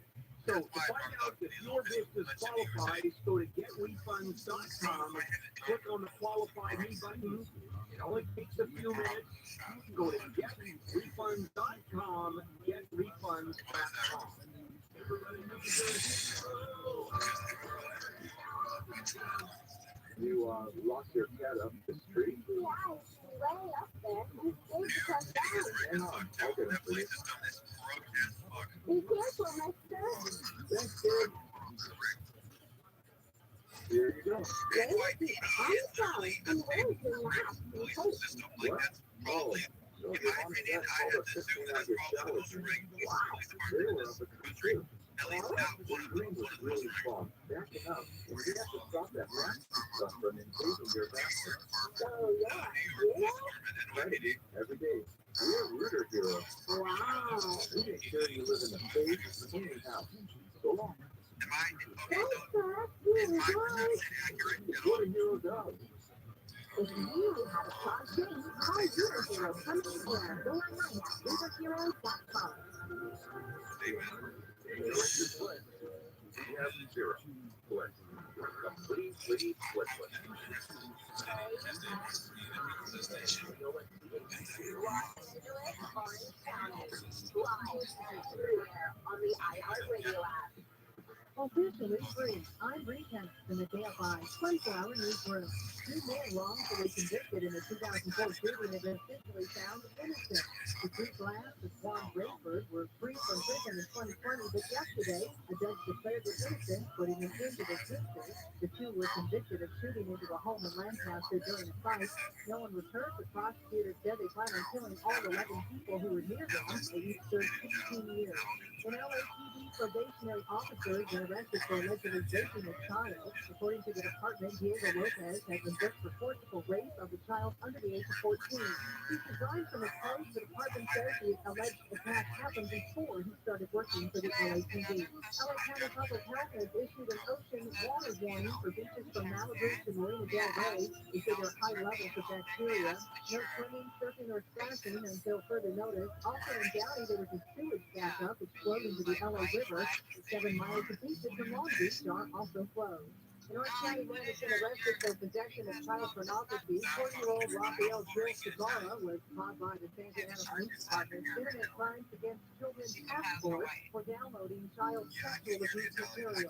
So to find out if your business qualifies, go to getrefunds.com, click on the Qualify Me button. It only takes a few minutes. Go to getrefunds.com, getrefunds.com. You lost your cat up the street? Yeah, it's way up there. He's scared to come down. I'll get it for you. Be careful, mister. Thanks, kid. Here you go. Lady, I'm sorry. And where's your last? What? Oh, no, the mom and dad called us 15 hours shower. Wow, they were up at the tree. The green was really fun. Backing up. And you have to stop that nasty stuff from invading your bathroom. So, yeah. Right? Every day. We're rooter heroes. Wow. We make sure you live in a safe, clean house. So long. Thanks, sir. Really good. What a hero does. If you have a project, call Hero. Come in here. Go online at superheroes.com. We have 0. Bless. Completely blitzless. On the iHeartRadio app. Officially free. I'm Recap in the KFI 24-hour newsroom. 2 men wrongfully convicted in the 2004 shooting have been officially found innocent. The 2 Glass and Juan Rayford were free from prison in 2020, but yesterday, a judge declared them innocent, putting them into the system. The 2 were convicted of shooting into a home in Lancaster during a fight. No one was hurt, but prosecutors said they plan on killing all 11 people who were near them. They each served 16 years. An LAPD probationary officer has been arrested for allegedly raping a child. According to the department, Diego Lopez has been booked for forcible rape of a child under the age of 14. He's resigned from his post. The department says the alleged attack happened before he started working for the LAPD. LA County Public Health has issued an ocean water warning for beaches from Malibu to Marina Del Rey. They say there are high levels of bacteria. No swimming, surfing, or splashing until further notice. Also in Downey, there was a sewage backup which flowed into the LA River. 7 miles of beaches from Long Beach are also closed. An Orange County man has been arrested for possession of child pornography. 40-year-old Rabbi was caught by the Santa Ana Police Department's Internet Crimes Against Children Task Force for downloading child sexual abuse material.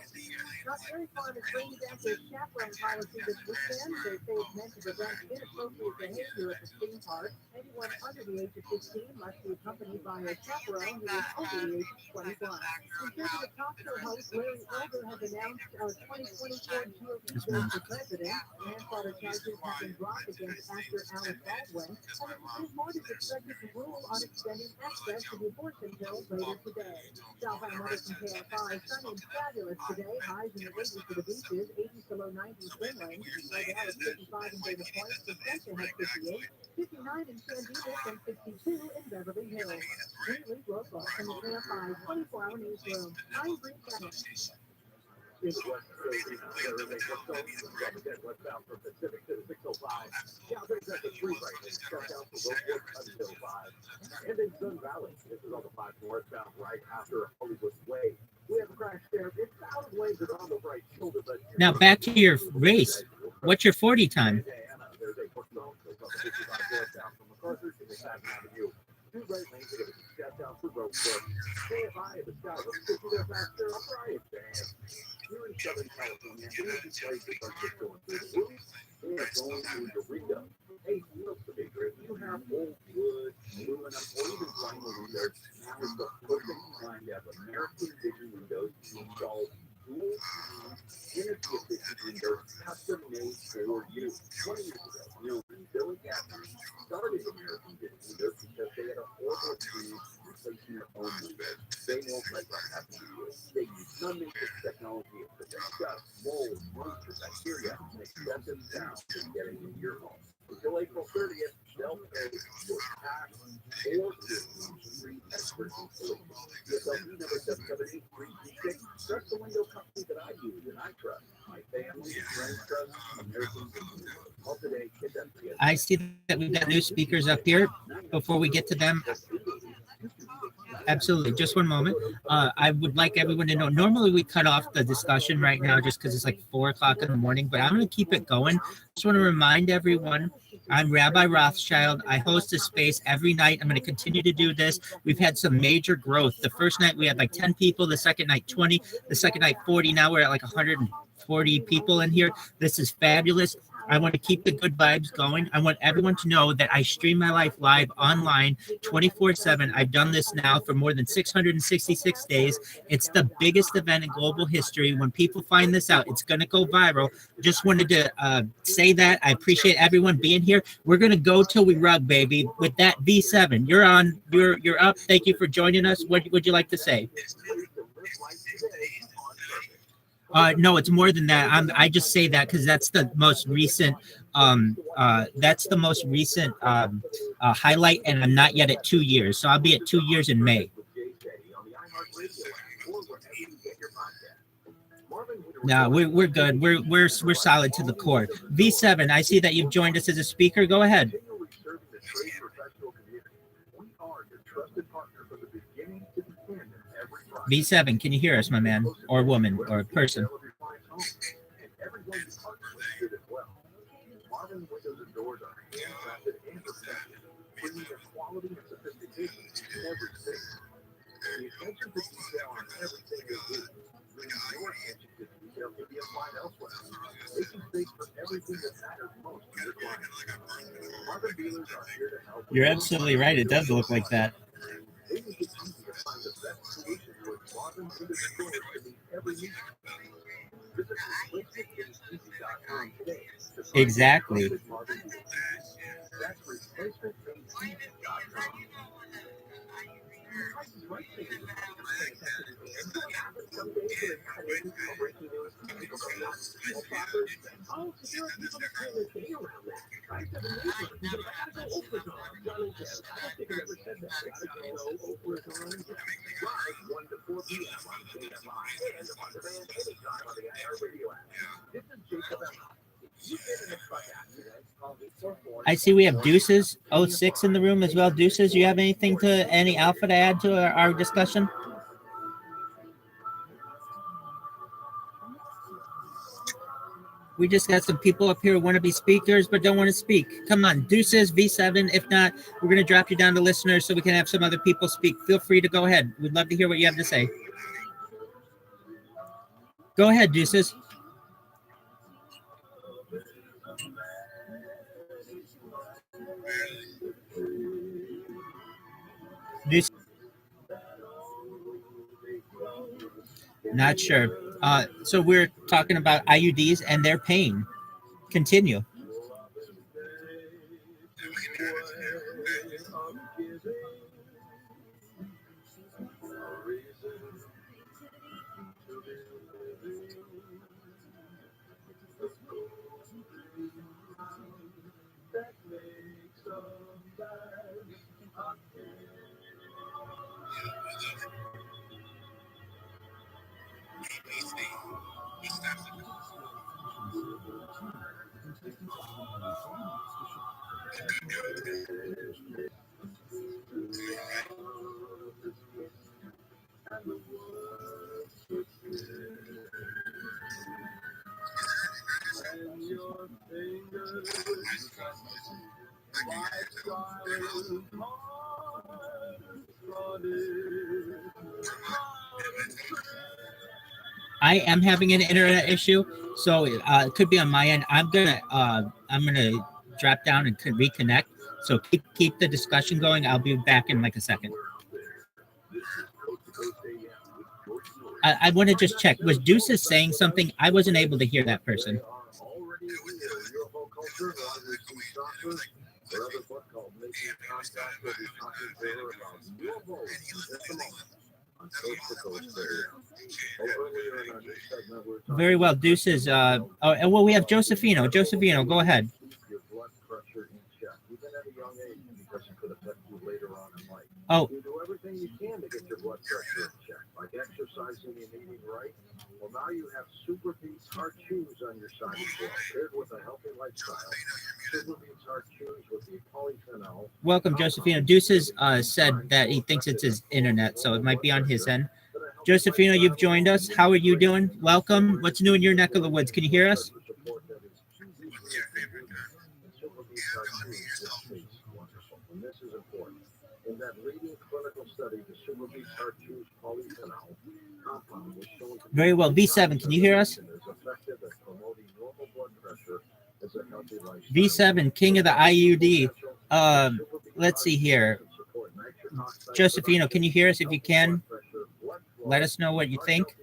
Not very far to bring back their chaperone policy this weekend. They say it's meant to prevent inappropriate behavior at the theme park. Anyone under the age of 15 must be accompanied by a chaperone who is over the age of 21. Conservative talk show host Larry Elder has announced 2024 GOP bid for president. Manslaughter charges have been dropped against actor Alec Baldwin, and the Supreme Court is expected to rule on extending access to the abortion pill later today. South Weather from KFI, sunny and fabulous today. Highs in the 80s for the beaches, 80s to low 90s inland. Right now it's 55 in Dana Point, Spencer has 58, 59 in San Diego, and 62 in Beverly Hills. Weekly local from the KFI 24-hour newsroom. I'm Bree Bennett. in the west. So, there is a westbound from Pacific to the 605. Yeah, there's at the 3 right now. Shut down for Roadwork until 5. And in Sun Valley, this is on the 5 northbound right after Hollywood Way. We have a crash there. It's out of lanes and on the right shoulder, but Now back to your race. What's your 40 time? there's a football that's on the 55 northbound from MacArthur to the 2nd Avenue. 2 right lanes are going to be shut down for Roadwork. KFI in the sky. Let's get you there faster. I'm Brian. Here in Southern California, we have these places that are going through the roof. They are going through Eureka. Hey, look, if you have old wood, aluminum, or even vinyl windows, now is the perfect time to have American Vision windows installed dual energy efficient windows custom made for you. 20 years ago, Bill and Catherine started American Vision windows because they had a horrible experience replacing their own windows. They won't let that happen to you. They use non-matrix technology to prevent dust, mold, moisture, bacteria, and excessive sound from getting into your home. Until April 30th, they'll pay your tax or free expert installation. DSLP number 778-326. That's the window company that I use and I trust. My family, friends trust American Vision. Call today. I see that we've got new speakers up here. Before we get to them, absolutely. Just one moment. I would like everyone to know, normally we cut off the discussion right now just because it's like 4 o'clock in the morning, but I'm going to keep it going. Just want to remind everyone, I'm Rabbi Rothschild. I host a space every night. I'm going to continue to do this. We've had some major growth. The first night we had like 10 people, the second night 20, the second night 40. Now we're at like 140 people in here. This is fabulous. I want to keep the good vibes going. I want everyone to know that I stream my life live online 24/7. I've done this now for more than 666 days. It's the biggest event in global history. When people find this out, it's going to go viral. Just wanted to say that. I appreciate everyone being here. We're going to go till we rug, baby, with that V7. You're on. You're up. Thank you for joining us. What would you like to say? No, it's more than that. I just say that because that's the most recent. Highlight, and I'm not yet at 2 years, so I'll be at 2 years in May. No, we're good. We're solid to the core. V7, I see that you've joined us as a speaker. Go ahead. V7, can you hear us, my man, or woman, or person? You're absolutely right. It does look like that. Exactly. I see we have Deuces 06 in the room as well. Deuces, you have any alpha to add to our discussion? We just got some people up here who want to be speakers but don't want to speak. Come on, Deuces, V7. If not, we're going to drop you down to listeners so we can have some other people speak. Feel free to go ahead. We'd love to hear what you have to say. Go ahead, Deuces. Deuces. Not sure. So we're talking about IUDs and their pain. Continue. I am having an internet issue, so it could be on my end. I'm gonna drop down and reconnect. So keep the discussion going. I'll be back in like a second. I want to just check. Was Deuces saying something? I wasn't able to hear that person. Very well, Deuces. Well, we have Josephino. Josephino, go ahead. Oh. You do everything you can to get your blood pressure in check, like exercising and eating right. Well, now you have Super Beats Heart Chews on your side as well, paired with a healthy lifestyle. Super Beats Heart Chews with the polyphenol. Welcome, Josephino. Deuces said that he thinks it's his internet, so it might be on his end. Josephino, you've joined us. How are you doing? Welcome. What's new in your neck of the woods? Can you hear us? This is important. In that leading clinical study, the Super Beats Heart Chews polyphenol compound was shown to be very well. V7, can you hear us? effective at promoting normal blood pressure as a healthy lifestyle. V7, king of the IUD. Let's see here. Josephino, can you hear us? If you can, let us know what you think.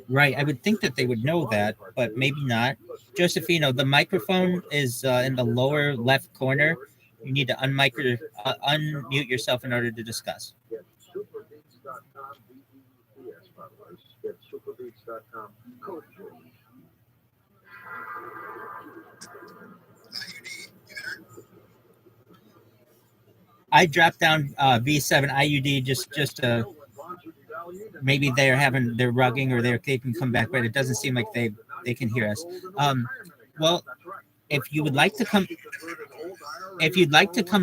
Right, I would think that they would know that, but maybe not. Josephino, the microphone is in the lower left corner. You need to unmute yourself in order to discuss. I dropped down V7 IUD just maybe they're rugging or they can come back, but it doesn't seem like they can hear us. Well, if you'd like to come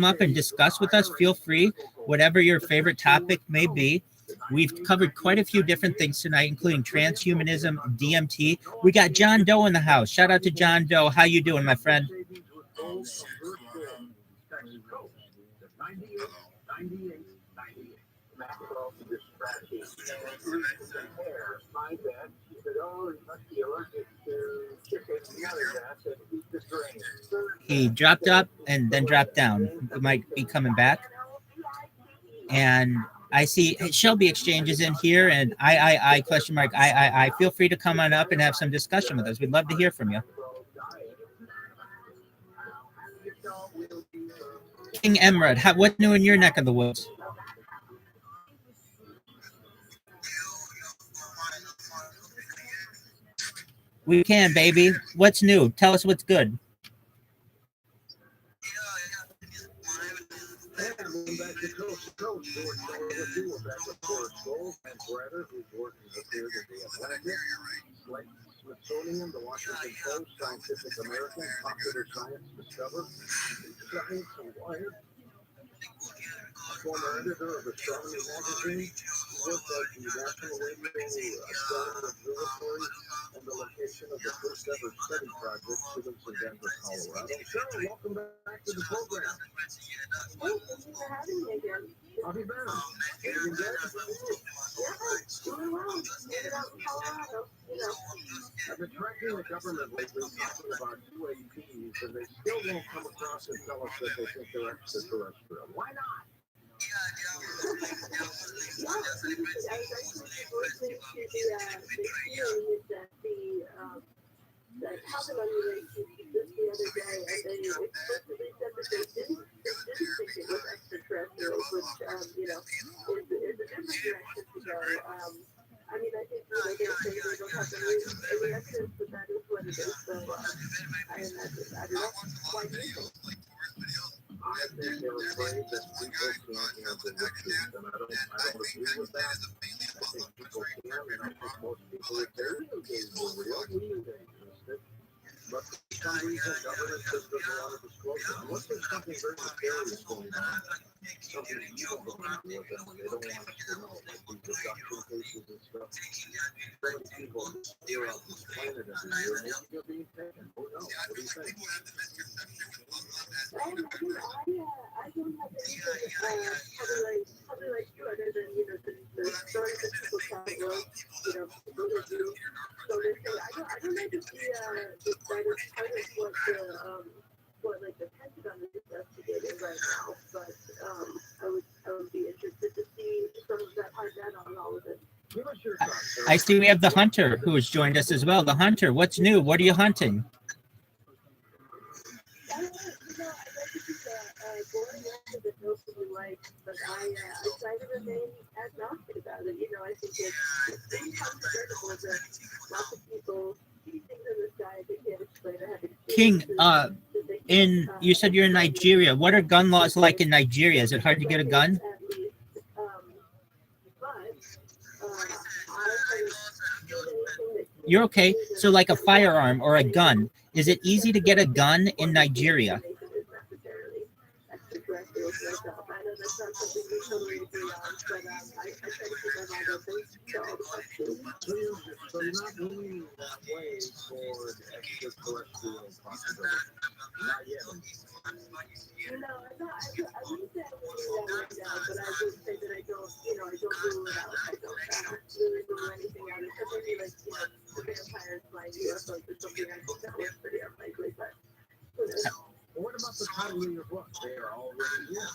up and discuss with us, feel free. Whatever your favorite topic may be. We've covered quite a few different things tonight, including transhumanism, DMT. We got John Doe in the house. Shout out to John Doe. How you doing, my friend? He dropped up and then dropped down. He might be coming back. And I see Shelby Exchanges in here, and I question mark I. Feel free to come on up and have some discussion with us. We'd love to hear from you. King Emerald, what's new in your neck of the woods? We can, baby. What's new? Tell us what's good. Smithsonian, the Washington Post, Scientific American, Popular Science Discover, Science and Wired, former editor of Astronomy Magazine, worked at the National Radio Astronomy Observatory and the location of the first ever study project, students in Denver, Colorado. Cheryl, welcome back to the program. Well, thank you for having me again. How have you been? Everything good? Doing well. Made it out in Colorado, I've been tracking the government lately talking about UAPs, and they still won't come across and tell us that they think they're extraterrestrial. Why not? I was actually listening to the hearing that happened on UAP just the other day, and they explicitly said that they didn't think it was extraterrestrials, which, is a different direction to go. I mean, I think, they say they don't have any evidence, but that is what it is. So, I don't know. Why do you think? I think they're afraid that people can't handle the truth, and I don't agree with that. I think people can, and I think most people would say these were real, we existed. But for some reason, government just doesn't want to disclose it. Unless there's something very nefarious going on, something evil going on with them, and they don't want us to know, like these abduction cases and stuff. So many people here on this planet every year, maybe they're being taken. Who knows? What do you think? I don't have anything, probably like you, other than, the stories that people tell, people who do. So they say, I don't know if that is part of what like the Pentagon is investigating right now, but I would be interested to see some of that, on all of it. Give us your thoughts, sir. I see we have the hunter who has joined us as well. The hunter, what's new? What are you hunting? I like to keep a boring answer that nobody likes, but I try to remain agnostic about it. I think it's pretty controversial that lots of people see things in the sky they can't explain or have King, you said you're in Nigeria. What are gun laws like in Nigeria? Is it hard to get a gun? You're okay. So like a firearm or a gun, is it easy to get a gun in Nigeria? So you're not leaning that way toward extraterrestrial possibility. Not yet. I wouldn't say I'm leaning that way now, but I would say that I don't rule it out. I don't really rule anything out. Except maybe like, the vampires flying UFOs or something. I think that was pretty unlikely, but who knows? What about the title of your book? They are already here.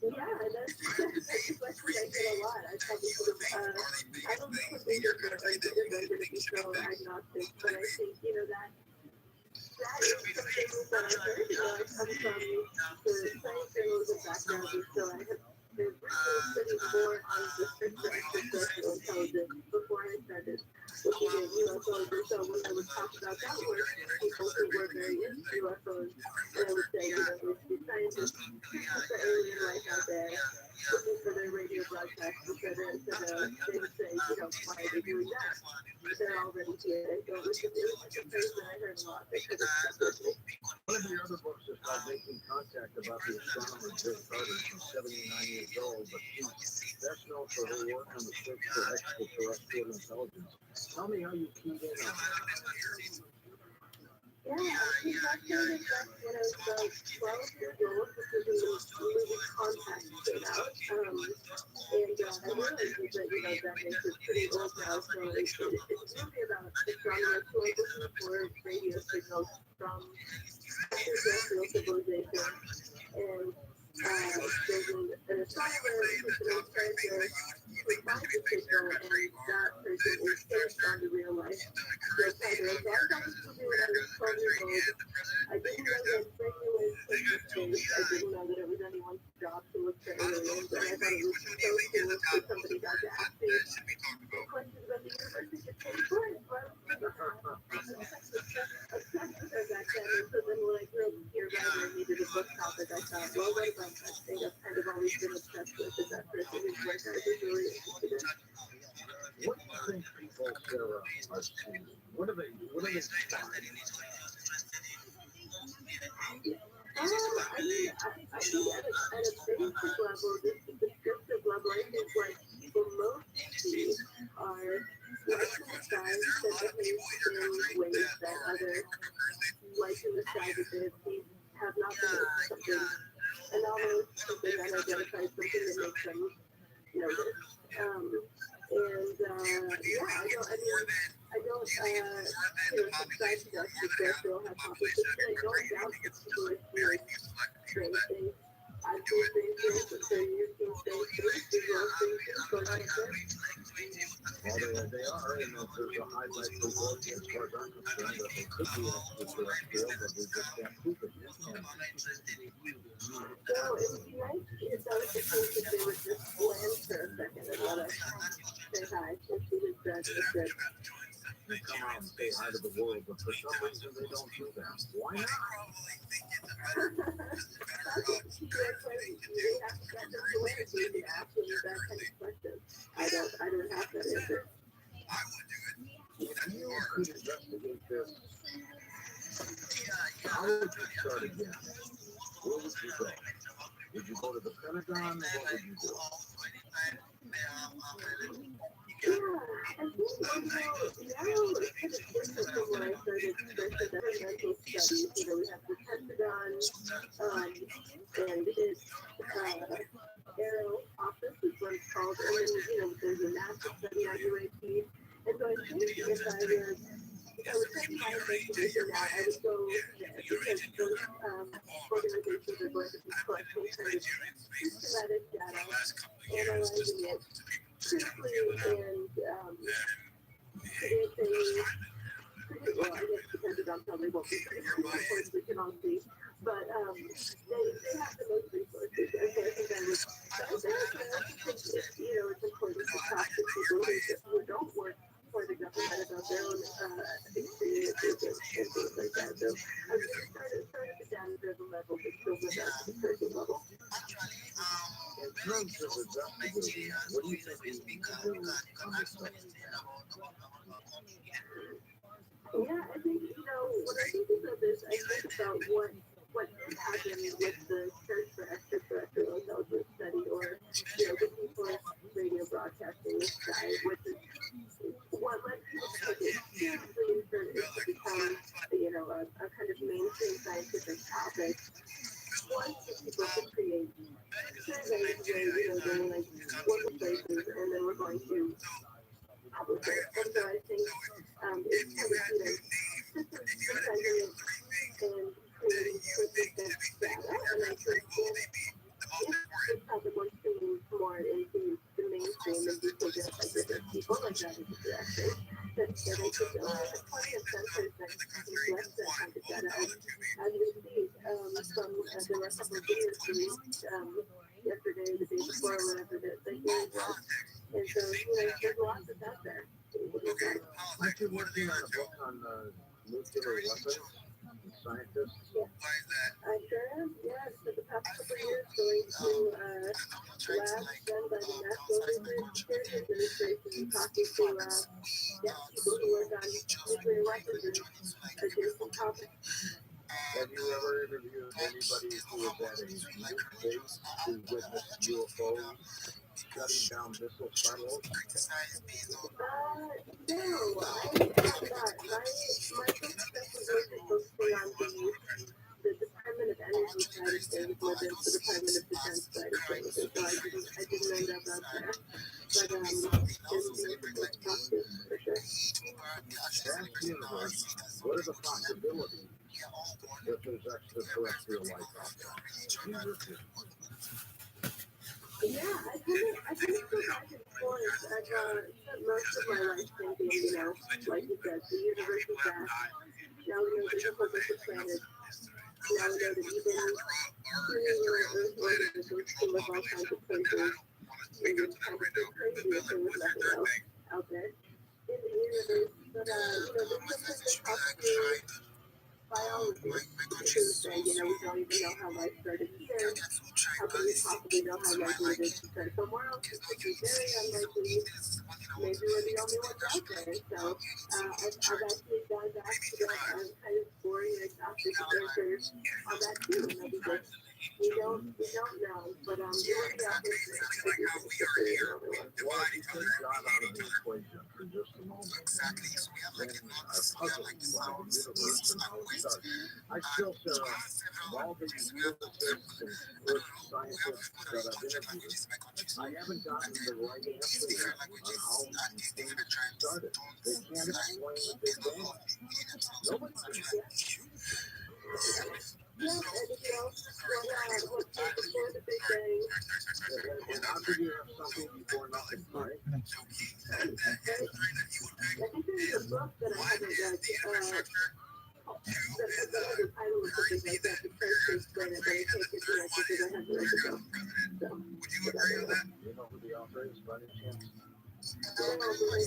Yeah, that's a question I get a lot. I probably sort of, I don't think something different or different to be so agnostic, but I think, that is something that I've heard. I come from the science journalism background, so I have been studying more on the spectrum of extraterrestrial intelligence before I started looking at UFOs. And so when I would talk about that work, people who were very into UFOs, and I would say, there's these scientists for alien life out there looking for their radio broadcasts, et cetera, they would say, why are they doing that? They're already here. And so it was a phrase that I heard a lot. They could have stuck with me. One of your other books is called Making Contact, about the astronomer Jim Carter. She's 79 years old, but she's best known for her work on the search for extraterrestrial intelligence. Tell me how you keyed in on that. Yeah, I think that started back when I was about 12 years old, because the movie Contact came out. And I realized that, that makes it pretty old now, so it's really about astronomers who are looking for radio signals from extraterrestrial civilization. And there's an astronomer who's been trying to find the signal, and that person is based on the real life. So I thought this was when I was 12 years old. I didn't know that radio was such a space. I didn't know that it was anyone's job to look for aliens, and I thought it was so cool that somebody got to ask me questions about the universe and get paid for it. So I was obsessed with her back then, and so then when I grew up here, I needed a book topic. I thought, well, what about that thing I've kind of always been obsessed with, is that person whose work I was really interested in. What do you think people, Sarah, are seeing? What are they spotting? I mean, I think at a basic level, just a descriptive level, I think what people most see are lights in the sky that behave in ways that other lights in the sky that they have seen have not behaved. Something anomalous, something unidentified, something that makes them notice. I don't subscribe to that extraterrestrial hypothesis, but I don't doubt that people are seeing strange things. I've seen strange things, I'm sure you've seen strange things, visual strange things, going like that. Well, they are, and there's a high likelihood, as far as I'm concerned, that they could be extraterrestrial, but we just can't prove it yet. So it would be nice if that was the case, if they would just land for a second and let us say hi, if she was good. They come out and say hi to the world, but for some reason they don't do that. Why not? don't have that answer. If you could investigate this, how would you start again? Where would you go? Would you go to the Pentagon? What would you do? Yeah, I think, now it's kind of different from when I started environmental studies. We have the Pentagon, and it's Aero Office is what it's called, and then, there's a NASA study on UAP. And so I think if I was taking my investigation now, I would go there because those organizations are going to be collecting kind of systematic data, analyzing it critically, and producing, well, I guess the Pentagon probably won't be producing reports we can all see, but they have the most resources, and so I think I would start there. But I also think it's important to talk to people who don't work for the government about their own experiences and things like that. So I would just start at the data-driven level, but still without the person level. In terms of investigating, what do you think we need to do on this subject? Yeah, I think, when I think about this, I think about what did happen with the Search for Extraterrestrial Intelligence study, or, the people radio broadcasting this guy, which is what led people to take it seriously and for it to become, a kind of mainstream scientific topic. Once the people could create surveys where, they were like, what the places, and then we're going to publish it. And so I think it's kind of, synthesizing it and creating consistent data. And I think if this topic wants to move more into the mainstream and be taken up by different people, like that is a direction, that I think there's plenty of sensors that collect that kind of data. As we see from, there were a couple of videos released yesterday, the day before, whatever the hearing was. And so, there's lots of that there. Aren't you working on a book on nuclear weapons and scientists? Yeah. I sure am. Yeah, for the past couple of years, going to labs done by the National Research Administration, talking to people who work on nuclear weapons and adjacent topics. Have you ever interviewed anybody who was at a nuke base who witnessed UFOs shutting down missile silos? No, I have not. My focus was focusing on the Department of Energy side of things more than the Department of Defense side of things. And so I didn't end up out there. But there's people to talk to, for sure. Vast universe, what are the possibilities if there's extraterrestrial life out there? Yeah, I kind of go back and forth. I've spent most of my life thinking, like you said, the universe is vast. Now we know there's a whole bunch of planets. Now we know that even Earth organisms can live all kinds of places. It would kind of be crazy if there was nothing else out there in the universe. But, there's something that talks to biology to say, we don't even know how life started here. How can we possibly know how likely it is to start somewhere else? It could be very unlikely. Maybe we're the only ones out there. So I've actually gone back to that kind of boring agnostic answers on that too. Because we don't know. But the only out there is the only one. Well, if you take God out of the equation for just a moment, then our puzzle around the universe and how it started. I still say of all the physicists and earth scientists that I've interviewed, I haven't gotten the right answer yet on how things started. They can't explain the Big Bang. Nobody can. Yeah, and what came before the Big Bang. And how could you have something before nothing, right? I think there's a book that I haven't read. The title is something like that. It tries to explain it, but I can't get to it because I haven't read the book. So, You know who the author is, by any chance? I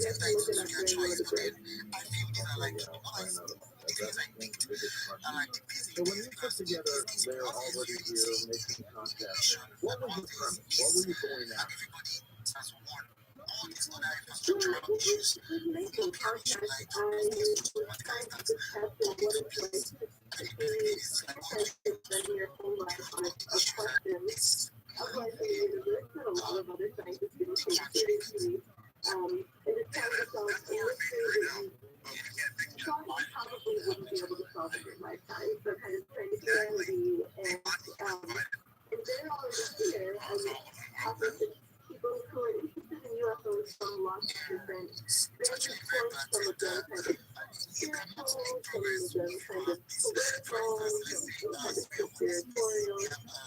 guess I'm looking up during one of the breaks. Okay, yeah, I'll find out about it. That's one of the biggest questions. So when you put together, they're already here making contact. What was the premise? What were you going after? Making contact, I was trying to just capture what it's like to be content in your whole life of questions of life in the universe and a lot of other scientists didn't take seriously. And it's trying to solve a mystery that you thought you probably wouldn't be able to solve in your lifetime. So kind of trying to humanity and they're all here and happens to people who are interested in UFOs from lots of different vantage points, some of them kind of spiritual, some of them kind of political, some kind of conspiratorial,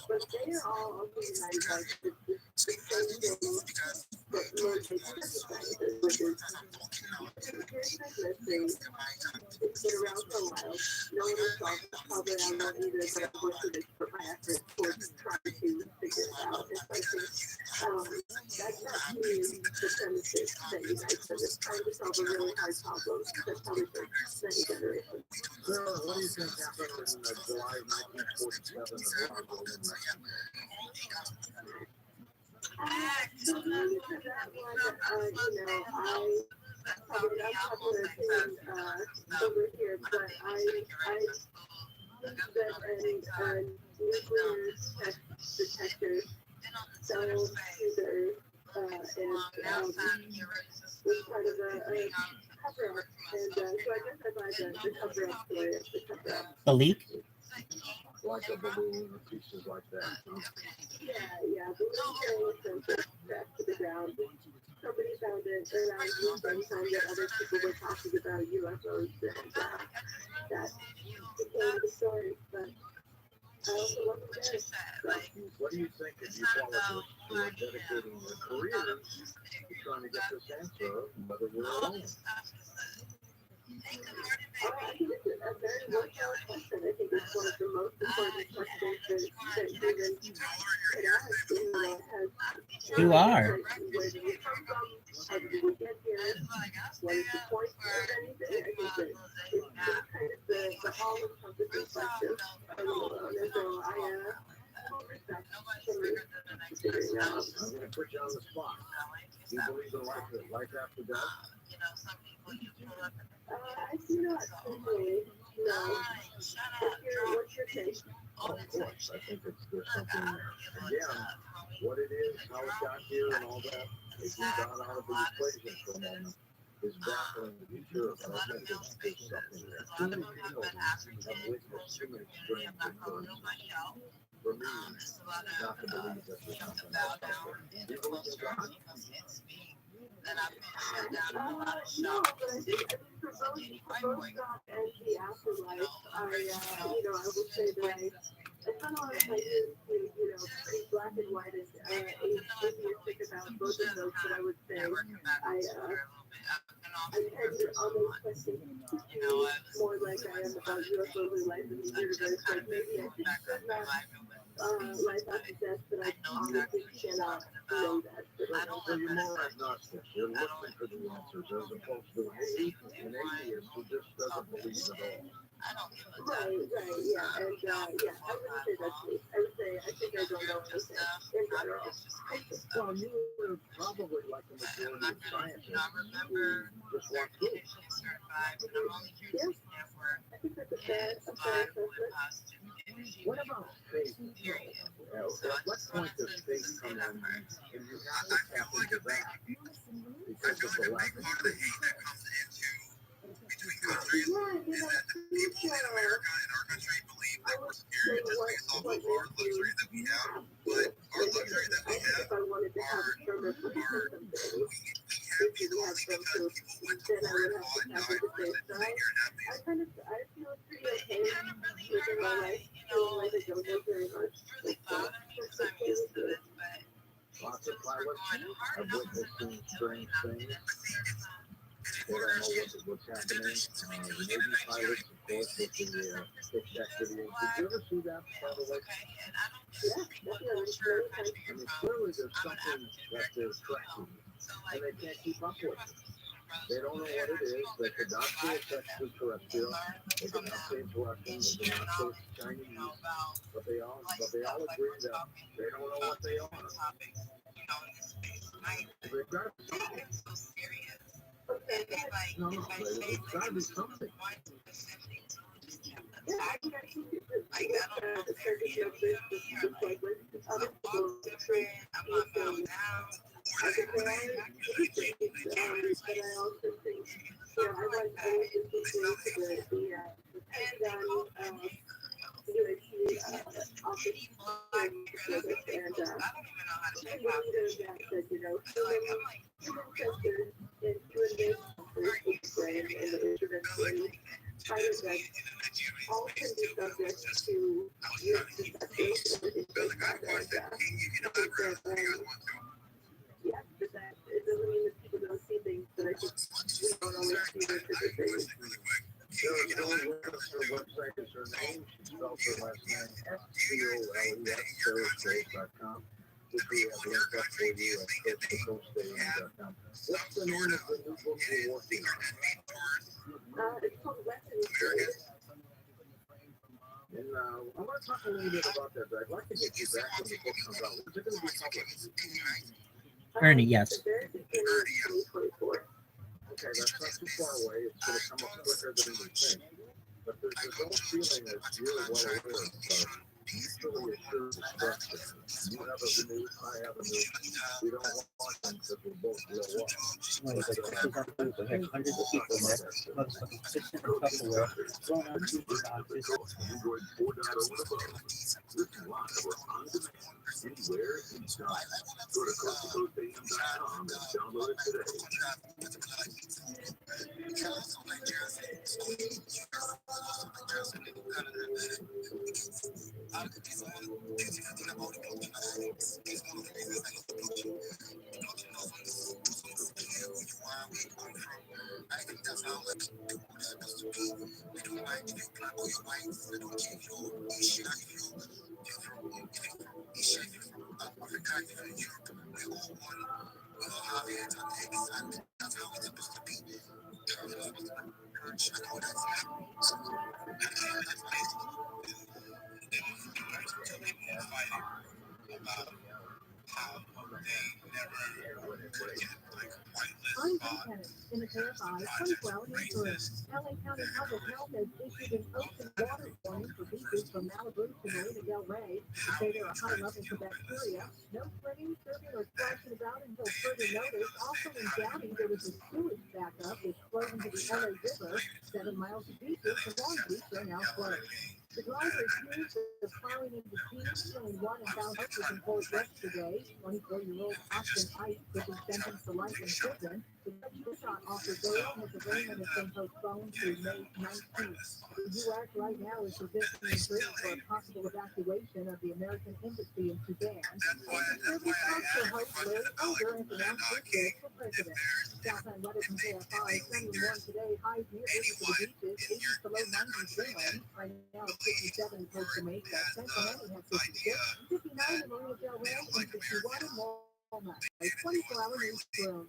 but they are all united by the same thing that motivates scientists, which is here's this mystery. It's been around for a while. No one has solved it. Probably I won't either, but I'm going to put my effort towards trying to figure it out. It's like that's not me, the premises that you guys are just trying to solve a really hard problem that's probably for many generations. Sarah, what do you think happened in July 1947 of Roswell, New Mexico? So maybe for that one, I probably not popular opinion over here, but I think that a nuclear test detector cell user was part of a cover-up, and so I guess I buy the cover-up story as the cover-up. The leak? Like a balloon or pieces like that. Yeah, balloon carrying sensor strapped to the ground. Somebody found it around the same time that other people were talking about UFOs, and that became the story, but I also wasn't there. So. What do you think if you followed who are dedicating their careers to trying to get this answer of whether we're alone? I think it's a very worthwhile question. I think it's one of the most important questions that human could ask. You are. Where do we come from? How did we get here? What is the point of anything? I think that it's kind of the all-encompassing question. And so I respect somebody figuring out. I'm going to put you on the spot. Do you believe in life after death? I do not simply know. What's your take? Oh, of course. I think there's something, again, what it is, how it got here, and all that. If you got out of the equation for a moment, is baffling to be sure, but I think there's something there. Too many people have witnessed too many strange occurrences. For me, not to believe that there's something else out there. Do you believe in God? No, but I think for both God and the afterlife, I will say that I spent a lot of my years being, pretty black and white and atheistic about both of those, but I would say I tend to almost question more like I am about UFOs and life in the universe. Like maybe I think that life after death, but I honestly cannot know that. So you're more agnostic. You're looking for the answers as opposed to an atheist who just doesn't believe at all. Right, yeah, and I wouldn't say that's me. I would say I think I don't know anything in general. Well, you were probably like the majority of scientists who just want truth. Yeah, I think that's a fair assessment. What about faith? At what point does faith come in and you have to tap into that because of the lack of truth? If I wanted to have a stronger belief in some things, if you had some proof, then I would have to have it faith. So I feel pretty okay living my life, feeling like I don't know very much. Lots of pilots have witnessed some strange things. They don't know what's happening. The Navy pilots, of course, with the tic-tac videos. Did you ever see that, by the way? Yeah, definitely. I mean, clearly there's something that they're tracking, and they can't keep up with it. They don't know what it is. They could not say it's extraterrestrial. They could not say it's Russian. They could not say it's Chinese. But they all agree that they don't know what they are. They've got so serious. no, it's got to be something. Like, I don't know if they're eating me or like, some walk different, I'm not bound down. But I also think, I was always listening to the Pentagon UAP office service, and the leader that said, human sensors in human brain and the intervention fighters that all can be subject to use deception and things like that. I think that, yeah, but that it doesn't mean that people don't see things, but I think we don't always see the different things. Her website is her name. She spells her last name SCOLES.com, which we have linked up for you at picoftheday.com. What's the name of the new book you're working on? It's called Lessons. And I want to talk a little bit about that, but I'd like to get you back when the book comes out. When's it going to be published? Ernie, yes. The very beginning of 2024. Okay, that's not too far away. It's going to come up quicker than you think. But there's this old feeling that you're well aware of mutually assured destruction. You have a news, I have a news. We don't want them because we both blow up. Like pictures on Twitter, have hundreds of people in there. Motherfucking 6 different Tupperware, thrown out TV boxes. Android 4.0 and above. Listen live or on demand, anywhere, anytime. Go to coasttocoastam.com and download it today. I'm Lieutenant in the KFI 24-hour newsroom. LA County Public Health has issued an ocean water warning for beaches from Malibu to Marina Del Rey. They say there are high levels of bacteria. No swimming, surfing, or splashing about until further notice. Also in Downey, there was a sewage backup which flowed into the LA River. 7 miles of beaches from Long Beach are now closed. The driver accused of plowing into teams, killing 1 and 1,000 was in court yesterday. 24-year-old Austin Ice was sentenced to life in prison. The judge was not offered bail, and his arraignment has been postponed to May 19th. The U.S. right now is positioning troops for a possible evacuation of the American embassy in Sudan. Conservative culture host Larry Elder has announced his bid for president. Southland weather from KFI, sunny and warm today, highs near 80 for the beaches, 80s to low 90s inland. Right now it's 57 in Costa Mesa, Cincinnati has 56, 59 in Marina Del Rey, and 61 in Walnut. A 24-hour newsroom.